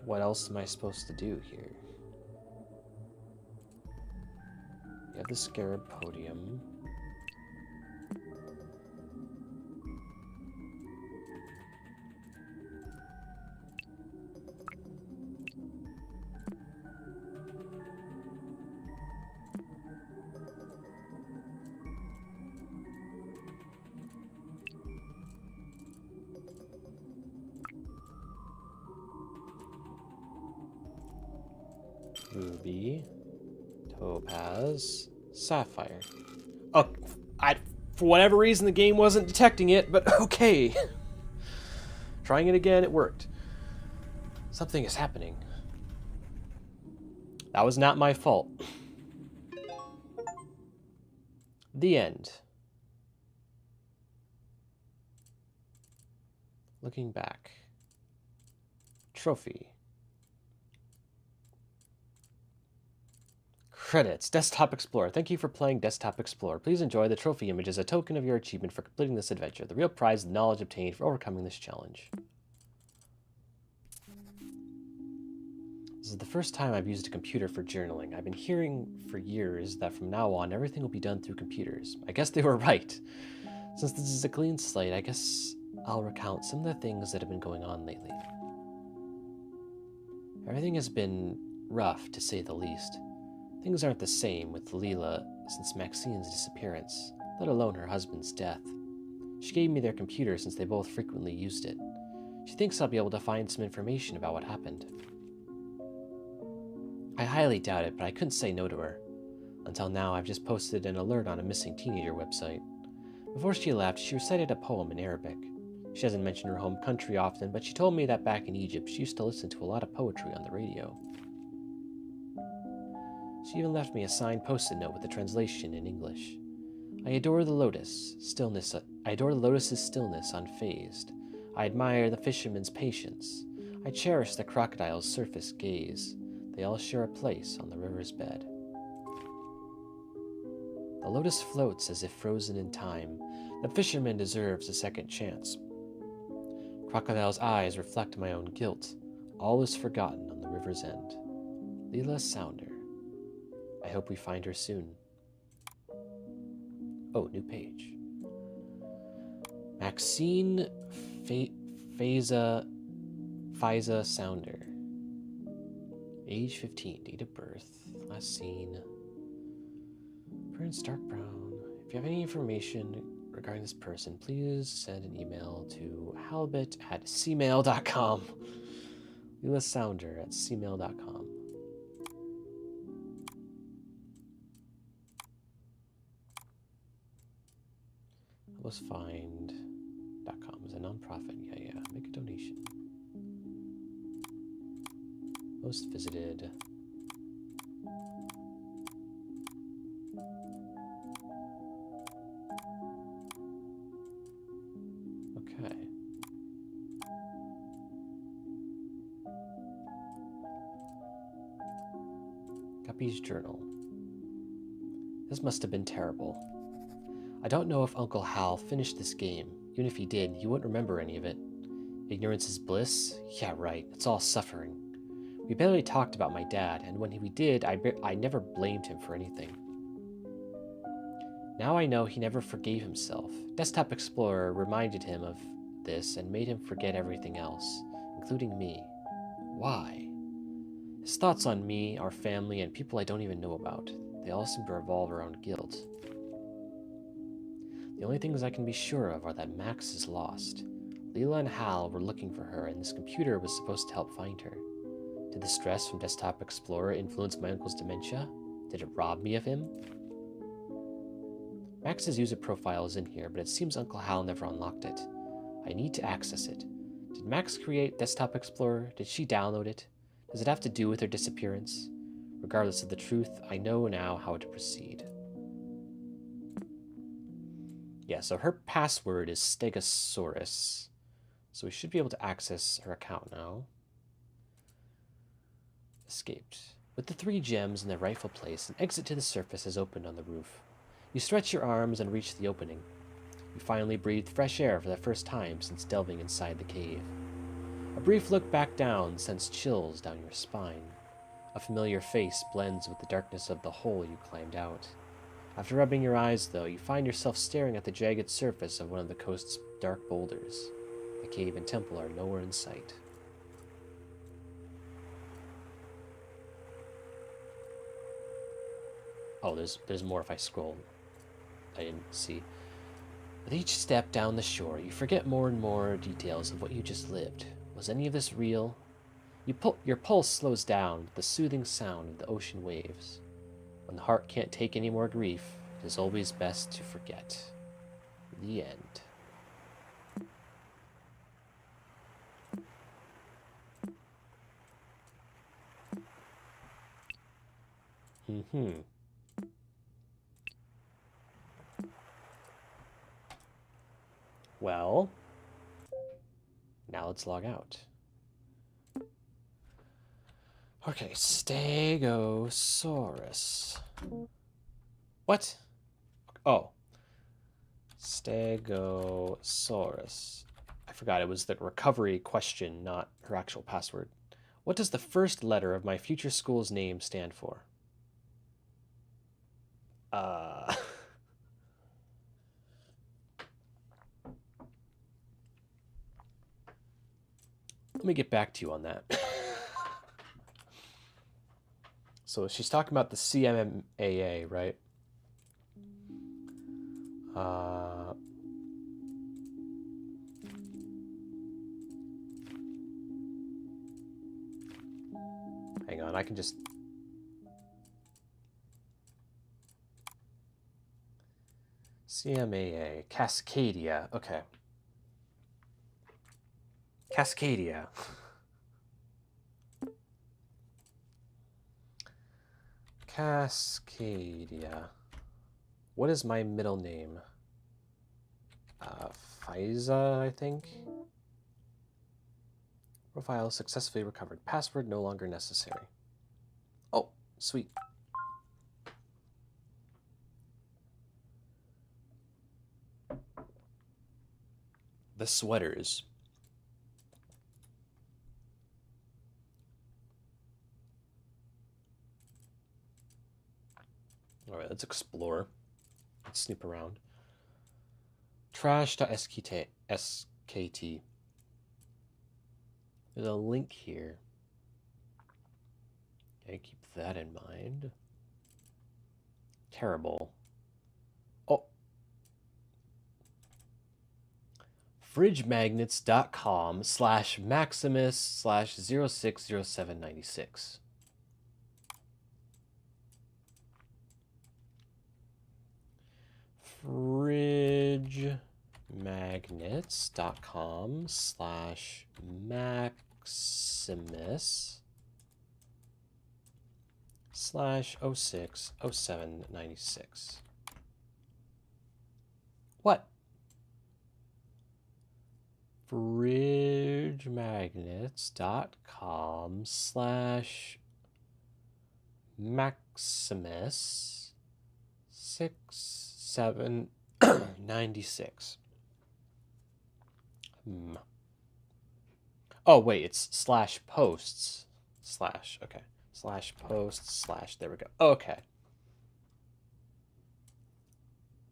What else am I supposed to do here? You have the scarab podium. Ruby, topaz, sapphire. Oh, for whatever reason the game wasn't detecting it, but okay. Trying it again, it worked. Something is happening. That was not my fault. The end. Looking back. Trophy. Credits. Desktop Explorer. Thank you for playing Desktop Explorer. Please enjoy the trophy image as a token of your achievement for completing this adventure. The real prize is the knowledge obtained for overcoming this challenge. This is the first time I've used a computer for journaling. I've been hearing for years that from now on everything will be done through computers. I guess they were right. Since this is a clean slate, I guess I'll recount some of the things that have been going on lately. Everything has been rough, to say the least. Things aren't the same with Leela since Maxine's disappearance, let alone her husband's death. She gave me their computer since they both frequently used it. She thinks I'll be able to find some information about what happened. I highly doubt it, but I couldn't say no to her. Until now, I've just posted an alert on a missing teenager website. Before she left, she recited a poem in Arabic. She doesn't mention her home country often, but she told me that back in Egypt, she used to listen to a lot of poetry on the radio. She even left me a signed post-it note with the translation in English. I adore the lotus, stillness. I adore the lotus's stillness unfazed. I admire the fisherman's patience. I cherish the crocodile's surface gaze. They all share a place on the river's bed. The lotus floats as if frozen in time. The fisherman deserves a second chance. Crocodile's eyes reflect my own guilt. All is forgotten on the river's end. Leela Sounder. I hope we find her soon. Oh, new page. Maxine Faiza Sounder. Age 15, date of birth, last seen. Appearance dark brown. If you have any information regarding this person, please send an email to halibut@cmail.com. Leela Sounder at cmail.com. Closefind.com is a nonprofit. Yeah. Make a donation. Most visited. Okay. Guppy's journal. This must have been terrible. I don't know if Uncle Hal finished this game. Even if he did, he wouldn't remember any of it. Ignorance is bliss? Yeah, right. It's all suffering. We barely talked about my dad, and when we did, I never blamed him for anything. Now I know he never forgave himself. Desktop Explorer reminded him of this and made him forget everything else, including me. Why? His thoughts on me, our family, and people I don't even know about. They all seem to revolve around guilt. The only things I can be sure of are that Max is lost. Leela and Hal were looking for her, and this computer was supposed to help find her. Did the stress from Desktop Explorer influence my uncle's dementia? Did it rob me of him? Max's user profile is in here, but it seems Uncle Hal never unlocked it. I need to access it. Did Max create Desktop Explorer? Did she download it? Does it have to do with her disappearance? Regardless of the truth, I know now how to proceed. Yeah, so her password is Stegosaurus. So we should be able to access her account now. Escaped. With the 3 gems in their rightful place, an exit to the surface has opened on the roof. You stretch your arms and reach the opening. You finally breathe fresh air for the first time since delving inside the cave. A brief look back down sends chills down your spine. A familiar face blends with the darkness of the hole you climbed out. After rubbing your eyes, though, you find yourself staring at the jagged surface of one of the coast's dark boulders. The cave and temple are nowhere in sight. Oh, there's more if I scroll. I didn't see. With each step down the shore, you forget more and more details of what you just lived. Was any of this real? Your pulse slows down with the soothing sound of the ocean waves. When the heart can't take any more grief, it is always best to forget. The end. Well, now let's log out. Okay, Stegosaurus. What? Oh. Stegosaurus. I forgot it was the recovery question, not her actual password. What does the first letter of my future school's name stand for? Let me get back to you on that. So she's talking about the CMAA, right? Hang on, I can just... CMAA, Cascadia, okay. Cascadia. Cascadia. What is my middle name? Faiza, I think. Profile successfully recovered. Password no longer necessary. Oh, sweet. The sweaters. All right, let's explore. Let's snoop around. Trash.skt. There's a link here. Okay, keep that in mind. Terrible. Oh. fridgemagnets.com/Maximus/060796. Fridge fridgemagnets.com/maximus/060796. What? fridgemagnets.com/maximus6796. Oh, wait, it's /posts. Okay. /posts/ there we go. Okay.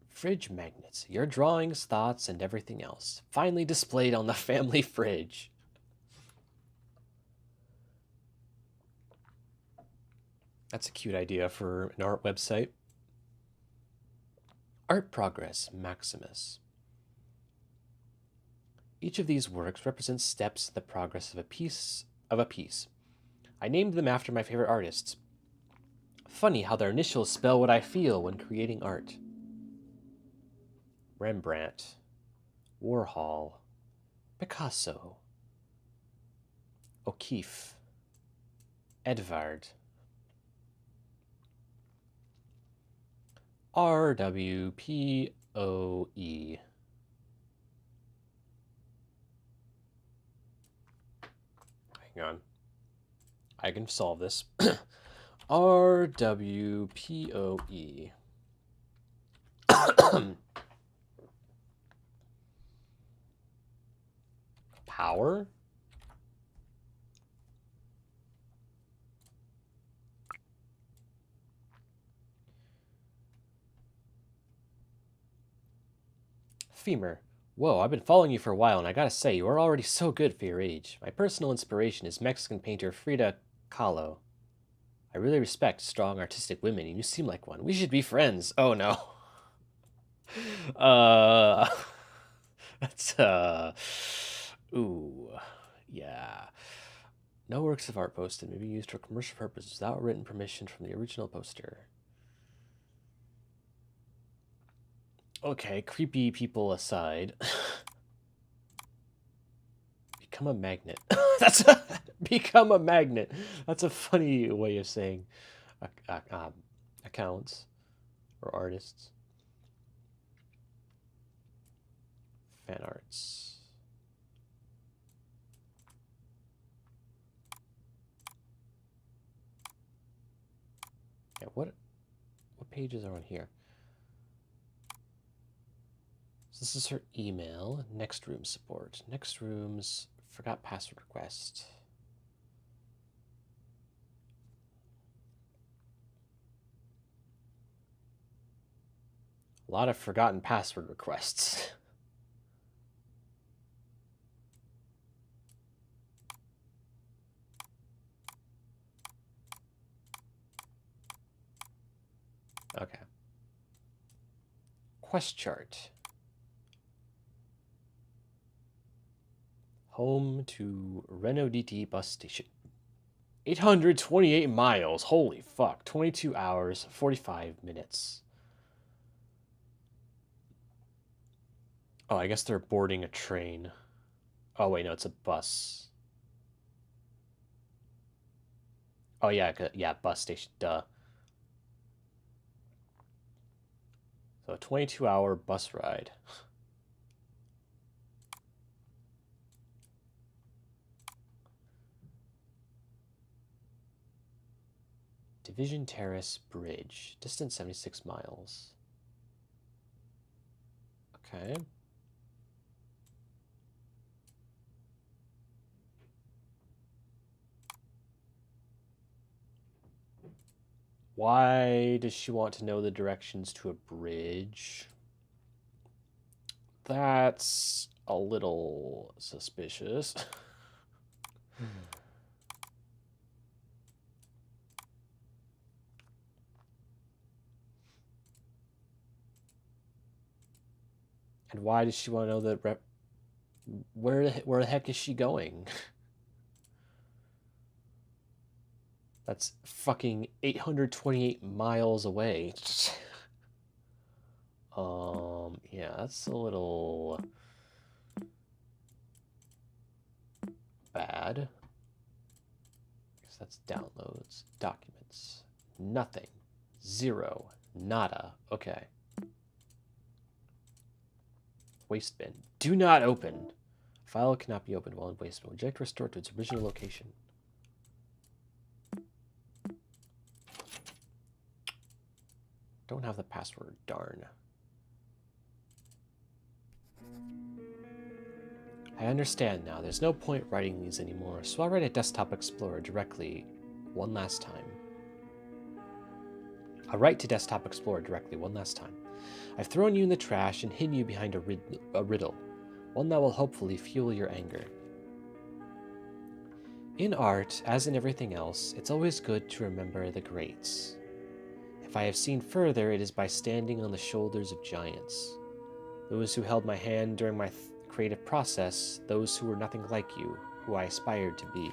Fridge magnets, your drawings, thoughts, and everything else, finally displayed on the family fridge. That's a cute idea for an art website. Art Progress Maximus. Each of these works represents steps in the progress of a piece. I named them after my favorite artists. Funny how their initials spell what I feel when creating art. Rembrandt, Warhol, Picasso, O'Keeffe, Edvard, RWPOE. Hang on. I can solve this. RWPOE. Power? Femur. Whoa, I've been following you for a while, and I gotta say, you are already so good for your age. My personal inspiration is Mexican painter Frida Kahlo. I really respect strong artistic women, and you seem like one. We should be friends. Oh, no. That's, ooh, yeah. No works of art posted may be used for commercial purposes without written permission from the original poster. Okay, creepy people aside. Become a magnet. Become a magnet. That's a funny way of saying accounts or artists. Fan arts. Yeah, what pages are on here? So this is her email. Next room support. Next room's forgot password request. A lot of forgotten password requests. Okay. Quest chart. Home to Reno DT bus station. 828 miles. Holy fuck. 22 hours, 45 minutes. Oh, I guess they're boarding a train. Oh, wait, no, it's a bus. Oh, yeah, bus station. Duh. So a 22-hour bus ride. Division Terrace Bridge. Distance 76 miles. Okay. Why does she want to know the directions to a bridge? That's a little suspicious. And why does she want to know that? Where the heck is she going? That's fucking 828 miles away. Yeah, that's a little bad. Guess that's downloads, documents, nothing, 0, nada. Okay. Waste bin. Do not open. File cannot be opened while in waste bin. Object restored to its original location. Don't have the password. Darn. I understand now. There's no point writing these anymore, so I'll write a Desktop Explorer directly one last time. I'll write to Desktop Explorer directly one last time. I've thrown you in the trash and hidden you behind a riddle, one that will hopefully fuel your anger. In art, as in everything else, it's always good to remember the greats. If I have seen further, it is by standing on the shoulders of giants. Those who held my hand during my creative process, those who were nothing like you, who I aspired to be.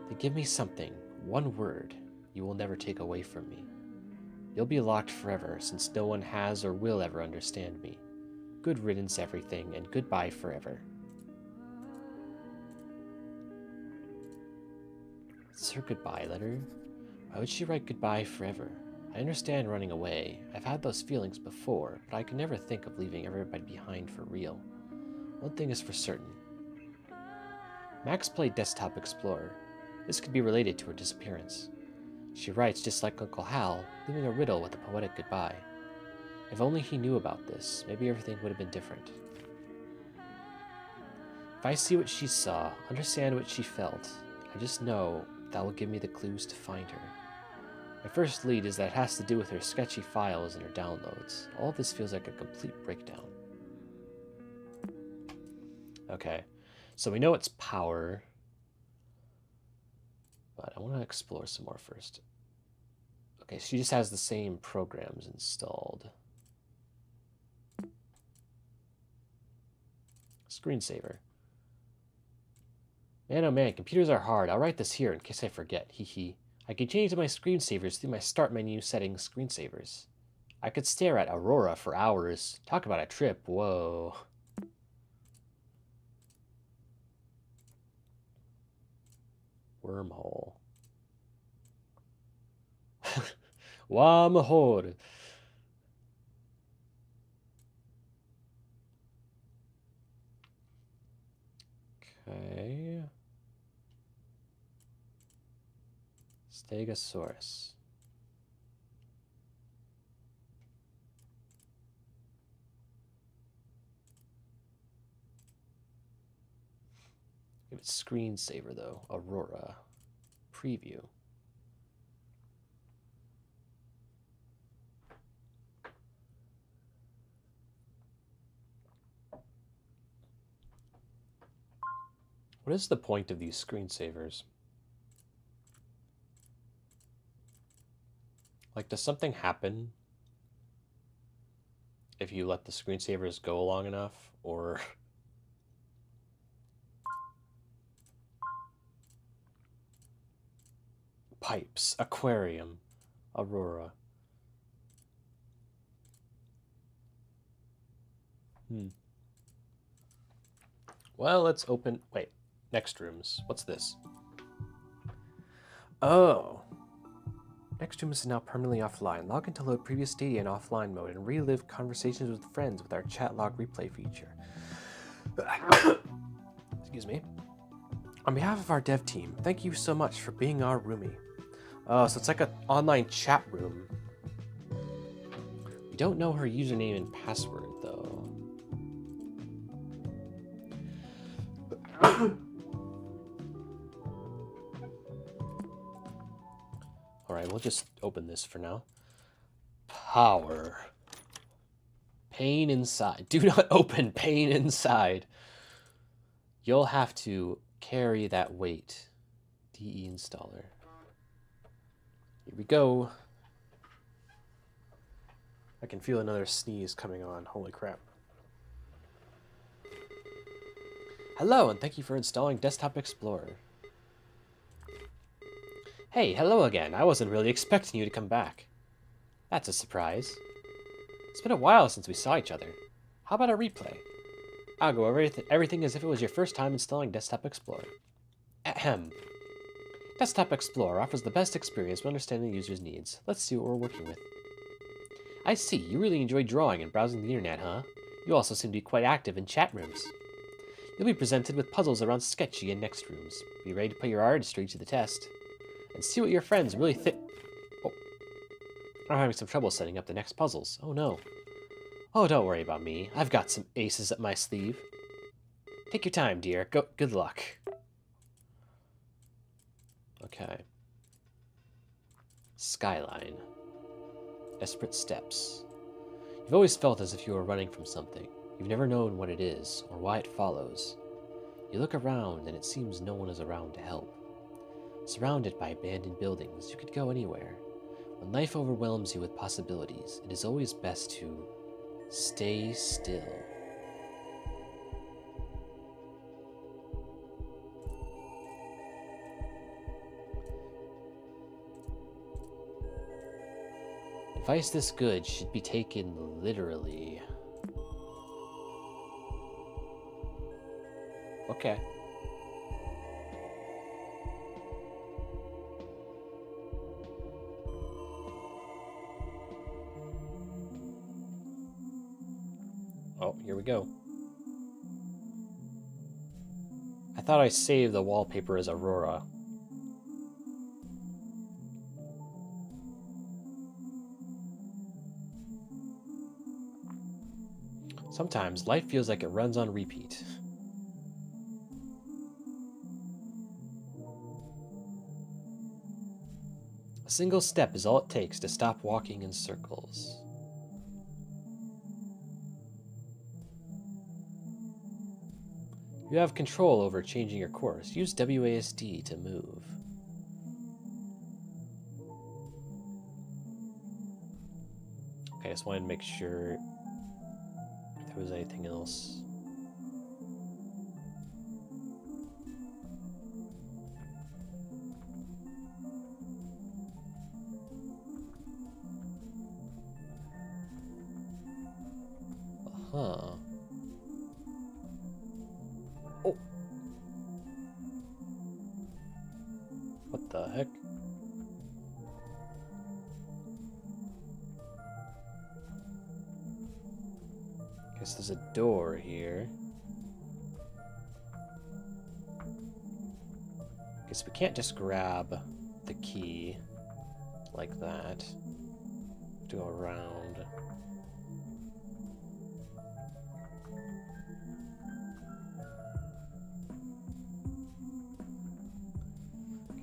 They give me something, one word, you will never take away from me. You'll be locked forever, since no one has or will ever understand me. Good riddance, everything, and goodbye forever. It's her goodbye letter. Why would she write goodbye forever? I understand running away. I've had those feelings before, but I could never think of leaving everybody behind for real. One thing is for certain. Max played Desktop Explorer. This could be related to her disappearance. She writes just like Uncle Hal, leaving a riddle with a poetic goodbye. If only he knew about this, maybe everything would have been different. If I see what she saw, understand what she felt, I just know that will give me the clues to find her. My first lead is that it has to do with her sketchy files and her downloads. All of this feels like a complete breakdown. Okay, so we know it's power, but I want to explore some more first. Okay, she just has the same programs installed. Screensaver. Man, oh man, computers are hard. I'll write this here in case I forget. Hee. I can change my screensavers through my start menu settings screensavers. I could stare at Aurora for hours. Talk about a trip. Whoa. Wormhole. Wormhole. Okay. Stegosaurus. Give it screensaver though. Aurora. Preview. What is the point of these screensavers? Like, does something happen if you let the screensavers go long enough, or... Pipes, aquarium, Aurora. Well, let's open... Wait, next rooms. What's this? Oh. Next room is now permanently offline. Log in to load previous data in offline mode and relive conversations with friends with our chat log replay feature. Excuse me. On behalf of our dev team, thank you so much for being our roomie. Oh, so it's like an online chat room. We don't know her username and password, though. Alright, we'll just open this for now. Power. Pain inside. Do not open. Pain inside. You'll have to carry that weight. DE installer. Here we go. I can feel another sneeze coming on. Holy crap. Hello, and thank you for installing Desktop Explorer. Hey, hello again. I wasn't really expecting you to come back. That's a surprise. It's been a while since we saw each other. How about a replay? I'll go over everything as if it was your first time installing Desktop Explorer. Ahem. Desktop Explorer offers the best experience when understanding the user's needs. Let's see what we're working with. I see, you really enjoy drawing and browsing the internet, huh? You also seem to be quite active in chat rooms. You'll be presented with puzzles around Sketchy and Next Rooms. Be ready to put your artistry to the test. And see what your friends really think. Oh. I'm having some trouble setting up the next puzzles. Oh no. Oh, don't worry about me. I've got some aces up my sleeve. Take your time, dear. Good luck. Okay. Skyline. Desperate steps. You've always felt as if you were running from something. You've never known what it is or why it follows. You look around and it seems no one is around to help. Surrounded by abandoned buildings, you could go anywhere. When life overwhelms you with possibilities, it is always best to stay still. Advice this good should be taken literally. Okay. Oh, here we go. I thought I saved the wallpaper as Aurora. Sometimes life feels like it runs on repeat. A single step is all it takes to stop walking in circles. You have control over changing your course. Use WASD to move. Okay, I just wanted to make sure if there was anything else. Uh-huh. Oh. What the heck? Guess there's a door here. Guess we can't just grab the key like that. Have to go around.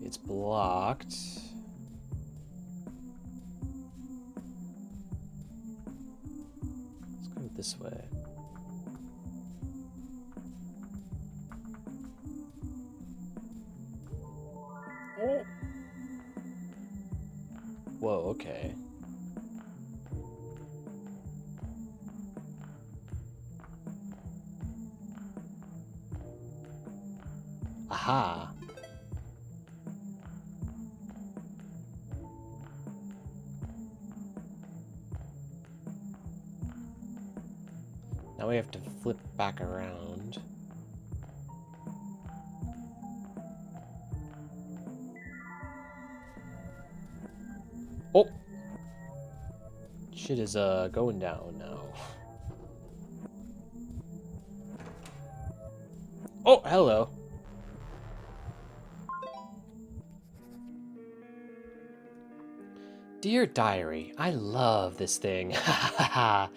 It's blocked. Let's go this way. Oh. Whoa, okay. Aha. Now we have to flip back around. Oh! Shit is going down now. Oh, hello. Dear Diary, I love this thing. I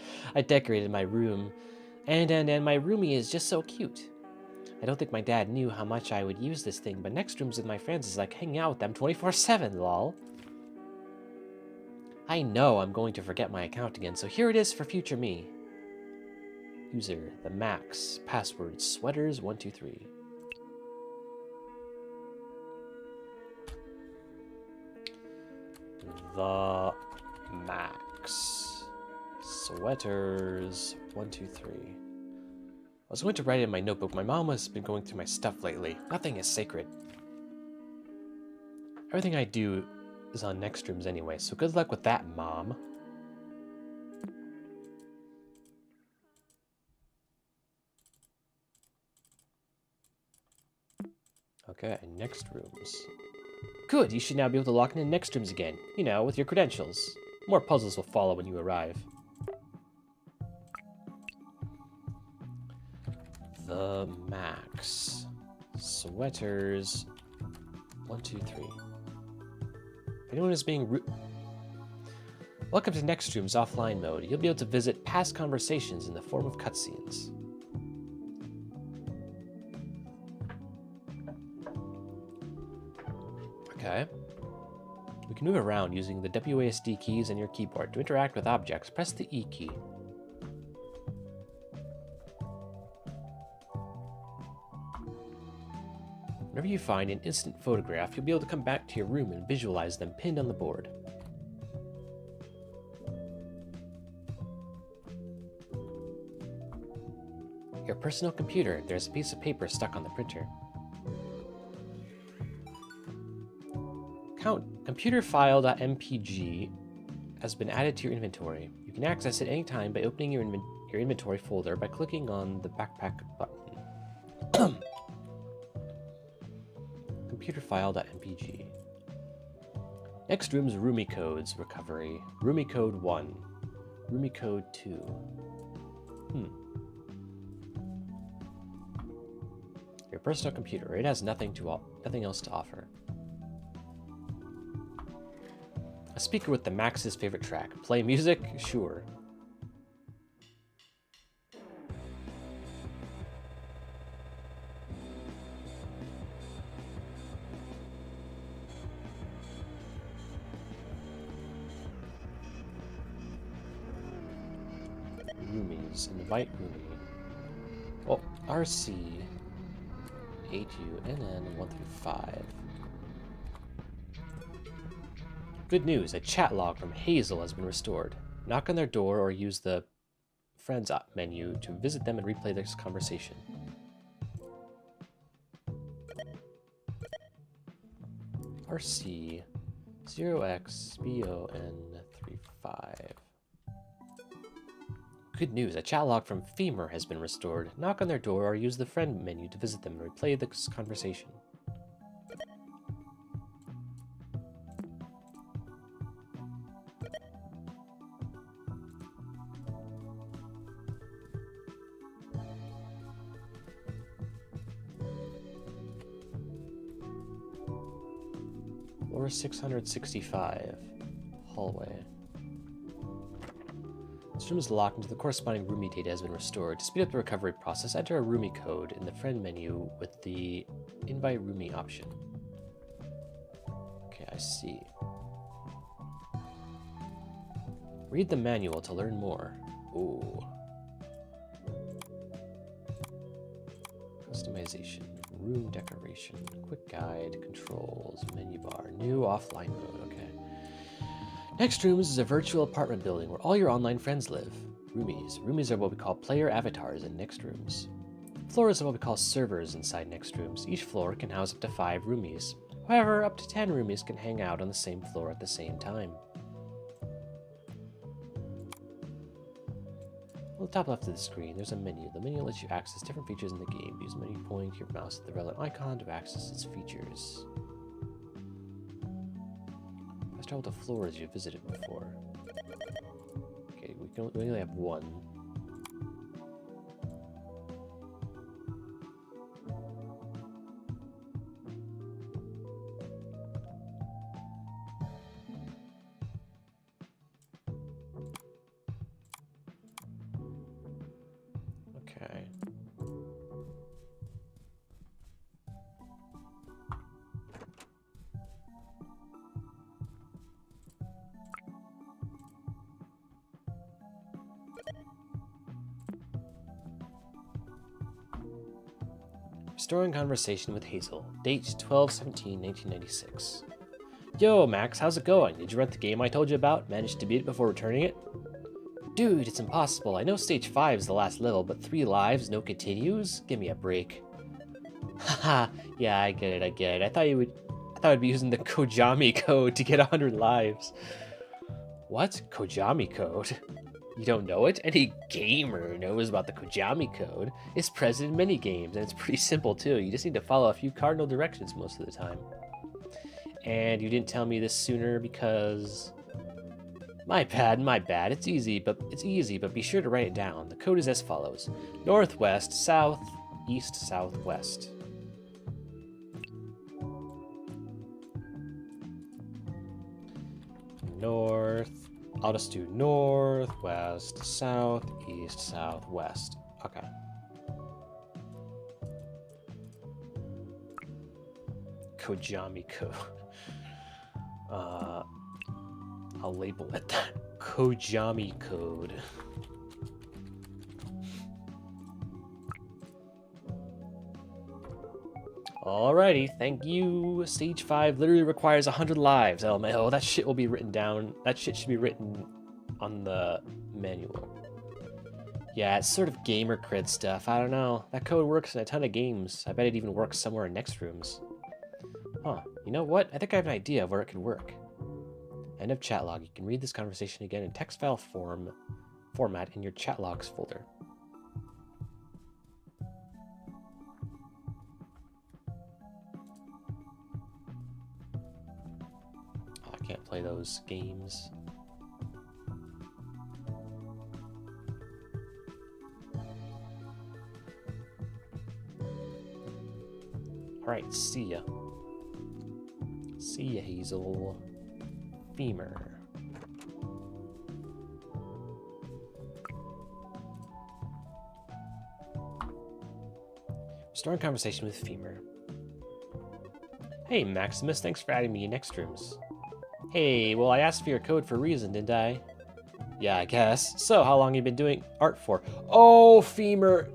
decorated my room. And my roomie is just so cute. I don't think my dad knew how much I would use this thing, but Next Rooms with my friends is like hanging out with them 24/7, lol. I know I'm going to forget my account again, so here it is for future me. User, the Max. Password, sweaters123. The Max. Sweaters123. I was going to write it in my notebook. My mom has been going through my stuff lately. Nothing is sacred. Everything I do is on Next Rooms anyway, so good luck with that, Mom. Okay, next rooms. Good, you should now be able to lock in next rooms again. You know, with your credentials. More puzzles will follow when you arrive. The max. Sweaters. 1, 2, 3. If anyone is being rude... Welcome to Next Room's offline mode. You'll be able to visit past conversations in the form of cutscenes. Okay. We can move around using the WASD keys on your keyboard. To interact with objects, press the E key. Whenever you find an instant photograph, you'll be able to come back to your room and visualize them pinned on the board. Your personal computer. There's a piece of paper stuck on the printer. Computer file.mpg has been added to your inventory. You can access it anytime by opening your inventory folder by clicking on the backpack button. Computer file.mpg. Next room's roomie codes recovery. Roomie code 1. Roomie code 2. Your personal computer. It has nothing else to offer. A speaker with the Max's favorite track. Play music? Sure. Roomies. Invite roomie. Oh, RC. HUNN 1 through 5. Good news, a chat log from Hazel has been restored. Knock on their door or use the Friends menu to visit them and replay this conversation. RC 0xBON35. Good news, a chat log from Femur has been restored. Knock on their door or use the Friend menu to visit them and replay this conversation. Floor 665. Hallway. This room is locked until the corresponding roomie data has been restored. To speed up the recovery process, enter a roomie code in the Friend menu with the Invite Roomie option. Okay, I see. Read the manual to learn more. Ooh. Customization, room decoration, quick guide, controls, menu bar, new offline mode, okay. Next Rooms is a virtual apartment building where all your online friends live. Roomies. Roomies are what we call player avatars in Next Rooms. Floors are what we call servers inside Next Rooms. Each floor can house up to 5 roomies. However, up to 10 roomies can hang out on the same floor at the same time. On the top left of the screen, there's a menu. The menu lets you access different features in the game. Use the menu, point your mouse at the relevant icon to access its features. Start with the floors you've visited before. Okay, we only have one. Okay. Restoring conversation with Hazel. Date 12/17/1996. Yo, Max, how's it going? Did you rent the game I told you about? Managed to beat it before returning it? Dude, it's impossible. I know stage 5 is the last level, but 3 lives, no continues? Give me a break. Haha, yeah, I get it. I thought I'd be using the Kojami code to get 100 lives. What? Kojami code? You don't know it? Any gamer knows about the Kojami code. It's present in many games, and it's pretty simple too. You just need to follow a few cardinal directions most of the time. And you didn't tell me this sooner because... My bad. It's easy, but be sure to write it down. The code is as follows. Northwest, south, east, southwest. North. I'll just do northwest, south, east, southwest. Okay. Kojami code. I'll label it that. Kojami code. Alrighty, thank you. Stage 5 literally requires 100 lives, LMAO. That shit will be written down. That shit should be written on the manual. Yeah, it's sort of gamer cred stuff. I don't know. That code works in a ton of games. I bet it even works somewhere in next rooms. Huh. You know what? I think I have an idea of where it could work. End of chat log. You can read this conversation again in text file format in your chat logs folder. Oh, I can't play those games. Alright, see ya. See ya, Hazel. Femur. Starting conversation with Femur. Hey, Maximus, thanks for adding me in next rooms. Hey, well, I asked for your code for a reason, didn't I? Yeah, I guess. So, how long have you been doing art for? Oh, Femur!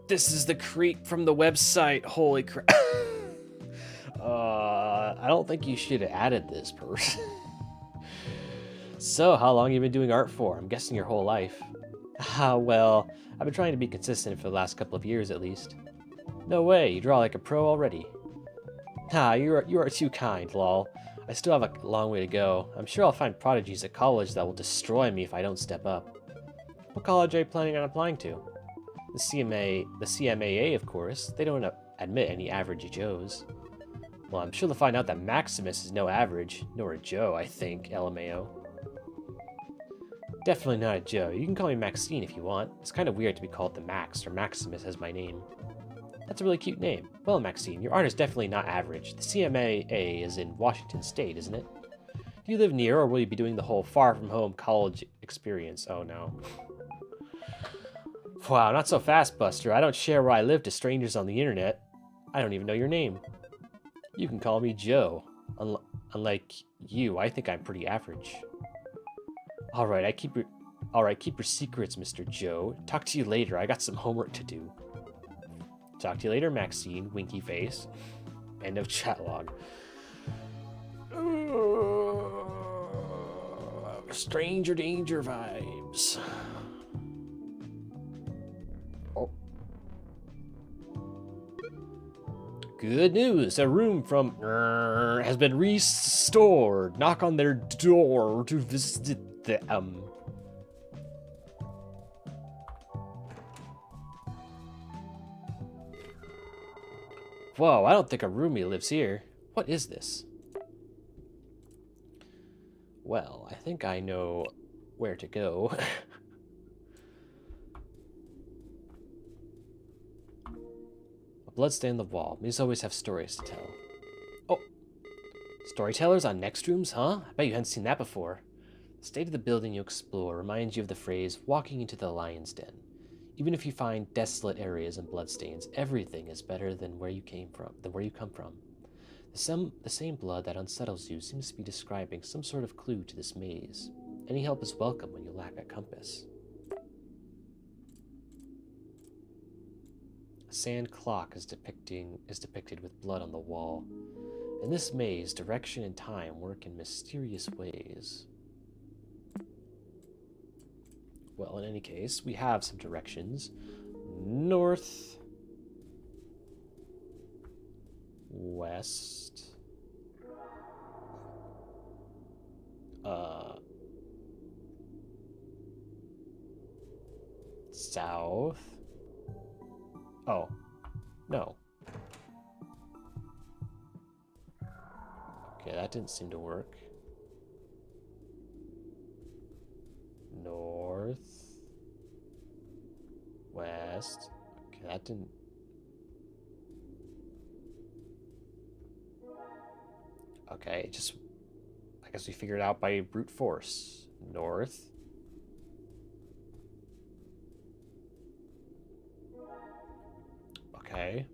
This is the creep from the website. Holy crap. I don't think you should have added this person. So, how long have you been doing art for? I'm guessing your whole life. Well, I've been trying to be consistent for the last couple of years at least. No way, you draw like a pro already. You are too kind, lol. I still have a long way to go. I'm sure I'll find prodigies at college that will destroy me if I don't step up. What college are you planning on applying to? The CMAA, of course. They don't admit any average Joes. Well, I'm sure they'll find out that Maximus is no average, nor a Joe, I think, LMAO. Definitely not a Joe. You can call me Maxine if you want. It's kind of weird to be called the Max or Maximus as my name. That's a really cute name. Well, Maxine, your art is definitely not average. The CMAA is in Washington State, isn't it? Do you live near, or will you be doing the whole far-from-home college experience? Oh, no. Wow, not so fast, Buster. I don't share where I live to strangers on the internet. I don't even know your name. You can call me Joe. Unlike you, I think I'm pretty average. Alright, keep your secrets, Mr. Joe. Talk to you later. I got some homework to do. Talk to you later, Maxine. Winky face. End of chat log. Stranger danger vibes. Oh. Good news. A room from has been restored. Knock on their door to visit them. Whoa, I don't think a roomie lives here. What is this? Well, I think I know where to go. A bloodstain on the wall. These always have stories to tell. Oh, storytellers on next rooms, huh? I bet you hadn't seen that before. The state of the building you explore reminds you of the phrase, walking into the lion's den. Even if you find desolate areas and bloodstains, everything is better than where you come from. The same blood that unsettles you seems to be describing some sort of clue to this maze. Any help is welcome when you lack a compass. A sand clock is depicted with blood on the wall. In this maze, direction and time work in mysterious ways. Well, in any case, we have some directions. North, west, south. Oh, no. Okay, that didn't seem to work. North. West. Okay, that didn't... Okay, just... I guess we figured it out by brute force. North. Okay.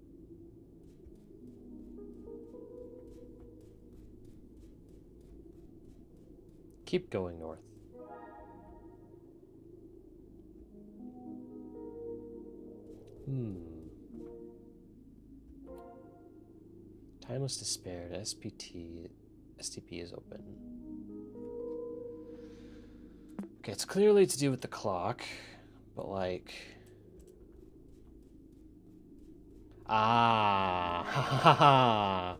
Keep going north. Time was spared. STP is open. Okay, it's clearly to do with the clock, but like... Ah, ha ha ha.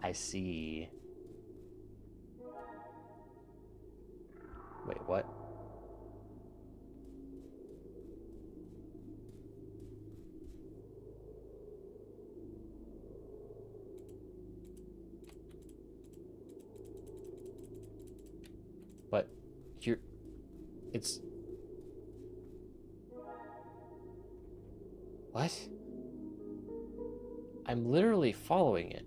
I see. Wait, what? But you're... It's... What? I'm literally following it.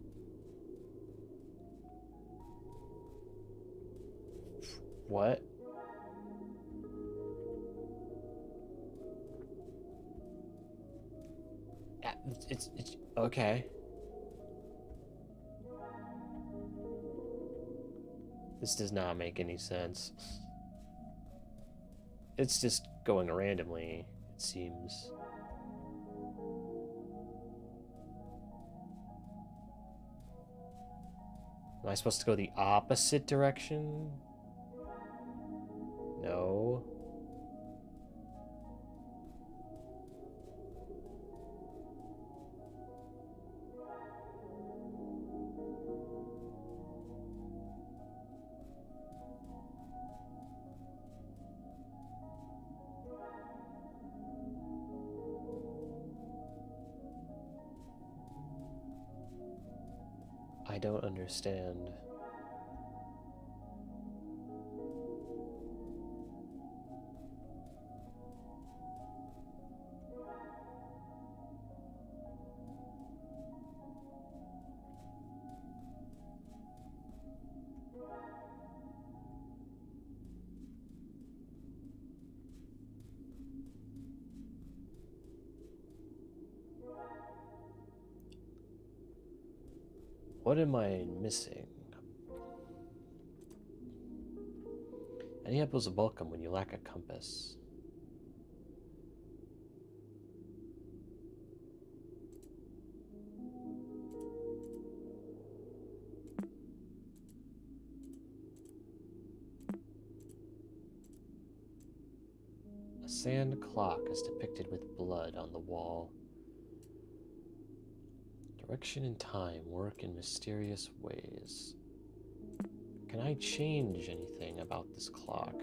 What? It's okay. This does not make any sense. It's just going randomly, it seems. Am I supposed to go the opposite direction? No. I don't understand. What am I missing? Any help is welcome when you lack a compass. A sand clock is depicted with blood on the wall. Direction and time work in mysterious ways. Can I change anything about this clock?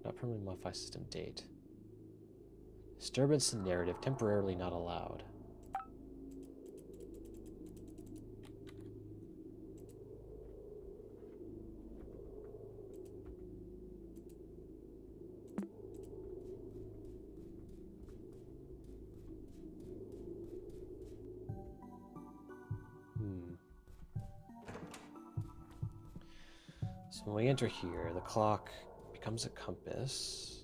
Not permanently modify system date. Disturbance in narrative temporarily not allowed. So when we enter here, the clock becomes a compass.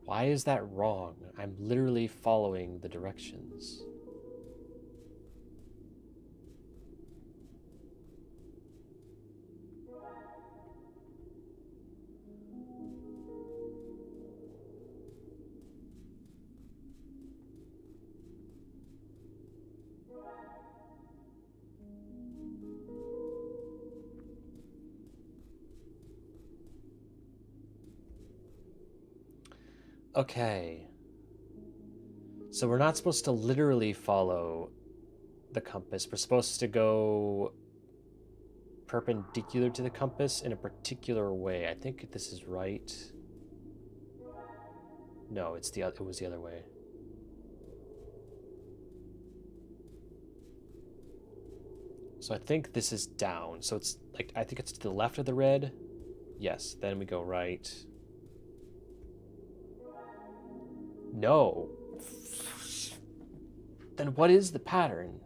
Why is that wrong? I'm literally following the directions. Okay. So we're not supposed to literally follow the compass. We're supposed to go perpendicular to the compass in a particular way. I think this is right. No, it was the other way. So I think this is down. So it's like, I think it's to the left of the red. Yes, then we go right. No. Then what is the pattern?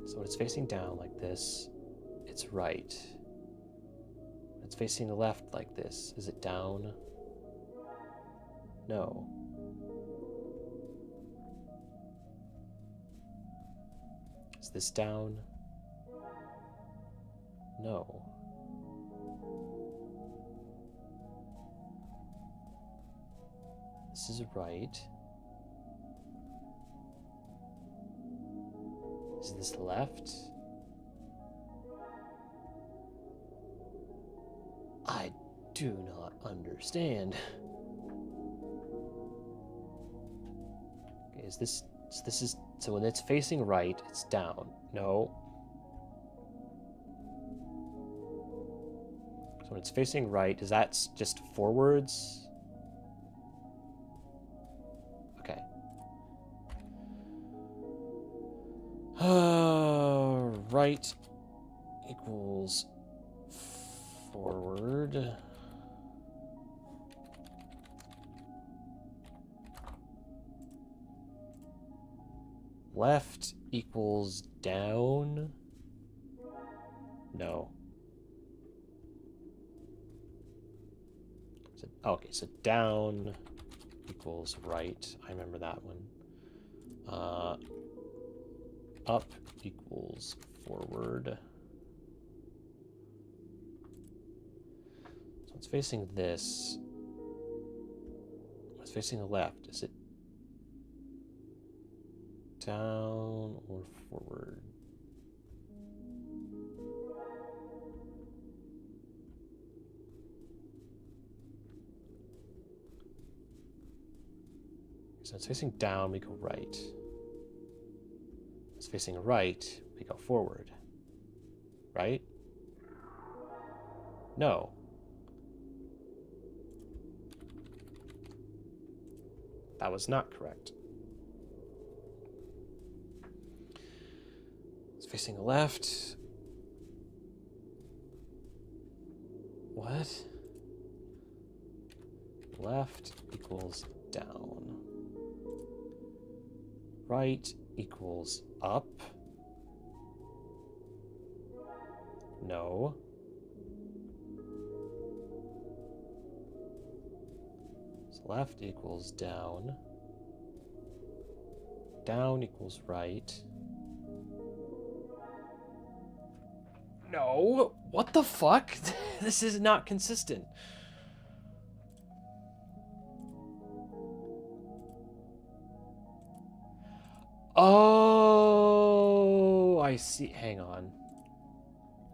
So when it's facing down like this, it's right. When it's facing the left like this, is it down? No. Is this down? No. This is right. Is this left? I do not understand. Okay, so when it's facing right, it's down. No. So when it's facing right, is that just forwards? Okay. Right equals forward. Left equals down. No. So, okay, so down equals right. I remember that one. Up equals forward. So it's facing this. It's facing the left. Is it down or forward? So it's facing down, we go right. It's facing right, we go forward. Right? No. That was not correct. It's facing left. What? Left equals down. Right equals up. No. So left equals down. Down equals right. No. What the fuck? This is not consistent. Oh, I see. Hang on.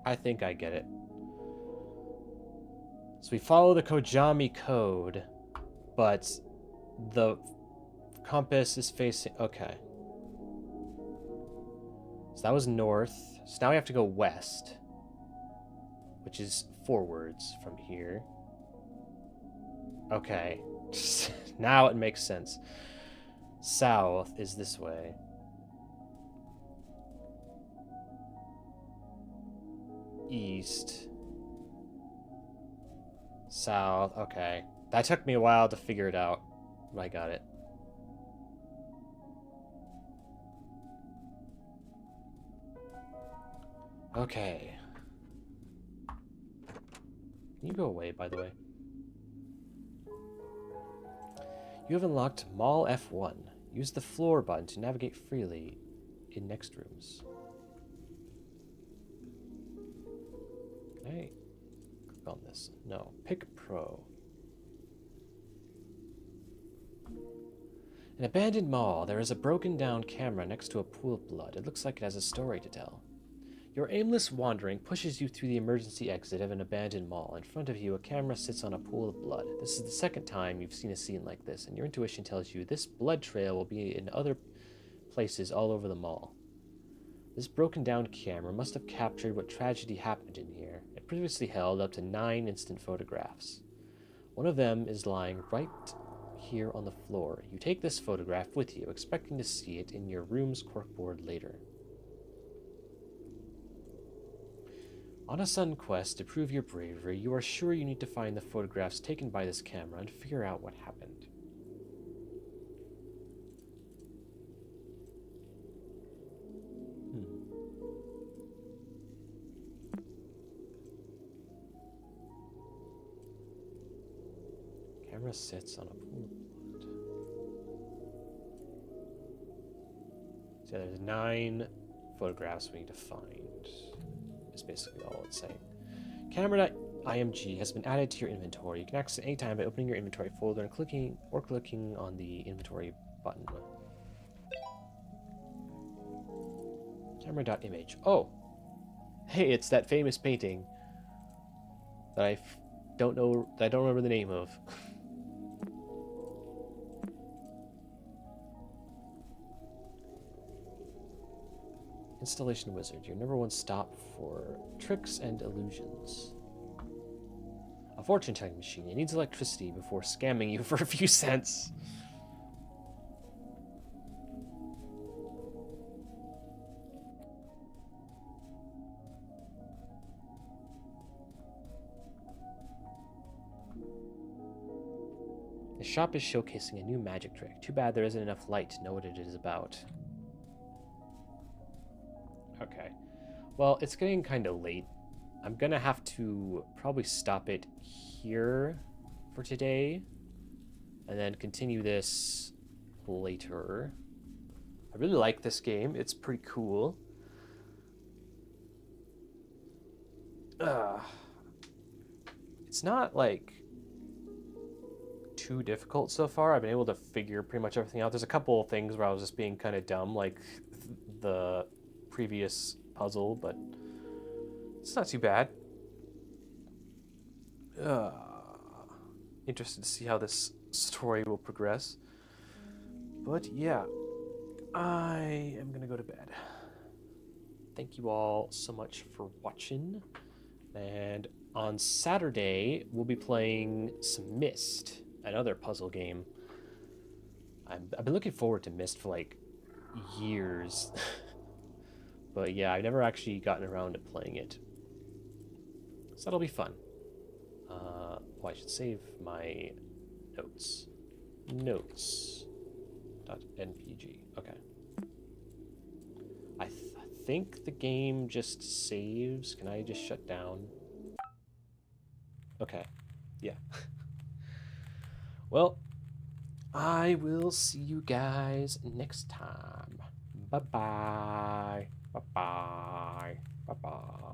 I think I get it. So we follow the Kojami code, but the compass is facing... Okay. So that was north. So now we have to go west, which is forwards from here. Okay. Now it makes sense. South is this way. East. South. Okay. That took me a while to figure it out, but I got it. Okay. Can you go away, by the way? You have unlocked Mall F1. Use the floor button to navigate freely in next rooms. Okay. Click on this. No. Pick Pro. An abandoned mall. There is a broken down camera next to a pool of blood. It looks like it has a story to tell. Your aimless wandering pushes you through the emergency exit of an abandoned mall. In front of you, a camera sits on a pool of blood. This is the second time you've seen a scene like this, and your intuition tells you this blood trail will be in other places all over the mall. This broken-down camera must have captured what tragedy happened in here. It previously held up to 9 instant photographs. One of them is lying right here on the floor. You take this photograph with you, expecting to see it in your room's corkboard later. On a sudden quest to prove your bravery, you are sure you need to find the photographs taken by this camera and figure out what happened. Camera sits on a pool of blood. So there's 9 photographs we need to find. Is basically all it's saying. Camera.img has been added to your inventory. You can access it anytime by opening your inventory folder and clicking on the inventory button. Camera.image. Oh! Hey, it's that famous painting that I don't remember the name of. Installation Wizard, your number 1 stop for tricks and illusions. A fortune-telling machine. It needs electricity before scamming you for a few cents. The shop is showcasing a new magic trick. Too bad there isn't enough light to know what it is about. Okay. Well, it's getting kind of late. I'm gonna have to probably stop it here for today and then continue this later. I really like this game. It's pretty cool. It's not like too difficult so far. I've been able to figure pretty much everything out. There's a couple of things where I was just being kind of dumb, like the previous puzzle, but it's not too bad. Interested to see how this story will progress. But yeah, I am gonna go to bed. Thank you all so much for watching. And on Saturday, we'll be playing some Myst, another puzzle game. I've been looking forward to Myst for like years. But yeah, I've never actually gotten around to playing it. So that'll be fun. Well, I should save my notes. Notes.npg. Okay. I think the game just saves. Can I just shut down? Okay. Yeah. Well, I will see you guys next time. Bye-bye. Bye-bye. Bye-bye.